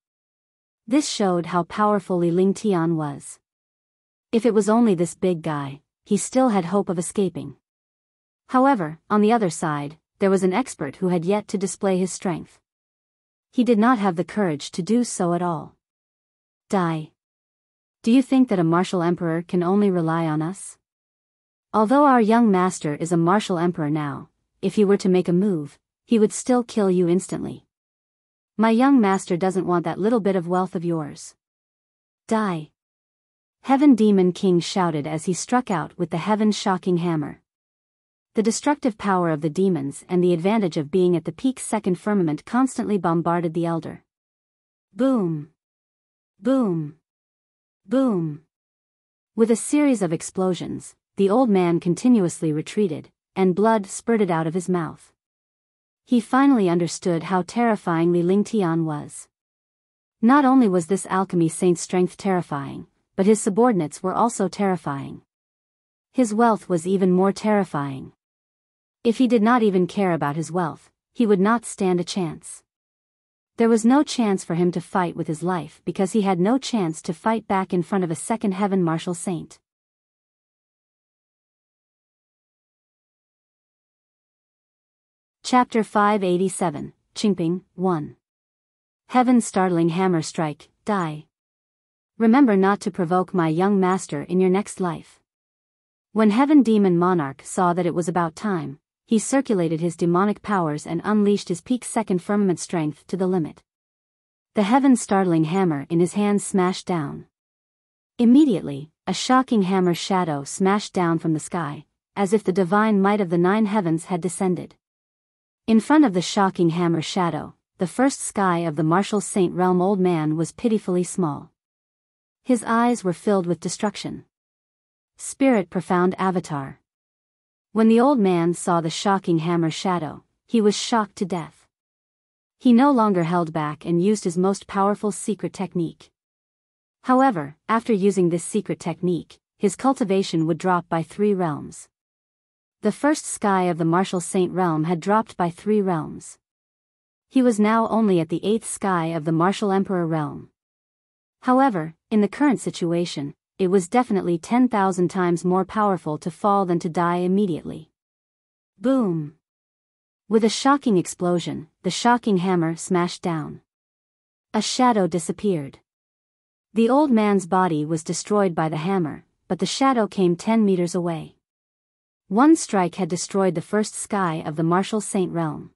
This showed how powerful Li Lingtian was. If it was only this big guy, he still had hope of escaping. However, on the other side, there was an expert who had yet to display his strength. He did not have the courage to do so at all. Die. Do you think that a martial emperor can only rely on us? Although our young master is a martial emperor now, if he were to make a move, he would still kill you instantly. My young master doesn't want that little bit of wealth of yours. Die. Heaven Demon King shouted as he struck out with the heaven-shocking hammer. The destructive power of the demons and the advantage of being at the peak second firmament constantly bombarded the elder. Boom! Boom! Boom! With a series of explosions, the old man continuously retreated, and blood spurted out of his mouth. He finally understood how terrifying Li Lingtian was. Not only was this alchemy saint's strength terrifying, but his subordinates were also terrifying. His wealth was even more terrifying. If he did not even care about his wealth, he would not stand a chance. There was no chance for him to fight with his life because he had no chance to fight back in front of a second heaven martial saint. Chapter 587, Qingping, 1. Heaven's startling hammer strike, die. Remember not to provoke my young master in your next life. When Heaven Demon Monarch saw that it was about time, he circulated his demonic powers and unleashed his peak second firmament strength to the limit. The heaven's startling hammer in his hand smashed down. Immediately, a shocking hammer shadow smashed down from the sky, as if the divine might of the 9 heavens had descended. In front of the shocking hammer shadow, the first sky of the martial saint realm old man was pitifully small. His eyes were filled with destruction. Spirit profound avatar. When the old man saw the shocking hammer shadow, he was shocked to death. He no longer held back and used his most powerful secret technique. However, after using this secret technique, his cultivation would drop by 3 realms. The first sky of the martial saint realm had dropped by 3 realms. He was now only at the 8th sky of the martial emperor realm. However, in the current situation, it was definitely 10,000 times more powerful to fall than to die immediately. Boom! With a shocking explosion, the shocking hammer smashed down. A shadow disappeared. The old man's body was destroyed by the hammer, but the shadow came 10 meters away. One strike had destroyed the first sky of the martial saint realm.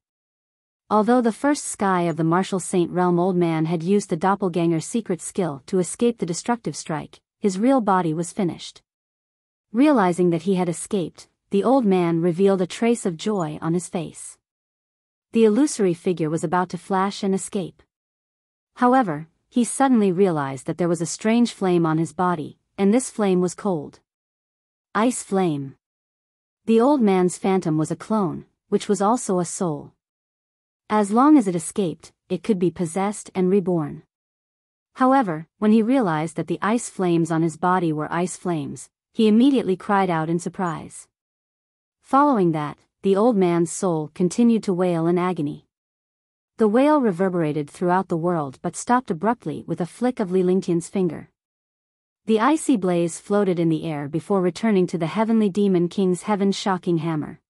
Although the first sky of the martial saint realm old man had used the doppelganger secret skill to escape the destructive strike, his real body was finished. Realizing that he had escaped, the old man revealed a trace of joy on his face. The illusory figure was about to flash and escape. However, he suddenly realized that there was a strange flame on his body, and this flame was cold. Ice flame. The old man's phantom was a clone, which was also a soul. As long as it escaped, it could be possessed and reborn. However, when he realized that the ice flames on his body were ice flames, he immediately cried out in surprise. Following that, the old man's soul continued to wail in agony. The wail reverberated throughout the world but stopped abruptly with a flick of Li Lingtian's finger. The icy blaze floated in the air before returning to the heavenly demon king's heaven-shocking hammer.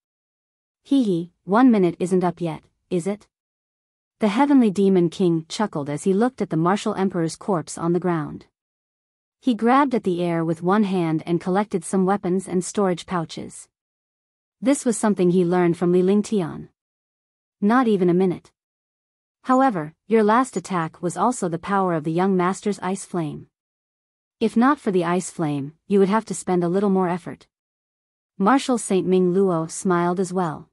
Hee, 1 minute isn't up yet, is it? The heavenly demon king chuckled as he looked at the martial emperor's corpse on the ground. He grabbed at the air with one hand and collected some weapons and storage pouches. This was something he learned from Li Lingtian. Not even a minute. However, your last attack was also the power of the young master's ice flame. If not for the ice flame, you would have to spend a little more effort. Marshal Saint Ming Luo smiled as well.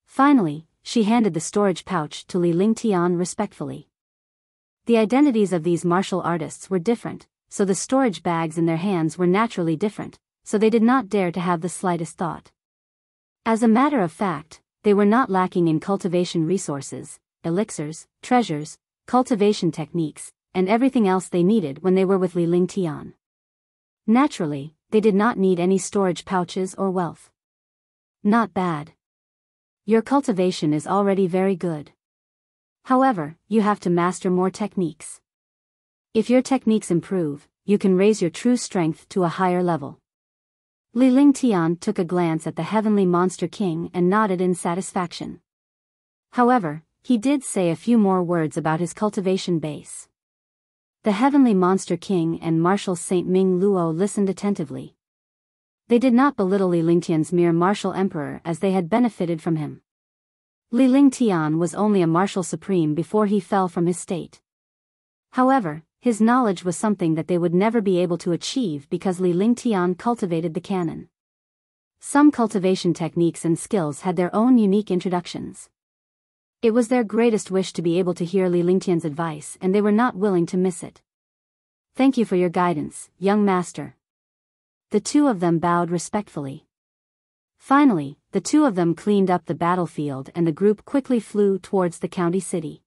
Finally, she handed the storage pouch to Li Lingtian respectfully. The identities of these martial artists were different, so the storage bags in their hands were naturally different, so they did not dare to have the slightest thought. As a matter of fact, they were not lacking in cultivation resources, elixirs, treasures, cultivation techniques, and everything else they needed when they were with Li Lingtian. Naturally, they did not need any storage pouches or wealth. Not bad. Your cultivation is already very good. However, you have to master more techniques. If your techniques improve, you can raise your true strength to a higher level. Li Lingtian took a glance at the heavenly monster king and nodded in satisfaction. However, he did say a few more words about his cultivation base. The heavenly monster king and Marshal Saint Ming Luo listened attentively. They did not belittle Li Lingtian's mere martial emperor as they had benefited from him. Li Lingtian was only a martial supreme before he fell from his state. However, his knowledge was something that they would never be able to achieve because Li Lingtian cultivated the canon. Some cultivation techniques and skills had their own unique introductions. It was their greatest wish to be able to hear Li Lingtian's advice and they were not willing to miss it. Thank you for your guidance, young master. The two of them bowed respectfully. Finally, the two of them cleaned up the battlefield and the group quickly flew towards the county city.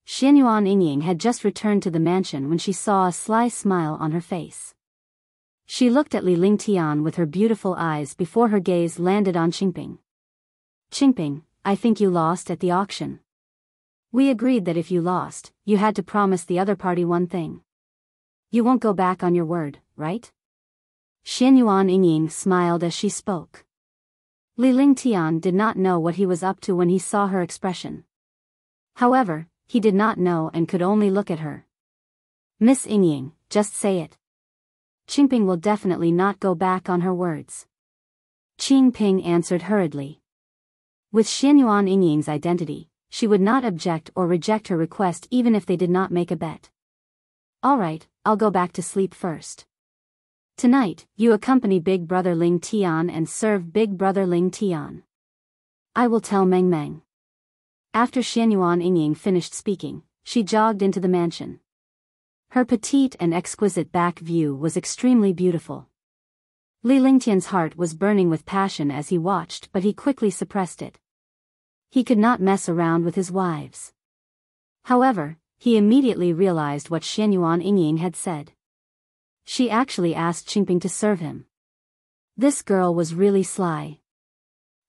Xianyuan Yingying had just returned to the mansion when she saw a sly smile on her face. She looked at Li Lingtian with her beautiful eyes before her gaze landed on Qingping. Qingping, I think you lost at the auction. We agreed that if you lost, you had to promise the other party one thing. You won't go back on your word, right? Xianyuan Yingying smiled as she spoke. Li Lingtian did not know what he was up to when he saw her expression. However, he did not know and could only look at her. Miss Yingying, just say it. Qingping will definitely not go back on her words. Qingping answered hurriedly. With Xianyuan Yingying's identity, she would not object or reject her request even if they did not make a bet. Alright, I'll go back to sleep first. Tonight, you accompany Big Brother Ling Tian and serve Big Brother Ling Tian. I will tell Meng Meng. After Xianyuan Yingying finished speaking, she jogged into the mansion. Her petite and exquisite back view was extremely beautiful. Li Lingtian's heart was burning with passion as he watched but he quickly suppressed it. He could not mess around with his wives. However, he immediately realized what Xianyuan Yingying had said. She actually asked Qingping to serve him. This girl was really sly.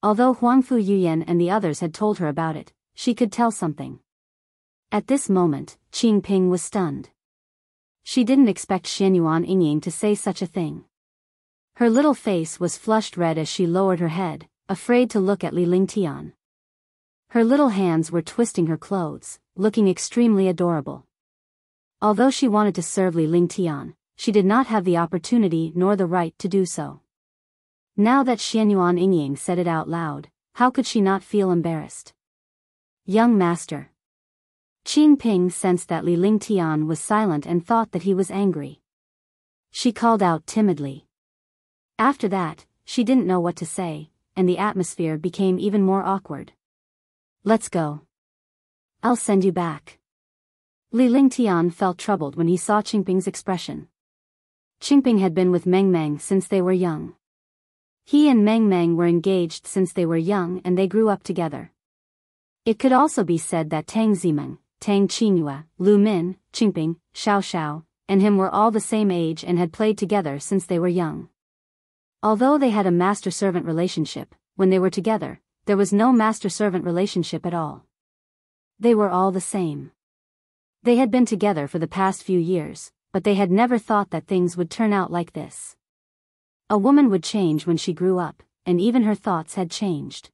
Although Huangfu Yuyan and the others had told her about it, she could tell something. At this moment, Qingping was stunned. She didn't expect Xianyuan Yingying to say such a thing. Her little face was flushed red as she lowered her head, afraid to look at Li Lingtian. Her little hands were twisting her clothes, looking extremely adorable. Although she wanted to serve Li Lingtian, she did not have the opportunity nor the right to do so. Now that Xianyuan Yingying said it out loud, how could she not feel embarrassed? Young master. Qingping sensed that Li Lingtian was silent and thought that he was angry. She called out timidly. After that, she didn't know what to say, and the atmosphere became even more awkward. Let's go. I'll send you back. Li Lingtian felt troubled when he saw Qingping's expression. Qingping had been with Meng Meng since they were young. He and Meng Meng were engaged since they were young and they grew up together. It could also be said that Tang Zimeng, Tang Qingyue, Lu Min, Qingping, Xiao Xiao, and him were all the same age and had played together since they were young. Although they had a master-servant relationship, when they were together, there was no master-servant relationship at all. They were all the same. They had been together for the past few years, but they had never thought that things would turn out like this. A woman would change when she grew up, and even her thoughts had changed.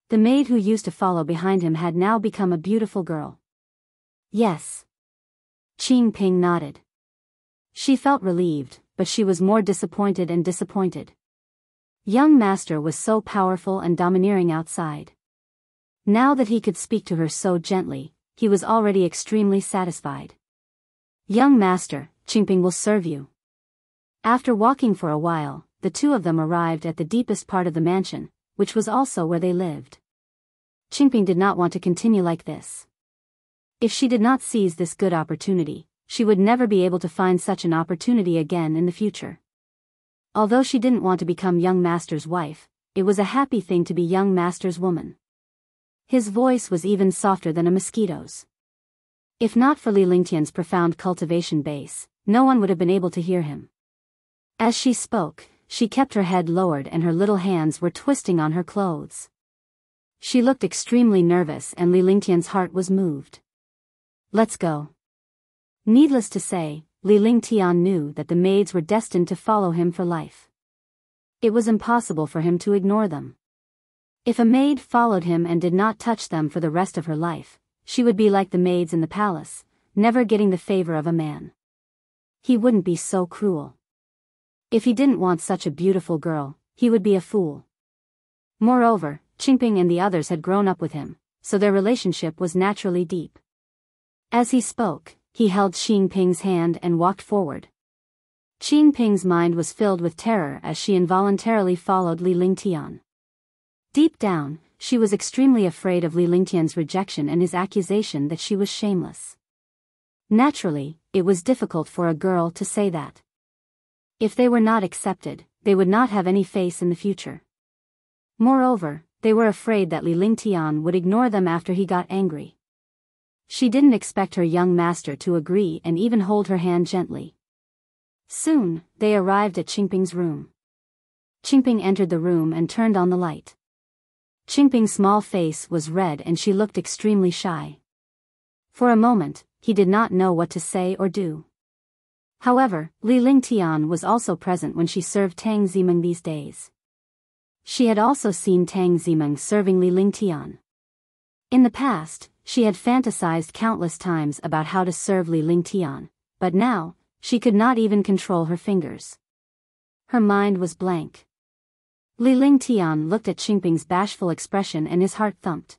The maid who used to follow behind him had now become a beautiful girl. Yes. Qingping nodded. She felt relieved, but she was more disappointed and disappointed. Young master was so powerful and domineering outside. Now that he could speak to her so gently, he was already extremely satisfied. Young master, Qingping will serve you. After walking for a while, the two of them arrived at the deepest part of the mansion, which was also where they lived. Qingping did not want to continue like this. If she did not seize this good opportunity, she would never be able to find such an opportunity again in the future. Although she didn't want to become young master's wife, it was a happy thing to be young master's woman. His voice was even softer than a mosquito's. If not for Li Lingtian's profound cultivation base, no one would have been able to hear him. As she spoke, she kept her head lowered and her little hands were twisting on her clothes. She looked extremely nervous and Li Lingtian's heart was moved. Let's go. Needless to say, Li Lingtian knew that the maids were destined to follow him for life. It was impossible for him to ignore them. If a maid followed him and did not touch them for the rest of her life, she would be like the maids in the palace, never getting the favor of a man. He wouldn't be so cruel. If he didn't want such a beautiful girl, he would be a fool. Moreover, Qingping and the others had grown up with him, so their relationship was naturally deep. As he spoke, he held Qingping's hand and walked forward. Qingping's mind was filled with terror as she involuntarily followed Li Lingtian. Deep down, she was extremely afraid of Li Lingtian's rejection and his accusation that she was shameless. Naturally, it was difficult for a girl to say that. If they were not accepted, they would not have any face in the future. Moreover, they were afraid that Li Lingtian would ignore them after he got angry. She didn't expect her young master to agree and even hold her hand gently. Soon, they arrived at Qingping's room. Qingping entered the room and turned on the light. Qingping's small face was red and she looked extremely shy. For a moment, he did not know what to say or do. However, Li Lingtian was also present when she served Tang Zimeng these days. She had also seen Tang Zimeng serving Li Lingtian. In the past, she had fantasized countless times about how to serve Li Lingtian, but now, she could not even control her fingers. Her mind was blank. Li Lingtian looked at Qingping's bashful expression and his heart thumped.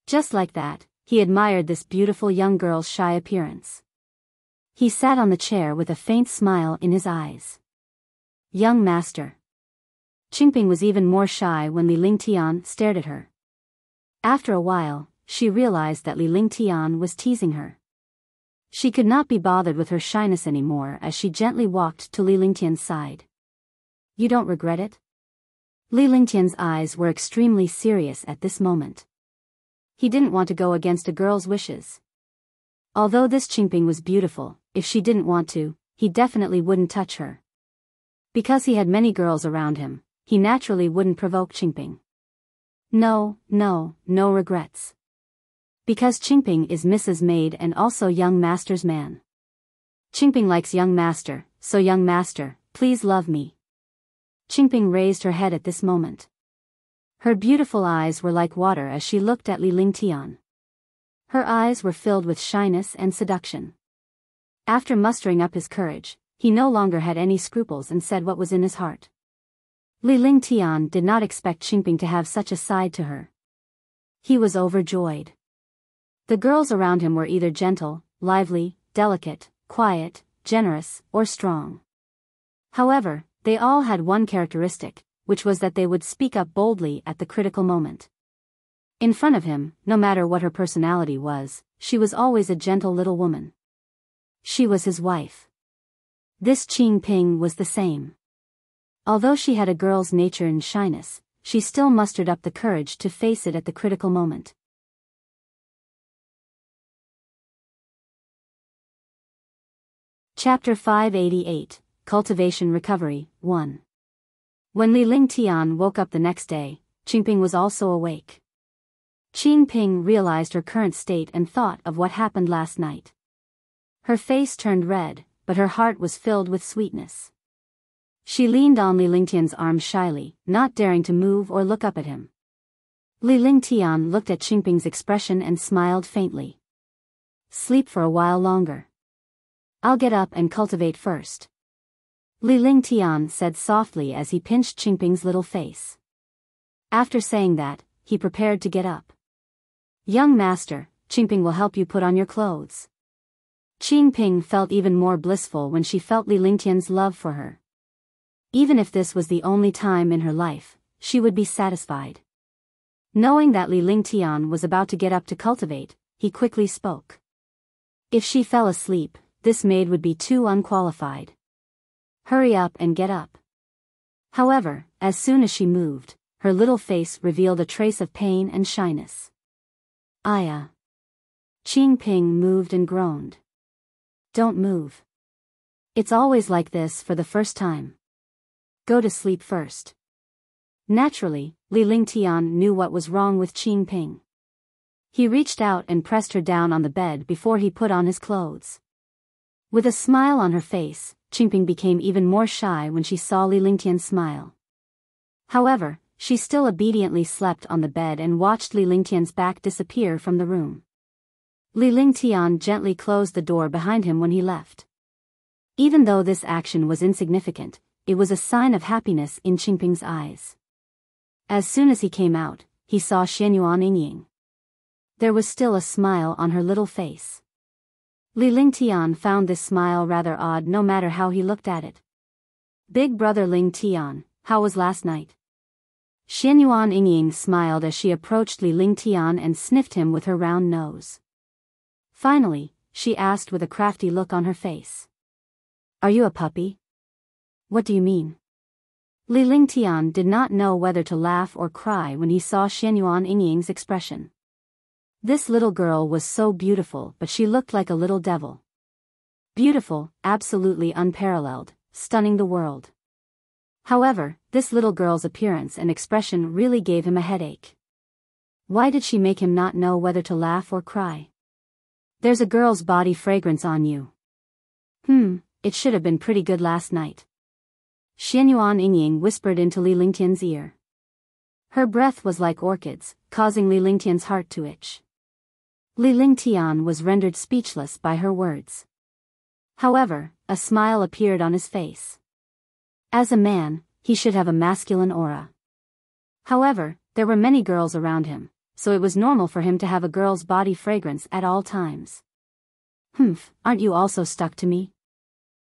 Just like that, he admired this beautiful young girl's shy appearance. He sat on the chair with a faint smile in his eyes. Young master. Qingping was even more shy when Li Lingtian stared at her. After a while, she realized that Li Lingtian was teasing her. She could not be bothered with her shyness anymore as she gently walked to Li Lingtian's side. You don't regret it? Li Lingtian's eyes were extremely serious at this moment. He didn't want to go against a girl's wishes. Although this Qingping was beautiful, if she didn't want to, he definitely wouldn't touch her. Because he had many girls around him, he naturally wouldn't provoke Qingping. No regrets. Because Qingping is Mrs. Maid and also young master's man. Qingping likes young master, so young master, please love me. Qingping raised her head at this moment. Her beautiful eyes were like water as she looked at Li Lingtian. Her eyes were filled with shyness and seduction. After mustering up his courage, he no longer had any scruples and said what was in his heart. Li Lingtian did not expect Qingping to have such a side to her. He was overjoyed. The girls around him were either gentle, lively, delicate, quiet, generous, or strong. However, they all had one characteristic, which was that they would speak up boldly at the critical moment. In front of him, no matter what her personality was, she was always a gentle little woman. She was his wife. This Qingping was the same. Although she had a girl's nature and shyness, she still mustered up the courage to face it at the critical moment. Chapter 588, Cultivation Recovery, 1. When Li Lingtian woke up the next day, Qingping was also awake. Qingping realized her current state and thought of what happened last night. Her face turned red, but her heart was filled with sweetness. She leaned on Li Lingtian's arm shyly, not daring to move or look up at him. Li Lingtian looked at Qingping's expression and smiled faintly. Sleep for a while longer. I'll get up and cultivate first. Li Lingtian said softly as he pinched Qingping's little face. After saying that, he prepared to get up. Young master, Qingping will help you put on your clothes. Qingping felt even more blissful when she felt Li Lingtian's love for her. Even if this was the only time in her life, she would be satisfied. Knowing that Li Lingtian was about to get up to cultivate, he quickly spoke. If she fell asleep, this maid would be too unqualified. Hurry up and get up. However, as soon as she moved, her little face revealed a trace of pain and shyness. Aya. Qingping moved and groaned. Don't move. It's always like this for the first time. Go to sleep first. Naturally, Li Lingtian knew what was wrong with Qingping. He reached out and pressed her down on the bed before he put on his clothes. With a smile on her face, Qingping became even more shy when she saw Li Lingtian smile. However, she still obediently slept on the bed and watched Li Lingtian's back disappear from the room. Li Lingtian gently closed the door behind him when he left. Even though this action was insignificant, it was a sign of happiness in Qingping's eyes. As soon as he came out, he saw Xianyuan Yingying. There was still a smile on her little face. Li Lingtian found this smile rather odd no matter how he looked at it. Big brother Lingtian, how was last night? Xianyuan Yingying smiled as she approached Li Lingtian and sniffed him with her round nose. Finally, she asked with a crafty look on her face. Are you a puppy? What do you mean? Li Lingtian did not know whether to laugh or cry when he saw Xianyuan Yingying's expression. This little girl was so beautiful, but she looked like a little devil. Beautiful, absolutely unparalleled, stunning the world. However, this little girl's appearance and expression really gave him a headache. Why did she make him not know whether to laugh or cry? There's a girl's body fragrance on you. It should have been pretty good last night. Xianyuan Yingying whispered into Li Lingtian's ear. Her breath was like orchids, causing Li Lingtian's heart to itch. Li Lingtian was rendered speechless by her words. However, a smile appeared on his face. As a man, he should have a masculine aura. However, there were many girls around him, so it was normal for him to have a girl's body fragrance at all times. Aren't you also stuck to me?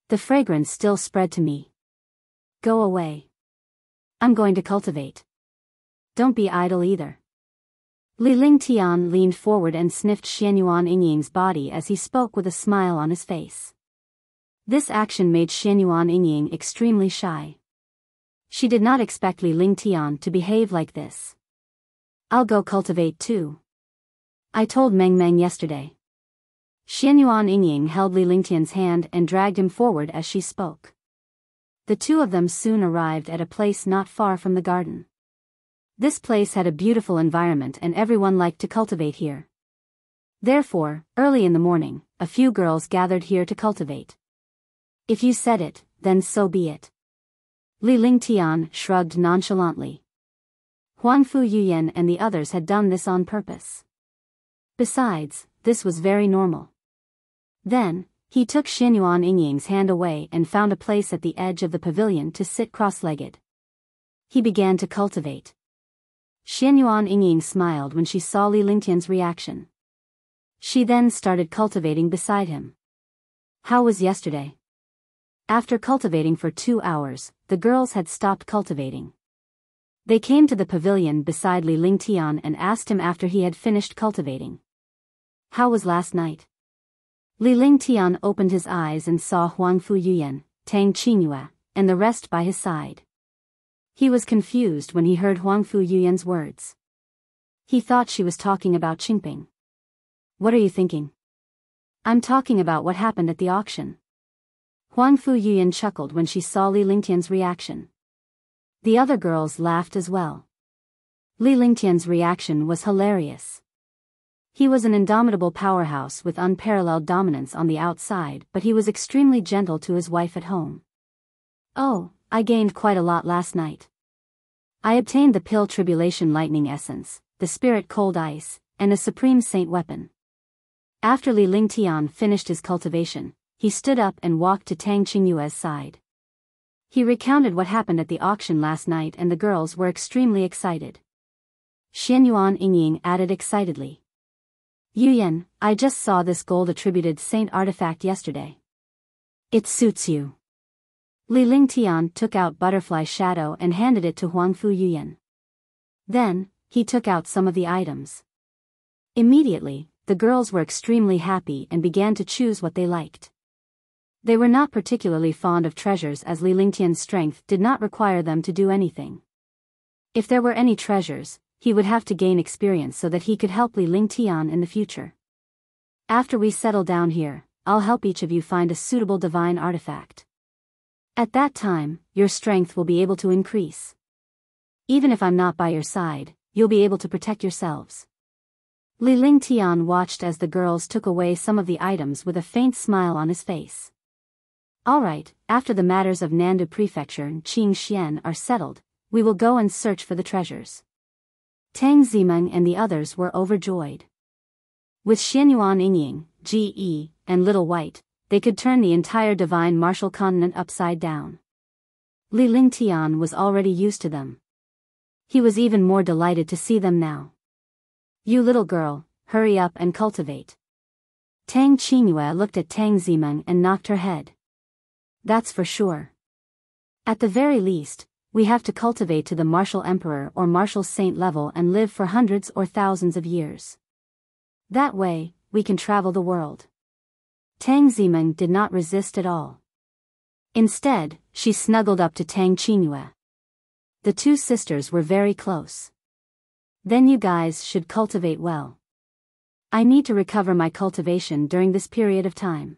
The fragrance still spread to me. Go away. I'm going to cultivate. Don't be idle either. Li Lingtian leaned forward and sniffed Xianyuan Yingying's body as he spoke with a smile on his face. This action made Xianyuan Yingying extremely shy. She did not expect Li Lingtian to behave like this. I'll go cultivate too. I told Meng Meng yesterday. Xianyuan Yingying held Li Lingtian's hand and dragged him forward as she spoke. The two of them soon arrived at a place not far from the garden. This place had a beautiful environment and everyone liked to cultivate here. Therefore, early in the morning, a few girls gathered here to cultivate. If you said it, then so be it. Li Lingtian shrugged nonchalantly. Huangfu Yuyan and the others had done this on purpose. Besides, this was very normal. Then, he took Xianyuan Yingying's hand away and found a place at the edge of the pavilion to sit cross-legged. He began to cultivate. Xianyuan Yingying smiled when she saw Li Lingtian's reaction. She then started cultivating beside him. How was yesterday? After cultivating for 2 hours, the girls had stopped cultivating. They came to the pavilion beside Li Lingtian and asked him after he had finished cultivating. How was last night? Li Lingtian opened his eyes and saw Huangfu Yuyan, Tang Qingyue, and the rest by his side. He was confused when he heard Huangfu Yuyan's words. He thought she was talking about Qingping. What are you thinking? I'm talking about what happened at the auction. Huangfu Yuyan chuckled when she saw Li Lingtian's reaction. The other girls laughed as well. Li Lingtian's reaction was hilarious. He was an indomitable powerhouse with unparalleled dominance on the outside, but he was extremely gentle to his wife at home. Oh, I gained quite a lot last night. I obtained the Pill Tribulation Lightning Essence, the Spirit Cold Ice, and a Supreme Saint Weapon. After Li Lingtian finished his cultivation, he stood up and walked to Tang Qingyue's side. He recounted what happened at the auction last night and the girls were extremely excited. Xianyuan Yingying added excitedly. Yuyan, I just saw this gold-attributed saint artifact yesterday. It suits you. Li Lingtian took out Butterfly Shadow and handed it to Huangfu Yuyan. Then, he took out some of the items. Immediately, the girls were extremely happy and began to choose what they liked. They were not particularly fond of treasures as Li Lingtian's strength did not require them to do anything. If there were any treasures, he would have to gain experience so that he could help Li Lingtian in the future. After we settle down here, I'll help each of you find a suitable divine artifact. At that time, your strength will be able to increase. Even if I'm not by your side, you'll be able to protect yourselves. Li Lingtian watched as the girls took away some of the items with a faint smile on his face. Alright, after the matters of Nandu Prefecture and Qingxian are settled, we will go and search for the treasures. Tang Zimeng and the others were overjoyed. With Xianyuan Yingying, Ge, and Little White, they could turn the entire divine martial continent upside down. Li Lingtian was already used to them. He was even more delighted to see them now. You little girl, hurry up and cultivate. Tang Qingyue looked at Tang Zimeng and knocked her head. That's for sure. At the very least, we have to cultivate to the martial emperor or martial saint level and live for hundreds or thousands of years. That way, we can travel the world. Tang Zimeng did not resist at all. Instead, she snuggled up to Tang Qingyue. The two sisters were very close. Then you guys should cultivate well. I need to recover my cultivation during this period of time.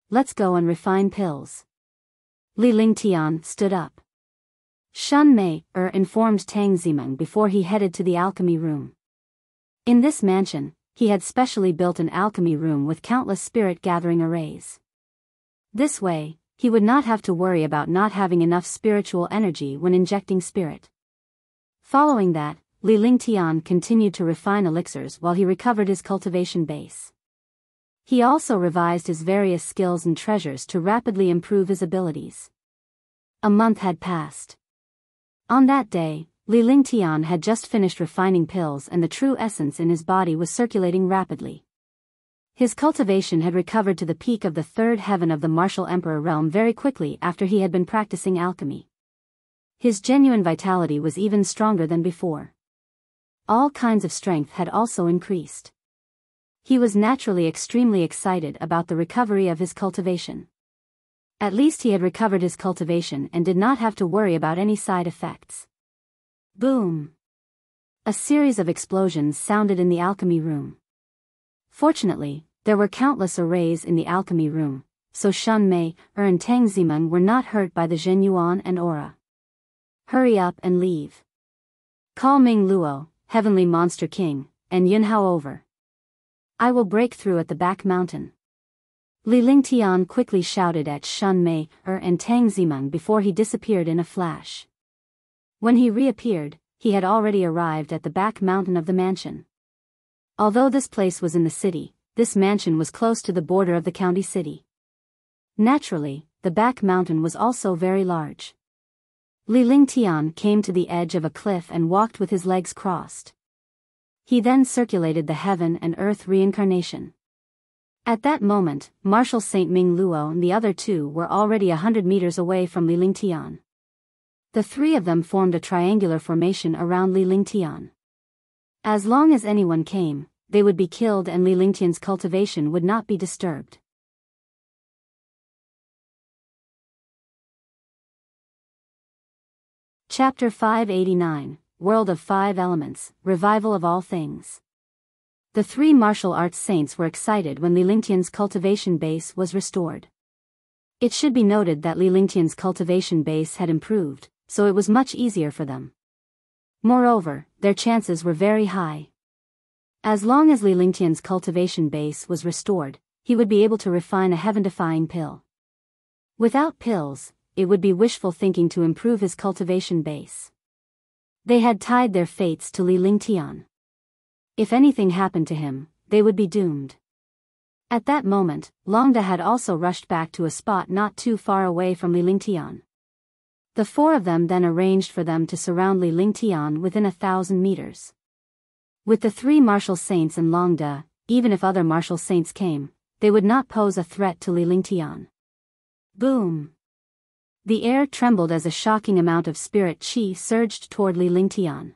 Let's go and refine pills. Li Lingtian stood up. Shun Mei informed Tang Zimeng before he headed to the alchemy room. In this mansion, he had specially built an alchemy room with countless spirit-gathering arrays. This way, he would not have to worry about not having enough spiritual energy when injecting spirit. Following that, Li Lingtian continued to refine elixirs while he recovered his cultivation base. He also revised his various skills and treasures to rapidly improve his abilities. A month had passed. On that day, Li Lingtian had just finished refining pills and the true essence in his body was circulating rapidly. His cultivation had recovered to the peak of the third heaven of the martial emperor realm very quickly after he had been practicing alchemy. His genuine vitality was even stronger than before. All kinds of strength had also increased. He was naturally extremely excited about the recovery of his cultivation. At least he had recovered his cultivation and did not have to worry about any side effects. Boom! A series of explosions sounded in the alchemy room. Fortunately, there were countless arrays in the alchemy room, so Shun Mei and Tang Zimeng were not hurt by the Zhenyuan and aura. Hurry up and leave. Call Ming Luo, Heavenly Monster King, and Yunhao over. I will break through at the back mountain. Li Lingtian quickly shouted at Shun Mei and Tang Zimeng before he disappeared in a flash. When he reappeared, he had already arrived at the back mountain of the mansion. Although this place was in the city, this mansion was close to the border of the county city. Naturally, the back mountain was also very large. Li Lingtian came to the edge of a cliff and walked with his legs crossed. He then circulated the heaven and earth reincarnation. At that moment, Martial Saint Ming Luo and the other two were already 100 meters away from Li Lingtian. The three of them formed a triangular formation around Li Lingtian. As long as anyone came, they would be killed and Li Lingtian's cultivation would not be disturbed. Chapter 589, World of Five Elements, Revival of All Things. The three martial arts saints were excited when Li Lingtian's cultivation base was restored. It should be noted that Li Lingtian's cultivation base had improved, so it was much easier for them. Moreover, their chances were very high. As long as Li Lingtian's cultivation base was restored, he would be able to refine a heaven-defying pill. Without pills, it would be wishful thinking to improve his cultivation base. They had tied their fates to Li Lingtian. If anything happened to him, they would be doomed. At that moment, Longda had also rushed back to a spot not too far away from Li Lingtian. The four of them then arranged for them to surround Li Lingtian within 1,000 meters. With the three martial saints and Longda, even if other martial saints came, they would not pose a threat to Li Lingtian. Boom! The air trembled as a shocking amount of spirit chi surged toward Li Lingtian.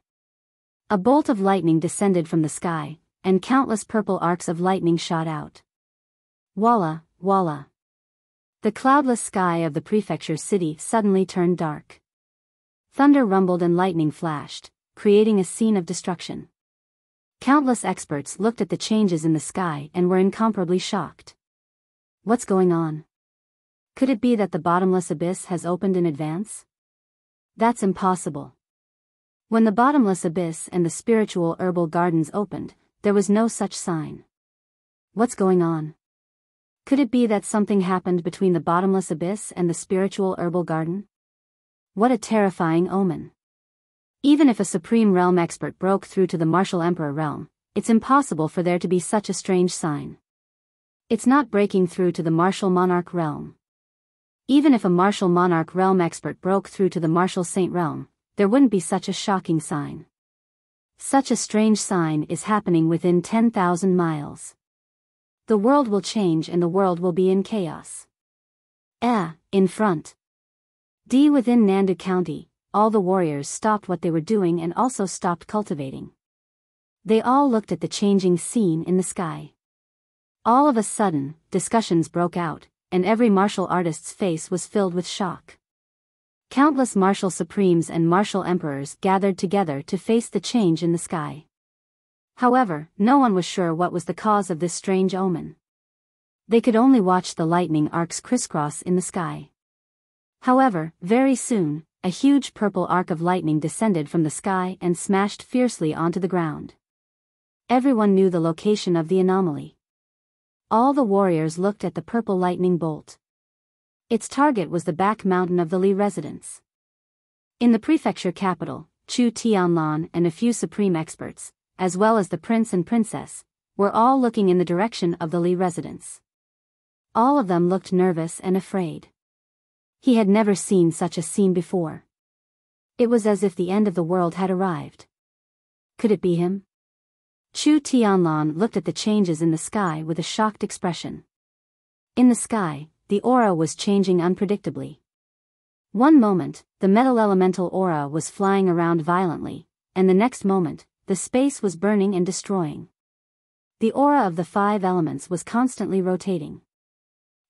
A bolt of lightning descended from the sky, and countless purple arcs of lightning shot out. Walla, walla. The cloudless sky of the prefecture city suddenly turned dark. Thunder rumbled and lightning flashed, creating a scene of destruction. Countless experts looked at the changes in the sky and were incomparably shocked. What's going on? Could it be that the bottomless abyss has opened in advance? That's impossible. When the bottomless abyss and the spiritual herbal gardens opened, there was no such sign. What's going on? Could it be that something happened between the bottomless abyss and the spiritual herbal garden? What a terrifying omen. Even if a Supreme Realm expert broke through to the Martial Emperor realm, it's impossible for there to be such a strange sign. It's not breaking through to the Martial Monarch realm. Even if a Martial Monarch realm expert broke through to the Martial Saint realm, there wouldn't be such a shocking sign. Such a strange sign is happening within 10,000 miles. The world will change and the world will be in chaos. In front. Within Nandu County, all the warriors stopped what they were doing and also stopped cultivating. They all looked at the changing scene in the sky. All of a sudden, discussions broke out, and every martial artist's face was filled with shock. Countless martial supremes and martial emperors gathered together to face the change in the sky. However, no one was sure what was the cause of this strange omen. They could only watch the lightning arcs crisscross in the sky. However, very soon, a huge purple arc of lightning descended from the sky and smashed fiercely onto the ground. Everyone knew the location of the anomaly. All the warriors looked at the purple lightning bolt. Its target was the back mountain of the Li residence. In the prefecture capital, Chu Tianlan and a few supreme experts, as well as the prince and princess, were all looking in the direction of the Li residence. All of them looked nervous and afraid. He had never seen such a scene before. It was as if the end of the world had arrived. Could it be him? Chu Tianlan looked at the changes in the sky with a shocked expression. In the sky, the aura was changing unpredictably. One moment, the metal elemental aura was flying around violently, and the next moment, the space was burning and destroying. The aura of the five elements was constantly rotating.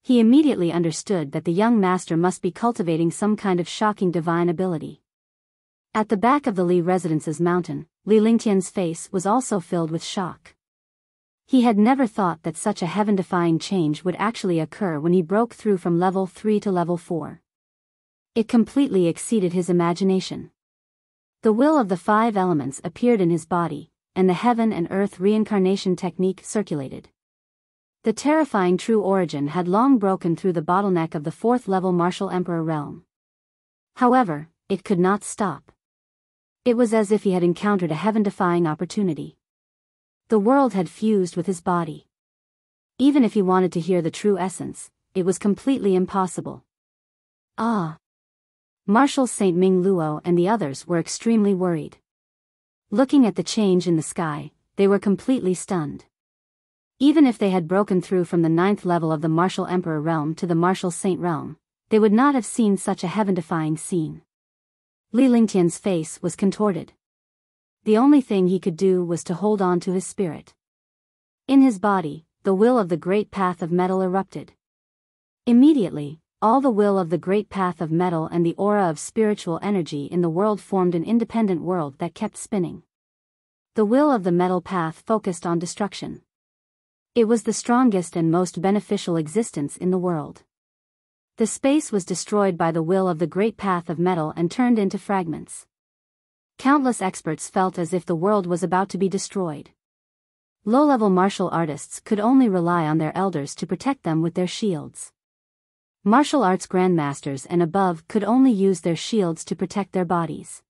He immediately understood that the young master must be cultivating some kind of shocking divine ability. At the back of the Li residence's mountain, Li Lingtian's face was also filled with shock. He had never thought that such a heaven-defying change would actually occur when he broke through from level 3 to level 4. It completely exceeded his imagination. The will of the five elements appeared in his body, and the heaven and earth reincarnation technique circulated. The terrifying true origin had long broken through the bottleneck of the 4th level Martial Emperor realm. However, it could not stop. It was as if he had encountered a heaven-defying opportunity. The world had fused with his body. Even if he wanted to hear the true essence, it was completely impossible. Marshal Saint Ming Luo and the others were extremely worried. Looking at the change in the sky, they were completely stunned. Even if they had broken through from the 9th level of the Martial Emperor realm to the Martial Saint realm, they would not have seen such a heaven-defying scene. Li Lingtian's face was contorted. The only thing he could do was to hold on to his spirit. In his body, the will of the great path of metal erupted. Immediately, all the will of the great path of metal and the aura of spiritual energy in the world formed an independent world that kept spinning. The will of the metal path focused on destruction. It was the strongest and most beneficial existence in the world. The space was destroyed by the will of the great path of metal and turned into fragments. Countless experts felt as if the world was about to be destroyed. Low-level martial artists could only rely on their elders to protect them with their shields. Martial arts grandmasters and above could only use their shields to protect their bodies.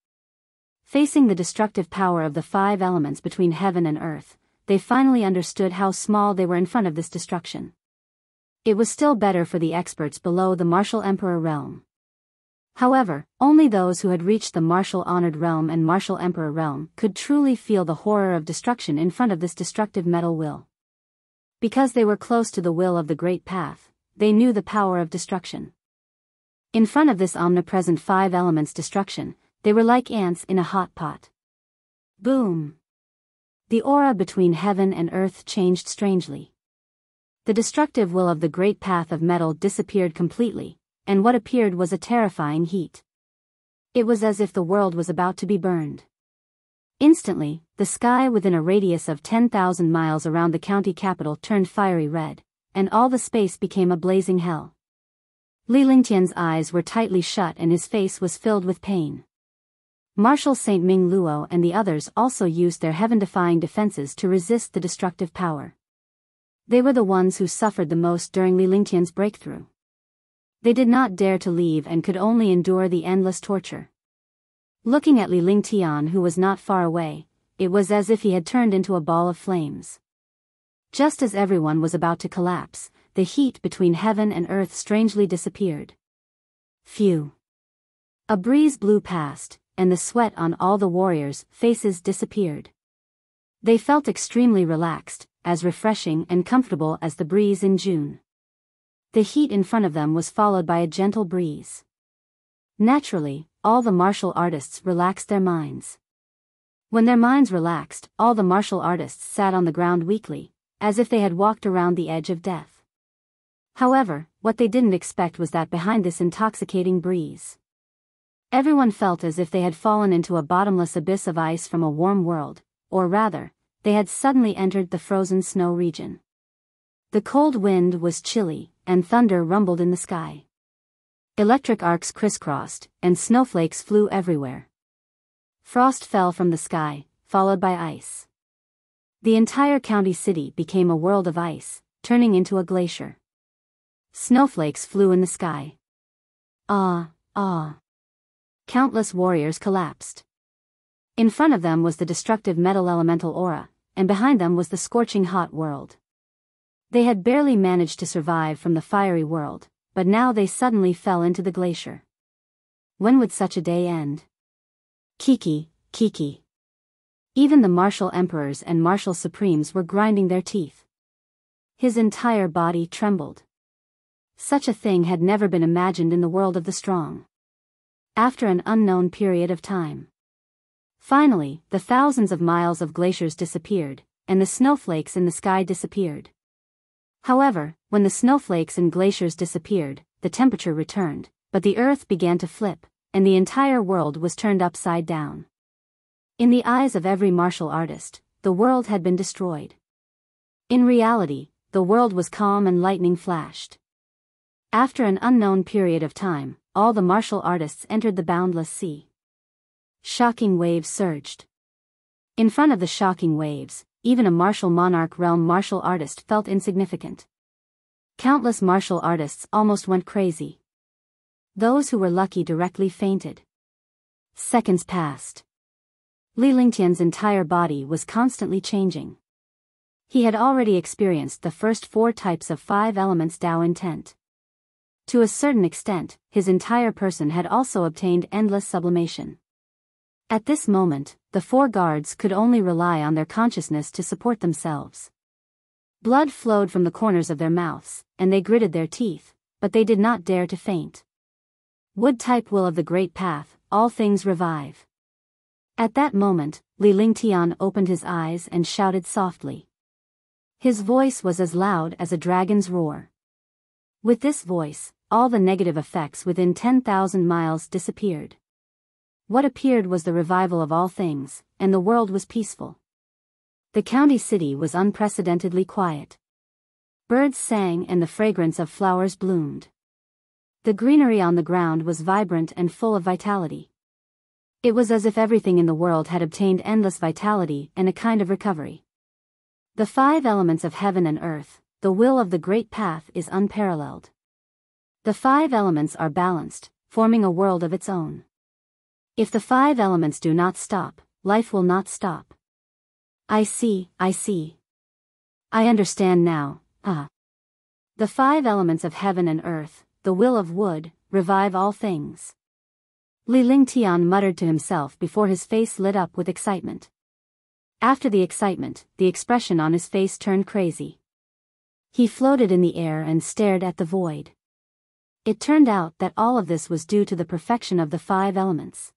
Facing the destructive power of the 5 elements between heaven and earth, they finally understood how small they were in front of this destruction. It was still better for the experts below the martial emperor realm. However, only those who had reached the martial honored realm and martial emperor realm could truly feel the horror of destruction in front of this destructive metal will. Because they were close to the will of the great path, they knew the power of destruction. In front of this omnipresent 5 elements destruction, they were like ants in a hot pot. Boom! The aura between heaven and earth changed strangely. The destructive will of the great path of metal disappeared completely, and what appeared was a terrifying heat. It was as if the world was about to be burned. Instantly, the sky within a radius of 10,000 miles around the county capital turned fiery red, and all the space became a blazing hell. Li Lingtian's eyes were tightly shut and his face was filled with pain. Marshal Saint Ming Luo and the others also used their heaven-defying defenses to resist the destructive power. They were the ones who suffered the most during Li Lingtian's breakthrough. They did not dare to leave and could only endure the endless torture. Looking at Li Lingtian, who was not far away, it was as if he had turned into a ball of flames. Just as everyone was about to collapse, the heat between heaven and earth strangely disappeared. Phew! A breeze blew past, and the sweat on all the warriors' faces disappeared. They felt extremely relaxed, as refreshing and comfortable as the breeze in June. The heat in front of them was followed by a gentle breeze. Naturally, all the martial artists relaxed their minds. When their minds relaxed, all the martial artists sat on the ground weakly, as if they had walked around the edge of death. However, what they didn't expect was that behind this intoxicating breeze, everyone felt as if they had fallen into a bottomless abyss of ice from a warm world, or rather, they had suddenly entered the frozen snow region. The cold wind was chilly, and thunder rumbled in the sky. Electric arcs crisscrossed, and snowflakes flew everywhere. Frost fell from the sky, followed by ice. The entire county city became a world of ice, turning into a glacier. Snowflakes flew in the sky. Ah, ah. Countless warriors collapsed. In front of them was the destructive metal elemental aura, and behind them was the scorching hot world. They had barely managed to survive from the fiery world, but now they suddenly fell into the glacier. When would such a day end? Kiki, Kiki. Even the martial emperors and martial supremes were grinding their teeth. His entire body trembled. Such a thing had never been imagined in the world of the strong. After an unknown period of time. Finally, the thousands of miles of glaciers disappeared, and the snowflakes in the sky disappeared. However, when the snowflakes and glaciers disappeared, the temperature returned, but the earth began to flip, and the entire world was turned upside down. In the eyes of every martial artist, the world had been destroyed. In reality, the world was calm and lightning flashed. After an unknown period of time, all the martial artists entered the boundless sea. Shocking waves surged. In front of the shocking waves, even a martial monarch realm martial artist felt insignificant. Countless martial artists almost went crazy. Those who were lucky directly fainted. Seconds passed. Li Lingtian's entire body was constantly changing. He had already experienced the first 4 types of 5 elements Dao intent. To a certain extent, his entire person had also obtained endless sublimation. At this moment, the 4 guards could only rely on their consciousness to support themselves. Blood flowed from the corners of their mouths, and they gritted their teeth, but they did not dare to faint. Wood type will of the great path, all things revive. At that moment, Li Lingtian opened his eyes and shouted softly. His voice was as loud as a dragon's roar. With this voice, all the negative effects within 10,000 miles disappeared. What appeared was the revival of all things, and the world was peaceful. The county city was unprecedentedly quiet. Birds sang and the fragrance of flowers bloomed. The greenery on the ground was vibrant and full of vitality. It was as if everything in the world had obtained endless vitality and a kind of recovery. The 5 elements of heaven and earth, the will of the great path is unparalleled. The 5 elements are balanced, forming a world of its own. If the 5 elements do not stop, life will not stop. I see. I understand now, The 5 elements of heaven and earth, the will of wood, revive all things. Li Lingtian muttered to himself before his face lit up with excitement. After the excitement, the expression on his face turned crazy. He floated in the air and stared at the void. It turned out that all of this was due to the perfection of the 5 elements.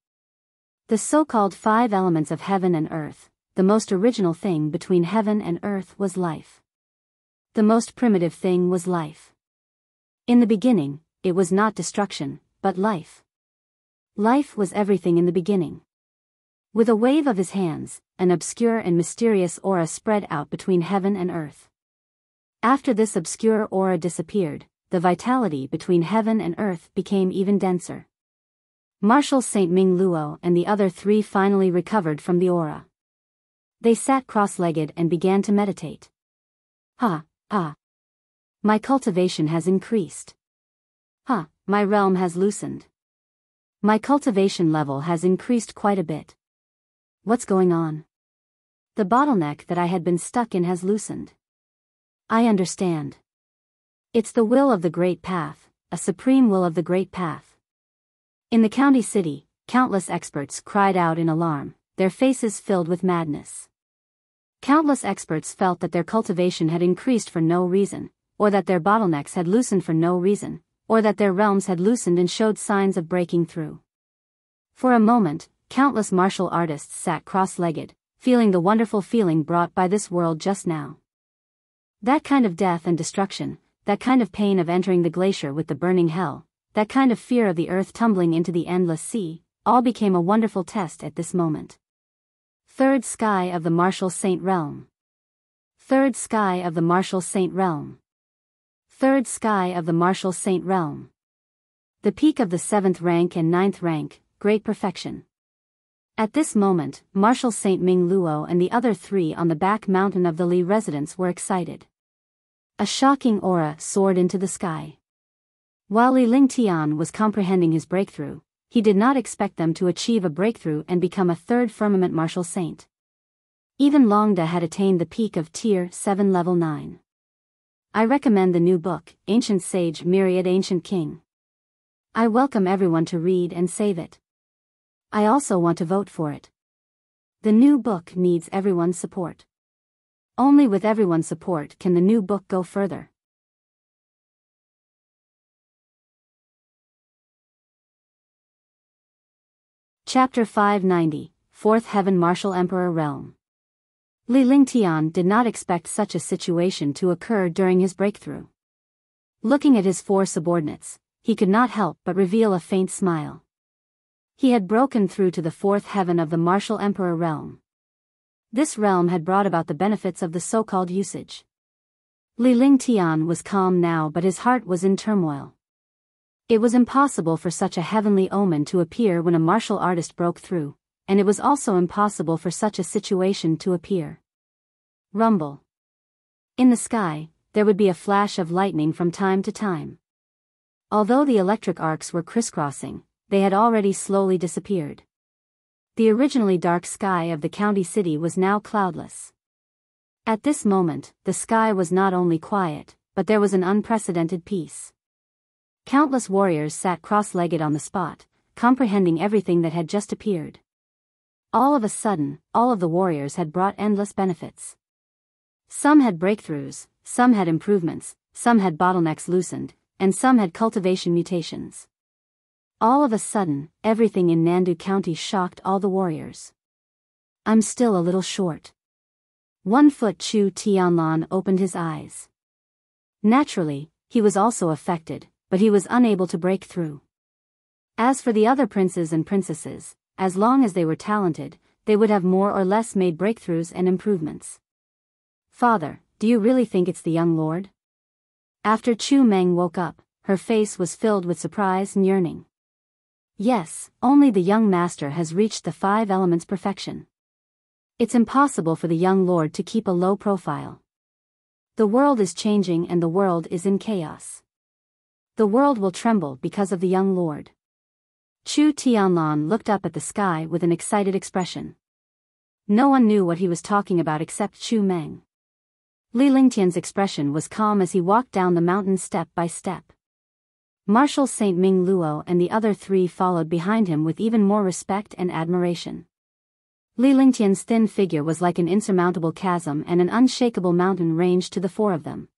The so-called 5 elements of heaven and earth, the most original thing between heaven and earth was life. The most primitive thing was life. In the beginning, it was not destruction, but life. Life was everything in the beginning. With a wave of his hands, an obscure and mysterious aura spread out between heaven and earth. After this obscure aura disappeared, the vitality between heaven and earth became even denser. Marshal Saint Ming Luo and the other 3 finally recovered from the aura. They sat cross-legged and began to meditate. My cultivation has increased. My realm has loosened. My cultivation level has increased quite a bit. What's going on? The bottleneck that I had been stuck in has loosened. I understand. It's the will of the great path, a supreme will of the great path. In the county city, countless experts cried out in alarm, their faces filled with madness. Countless experts felt that their cultivation had increased for no reason, or that their bottlenecks had loosened for no reason, or that their realms had loosened and showed signs of breaking through. For a moment, countless martial artists sat cross-legged, feeling the wonderful feeling brought by this world just now. That kind of death and destruction, that kind of pain of entering the glacier with the burning hell, that kind of fear of the earth tumbling into the endless sea, all became a wonderful test at this moment. Third sky of the Martial Saint Realm. Third sky of the Martial Saint Realm. Third sky of the Martial Saint Realm. The peak of the 7th rank and 9th rank, great perfection. At this moment, Marshal Saint Ming Luo and the other 3 on the back mountain of the Li residence were excited. A shocking aura soared into the sky. While Li Lingtian was comprehending his breakthrough, he did not expect them to achieve a breakthrough and become a 3rd firmament martial saint. Even Longda had attained the peak of Tier 7 Level 9. I recommend the new book, Ancient Sage Myriad Ancient King. I welcome everyone to read and save it. I also want to vote for it. The new book needs everyone's support. Only with everyone's support can the new book go further. Chapter 590, 4th Heaven Martial Emperor Realm. Li Lingtian did not expect such a situation to occur during his breakthrough. Looking at his 4 subordinates, he could not help but reveal a faint smile. He had broken through to the 4th heaven of the Martial Emperor Realm. This realm had brought about the benefits of the so-called usage. Li Lingtian was calm now, but his heart was in turmoil. It was impossible for such a heavenly omen to appear when a martial artist broke through, and it was also impossible for such a situation to appear. Rumble. In the sky, there would be a flash of lightning from time to time. Although the electric arcs were crisscrossing, they had already slowly disappeared. The originally dark sky of the county city was now cloudless. At this moment, the sky was not only quiet, but there was an unprecedented peace. Countless warriors sat cross-legged on the spot, comprehending everything that had just appeared. All of a sudden, all of the warriors had brought endless benefits. Some had breakthroughs, some had improvements, some had bottlenecks loosened, and some had cultivation mutations. All of a sudden, everything in Nandu County shocked all the warriors. I'm still a little short. 1-foot Chu Tianlan opened his eyes. Naturally, he was also affected, but he was unable to break through. As for the other princes and princesses, as long as they were talented, they would have more or less made breakthroughs and improvements. Father, do you really think it's the young lord? After Chu Meng woke up, her face was filled with surprise and yearning. Yes, only the young master has reached the 5 elements perfection. It's impossible for the young lord to keep a low profile. The world is changing and the world is in chaos. The world will tremble because of the young lord. Chu Tianlan looked up at the sky with an excited expression. No one knew what he was talking about except Chu Meng. Li Lingtian's expression was calm as he walked down the mountain step by step. Marshal Saint Ming Luo and the other 3 followed behind him with even more respect and admiration. Li Lingtian's thin figure was like an insurmountable chasm and an unshakable mountain ranged to the 4 of them.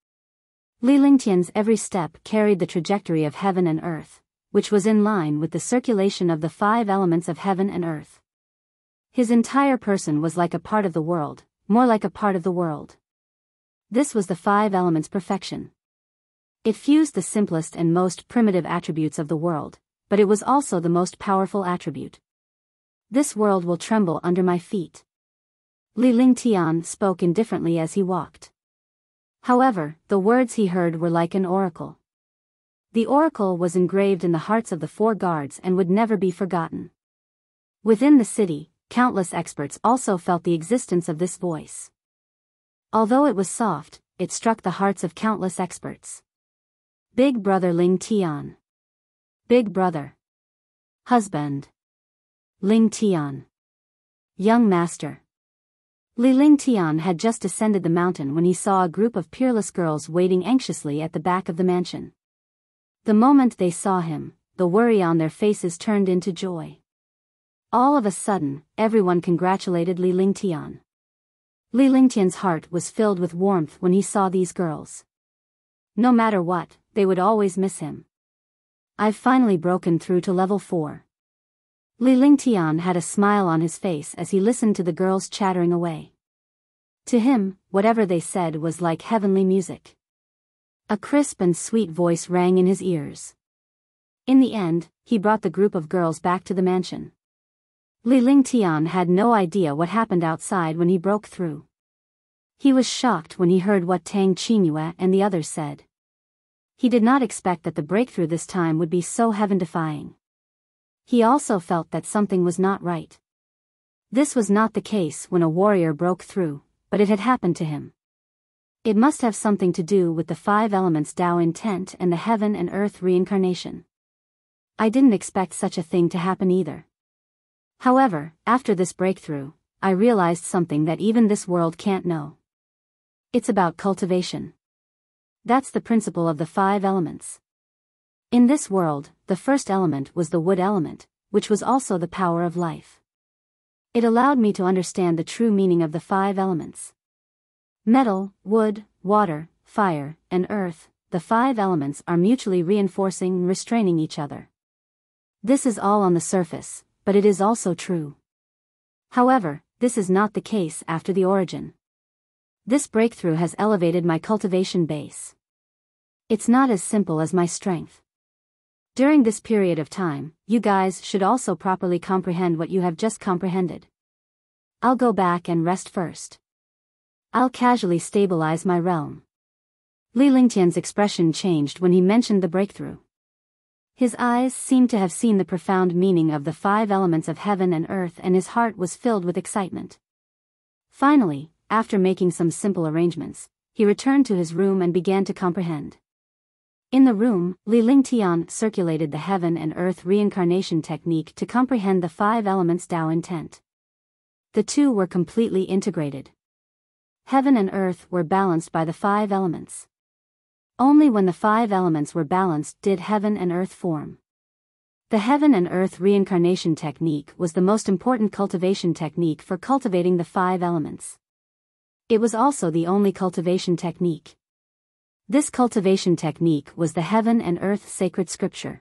Li Lingtian's every step carried the trajectory of heaven and earth, which was in line with the circulation of the 5 elements of heaven and earth. His entire person was like a part of the world, more like a part of the world. This was the 5 elements perfection. It fused the simplest and most primitive attributes of the world, but it was also the most powerful attribute. This world will tremble under my feet. Li Lingtian spoke indifferently as he walked. However, the words he heard were like an oracle. The oracle was engraved in the hearts of the 4 guards and would never be forgotten. Within the city, countless experts also felt the existence of this voice. Although it was soft, it struck the hearts of countless experts. Big brother Ling Tian. Big brother. Husband. Ling Tian. Young master. Li Lingtian had just descended the mountain when he saw a group of peerless girls waiting anxiously at the back of the mansion. The moment they saw him, the worry on their faces turned into joy. All of a sudden, everyone congratulated Li Lingtian. Li Lingtian's heart was filled with warmth when he saw these girls. No matter what, they would always miss him. I've finally broken through to level 4. Li Lingtian had a smile on his face as he listened to the girls chattering away. To him, whatever they said was like heavenly music. A crisp and sweet voice rang in his ears. In the end, he brought the group of girls back to the mansion. Li Lingtian had no idea what happened outside when he broke through. He was shocked when he heard what Tang Qingyue and the others said. He did not expect that the breakthrough this time would be so heaven-defying. He also felt that something was not right. This was not the case when a warrior broke through, but it had happened to him. It must have something to do with the 5 elements Tao intent and the heaven and earth reincarnation. I didn't expect such a thing to happen either. However, after this breakthrough, I realized something that even this world can't know. It's about cultivation. That's the principle of the 5 elements. In this world, the first element was the wood element, which was also the power of life. It allowed me to understand the true meaning of the 5 elements. Metal, wood, water, fire, and earth, the 5 elements are mutually reinforcing and restraining each other. This is all on the surface, but it is also true. However, this is not the case after the origin. This breakthrough has elevated my cultivation base. It's not as simple as my strength. During this period of time, you guys should also properly comprehend what you have just comprehended. I'll go back and rest first. I'll casually stabilize my realm. Li Lingtian's expression changed when he mentioned the breakthrough. His eyes seemed to have seen the profound meaning of the 5 elements of heaven and earth, and his heart was filled with excitement. Finally, after making some simple arrangements, he returned to his room and began to comprehend. In the room, Li Lingtian circulated the heaven and earth reincarnation technique to comprehend the 5 elements Tao intent. The 2 were completely integrated. Heaven and earth were balanced by the 5 elements. Only when the 5 elements were balanced did heaven and earth form. The heaven and earth reincarnation technique was the most important cultivation technique for cultivating the 5 elements. It was also the only cultivation technique. This cultivation technique was the heaven and earth sacred scripture.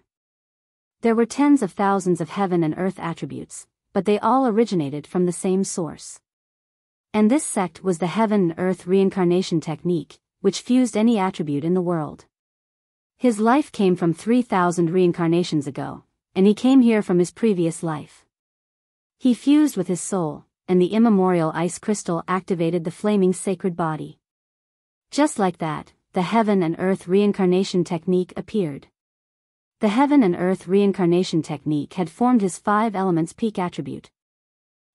There were tens of thousands of heaven and earth attributes, but they all originated from the same source. And this sect was the heaven and earth reincarnation technique, which fused any attribute in the world. His life came from 3,000 reincarnations ago, and he came here from his previous life. He fused with his soul, and the immemorial ice crystal activated the flaming sacred body. Just like that, the heaven and earth reincarnation technique appeared. The heaven and earth reincarnation technique had formed his 5 elements peak attribute.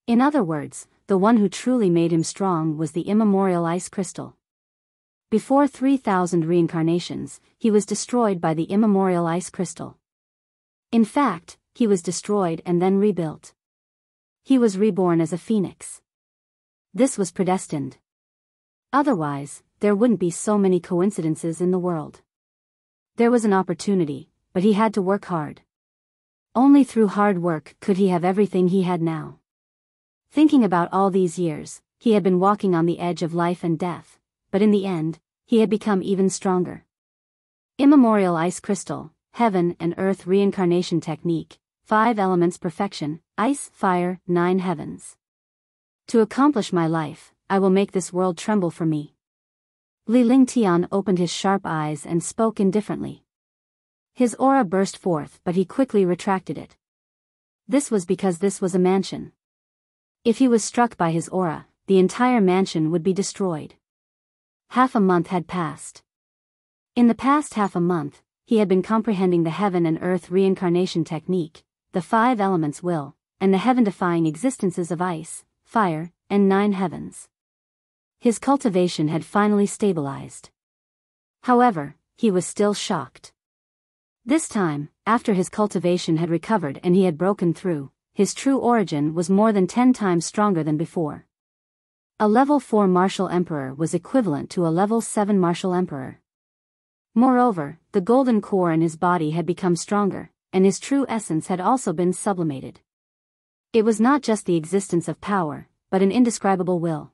In other words, the one who truly made him strong was the immemorial ice crystal. Before 3,000 reincarnations, he was destroyed by the immemorial ice crystal. In fact, he was destroyed and then rebuilt. He was reborn as a phoenix. This was predestined. Otherwise, there wouldn't be so many coincidences in the world. There was an opportunity, but he had to work hard. Only through hard work could he have everything he had now. Thinking about all these years, he had been walking on the edge of life and death, but in the end, he had become even stronger. Immemorial ice crystal, heaven and earth reincarnation technique, 5 elements perfection, ice, fire, 9 heavens. To accomplish my life, I will make this world tremble for me. Li Lingtian opened his sharp eyes and spoke indifferently. His aura burst forth, but he quickly retracted it. This was because this was a mansion. If he was struck by his aura, the entire mansion would be destroyed. Half a month had passed. In the past half a month, he had been comprehending the heaven and earth reincarnation technique, the 5 elements will, and the heaven-defying existences of ice, fire, and 9 heavens. His cultivation had finally stabilized. However, he was still shocked. This time, after his cultivation had recovered and he had broken through, his true origin was more than 10 times stronger than before. A level 4 martial emperor was equivalent to a level 7 martial emperor. Moreover, the golden core in his body had become stronger, and his true essence had also been sublimated. It was not just the existence of power, but an indescribable will.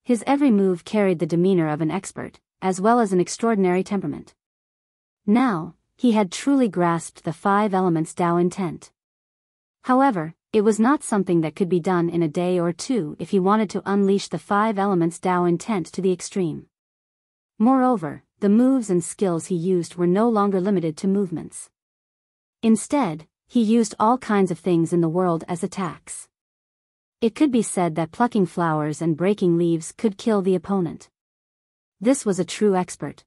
His every move carried the demeanor of an expert, as well as an extraordinary temperament. Now, he had truly grasped the 5 elements Tao intent. However, it was not something that could be done in a day or two if he wanted to unleash the 5 elements Tao intent to the extreme. Moreover, the moves and skills he used were no longer limited to movements. Instead, he used all kinds of things in the world as attacks. It could be said that plucking flowers and breaking leaves could kill the opponent. This was a true expert.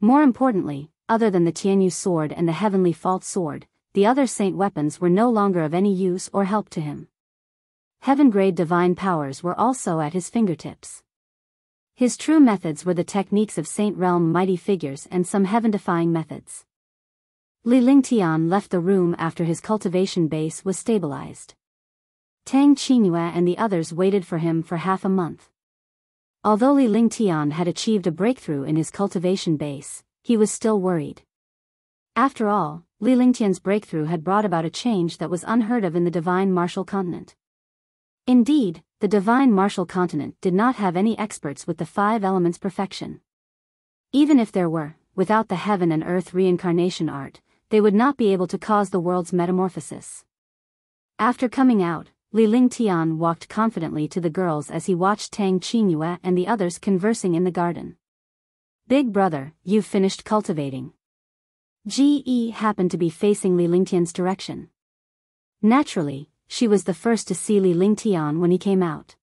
More importantly, other than the Tianyu sword and the heavenly fault sword, the other saint weapons were no longer of any use or help to him. Heaven-grade divine powers were also at his fingertips. His true methods were the techniques of saint realm mighty figures and some heaven-defying methods. Li Lingtian left the room after his cultivation base was stabilized. Tang Qingyue and the others waited for him for half a month. Although Li Lingtian had achieved a breakthrough in his cultivation base, he was still worried. After all, Li Lingtian's breakthrough had brought about a change that was unheard of in the divine martial continent. Indeed, the divine martial continent did not have any experts with the 5 elements perfection. Even if there were, without the heaven and earth reincarnation art, they would not be able to cause the world's metamorphosis. After coming out, Li Lingtian walked confidently to the girls as he watched Tang Qingyue and the others conversing in the garden. "Big brother, you've finished cultivating." Ge happened to be facing Li Lingtian's direction. Naturally, she was the first to see Li Lingtian when he came out.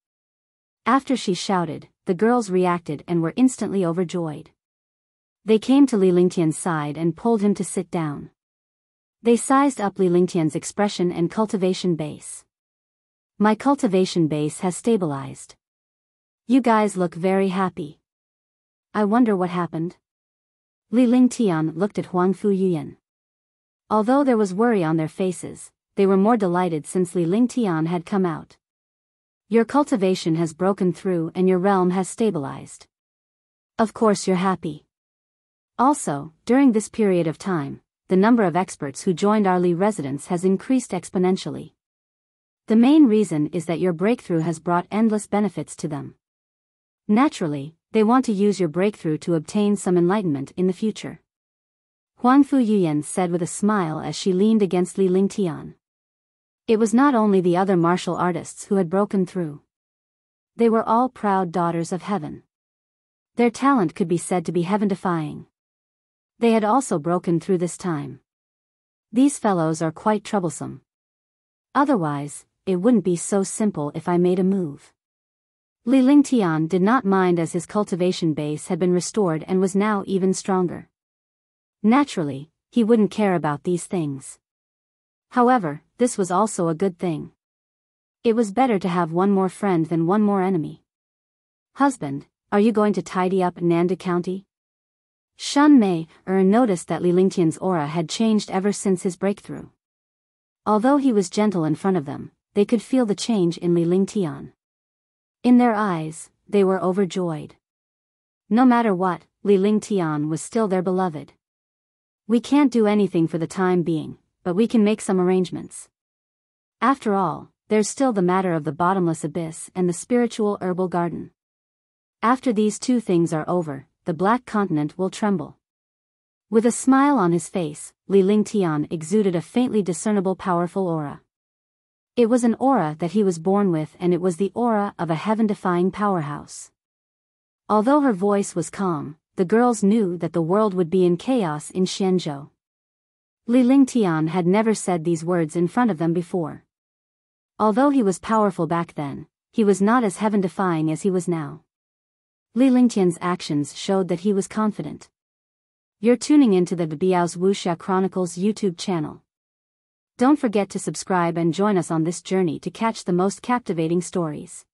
After she shouted, the girls reacted and were instantly overjoyed. They came to Li Lingtian's side and pulled him to sit down. They sized up Li Lingtian's expression and cultivation base. "My cultivation base has stabilized. You guys look very happy. I wonder what happened?" Li Lingtian looked at Huangfu Yuyan. Although there was worry on their faces, they were more delighted since Li Lingtian had come out. "Your cultivation has broken through and your realm has stabilized. Of course you're happy. Also, during this period of time, the number of experts who joined our Li residence has increased exponentially. The main reason is that your breakthrough has brought endless benefits to them. Naturally, they want to use your breakthrough to obtain some enlightenment in the future." Huangfu Yuyan said with a smile as she leaned against Li Lingtian. It was not only the other martial artists who had broken through. They were all proud daughters of heaven. Their talent could be said to be heaven-defying. They had also broken through this time. These fellows are quite troublesome. Otherwise, it wouldn't be so simple if I made a move. Li Lingtian did not mind as his cultivation base had been restored and was now even stronger. Naturally, he wouldn't care about these things. However, this was also a good thing. It was better to have one more friend than one more enemy. Husband, are you going to tidy up Nanda County? Shun Mei noticed that Li Lingtian's aura had changed ever since his breakthrough. Although he was gentle in front of them, they could feel the change in Li Lingtian. In their eyes, they were overjoyed. No matter what, Li Lingtian was still their beloved. We can't do anything for the time being, but we can make some arrangements. After all, there's still the matter of the bottomless abyss and the spiritual herbal garden. After these two things are over, the Black Continent will tremble. With a smile on his face, Li Lingtian exuded a faintly discernible powerful aura. It was an aura that he was born with, and it was the aura of a heaven-defying powerhouse. Although her voice was calm, the girls knew that the world would be in chaos in Xianzhou. Li Lingtian had never said these words in front of them before. Although he was powerful back then, he was not as heaven-defying as he was now. Li Lingtian's actions showed that he was confident. You're tuning into the Biyao's Wuxia Chronicles YouTube channel. Don't forget to subscribe and join us on this journey to catch the most captivating stories.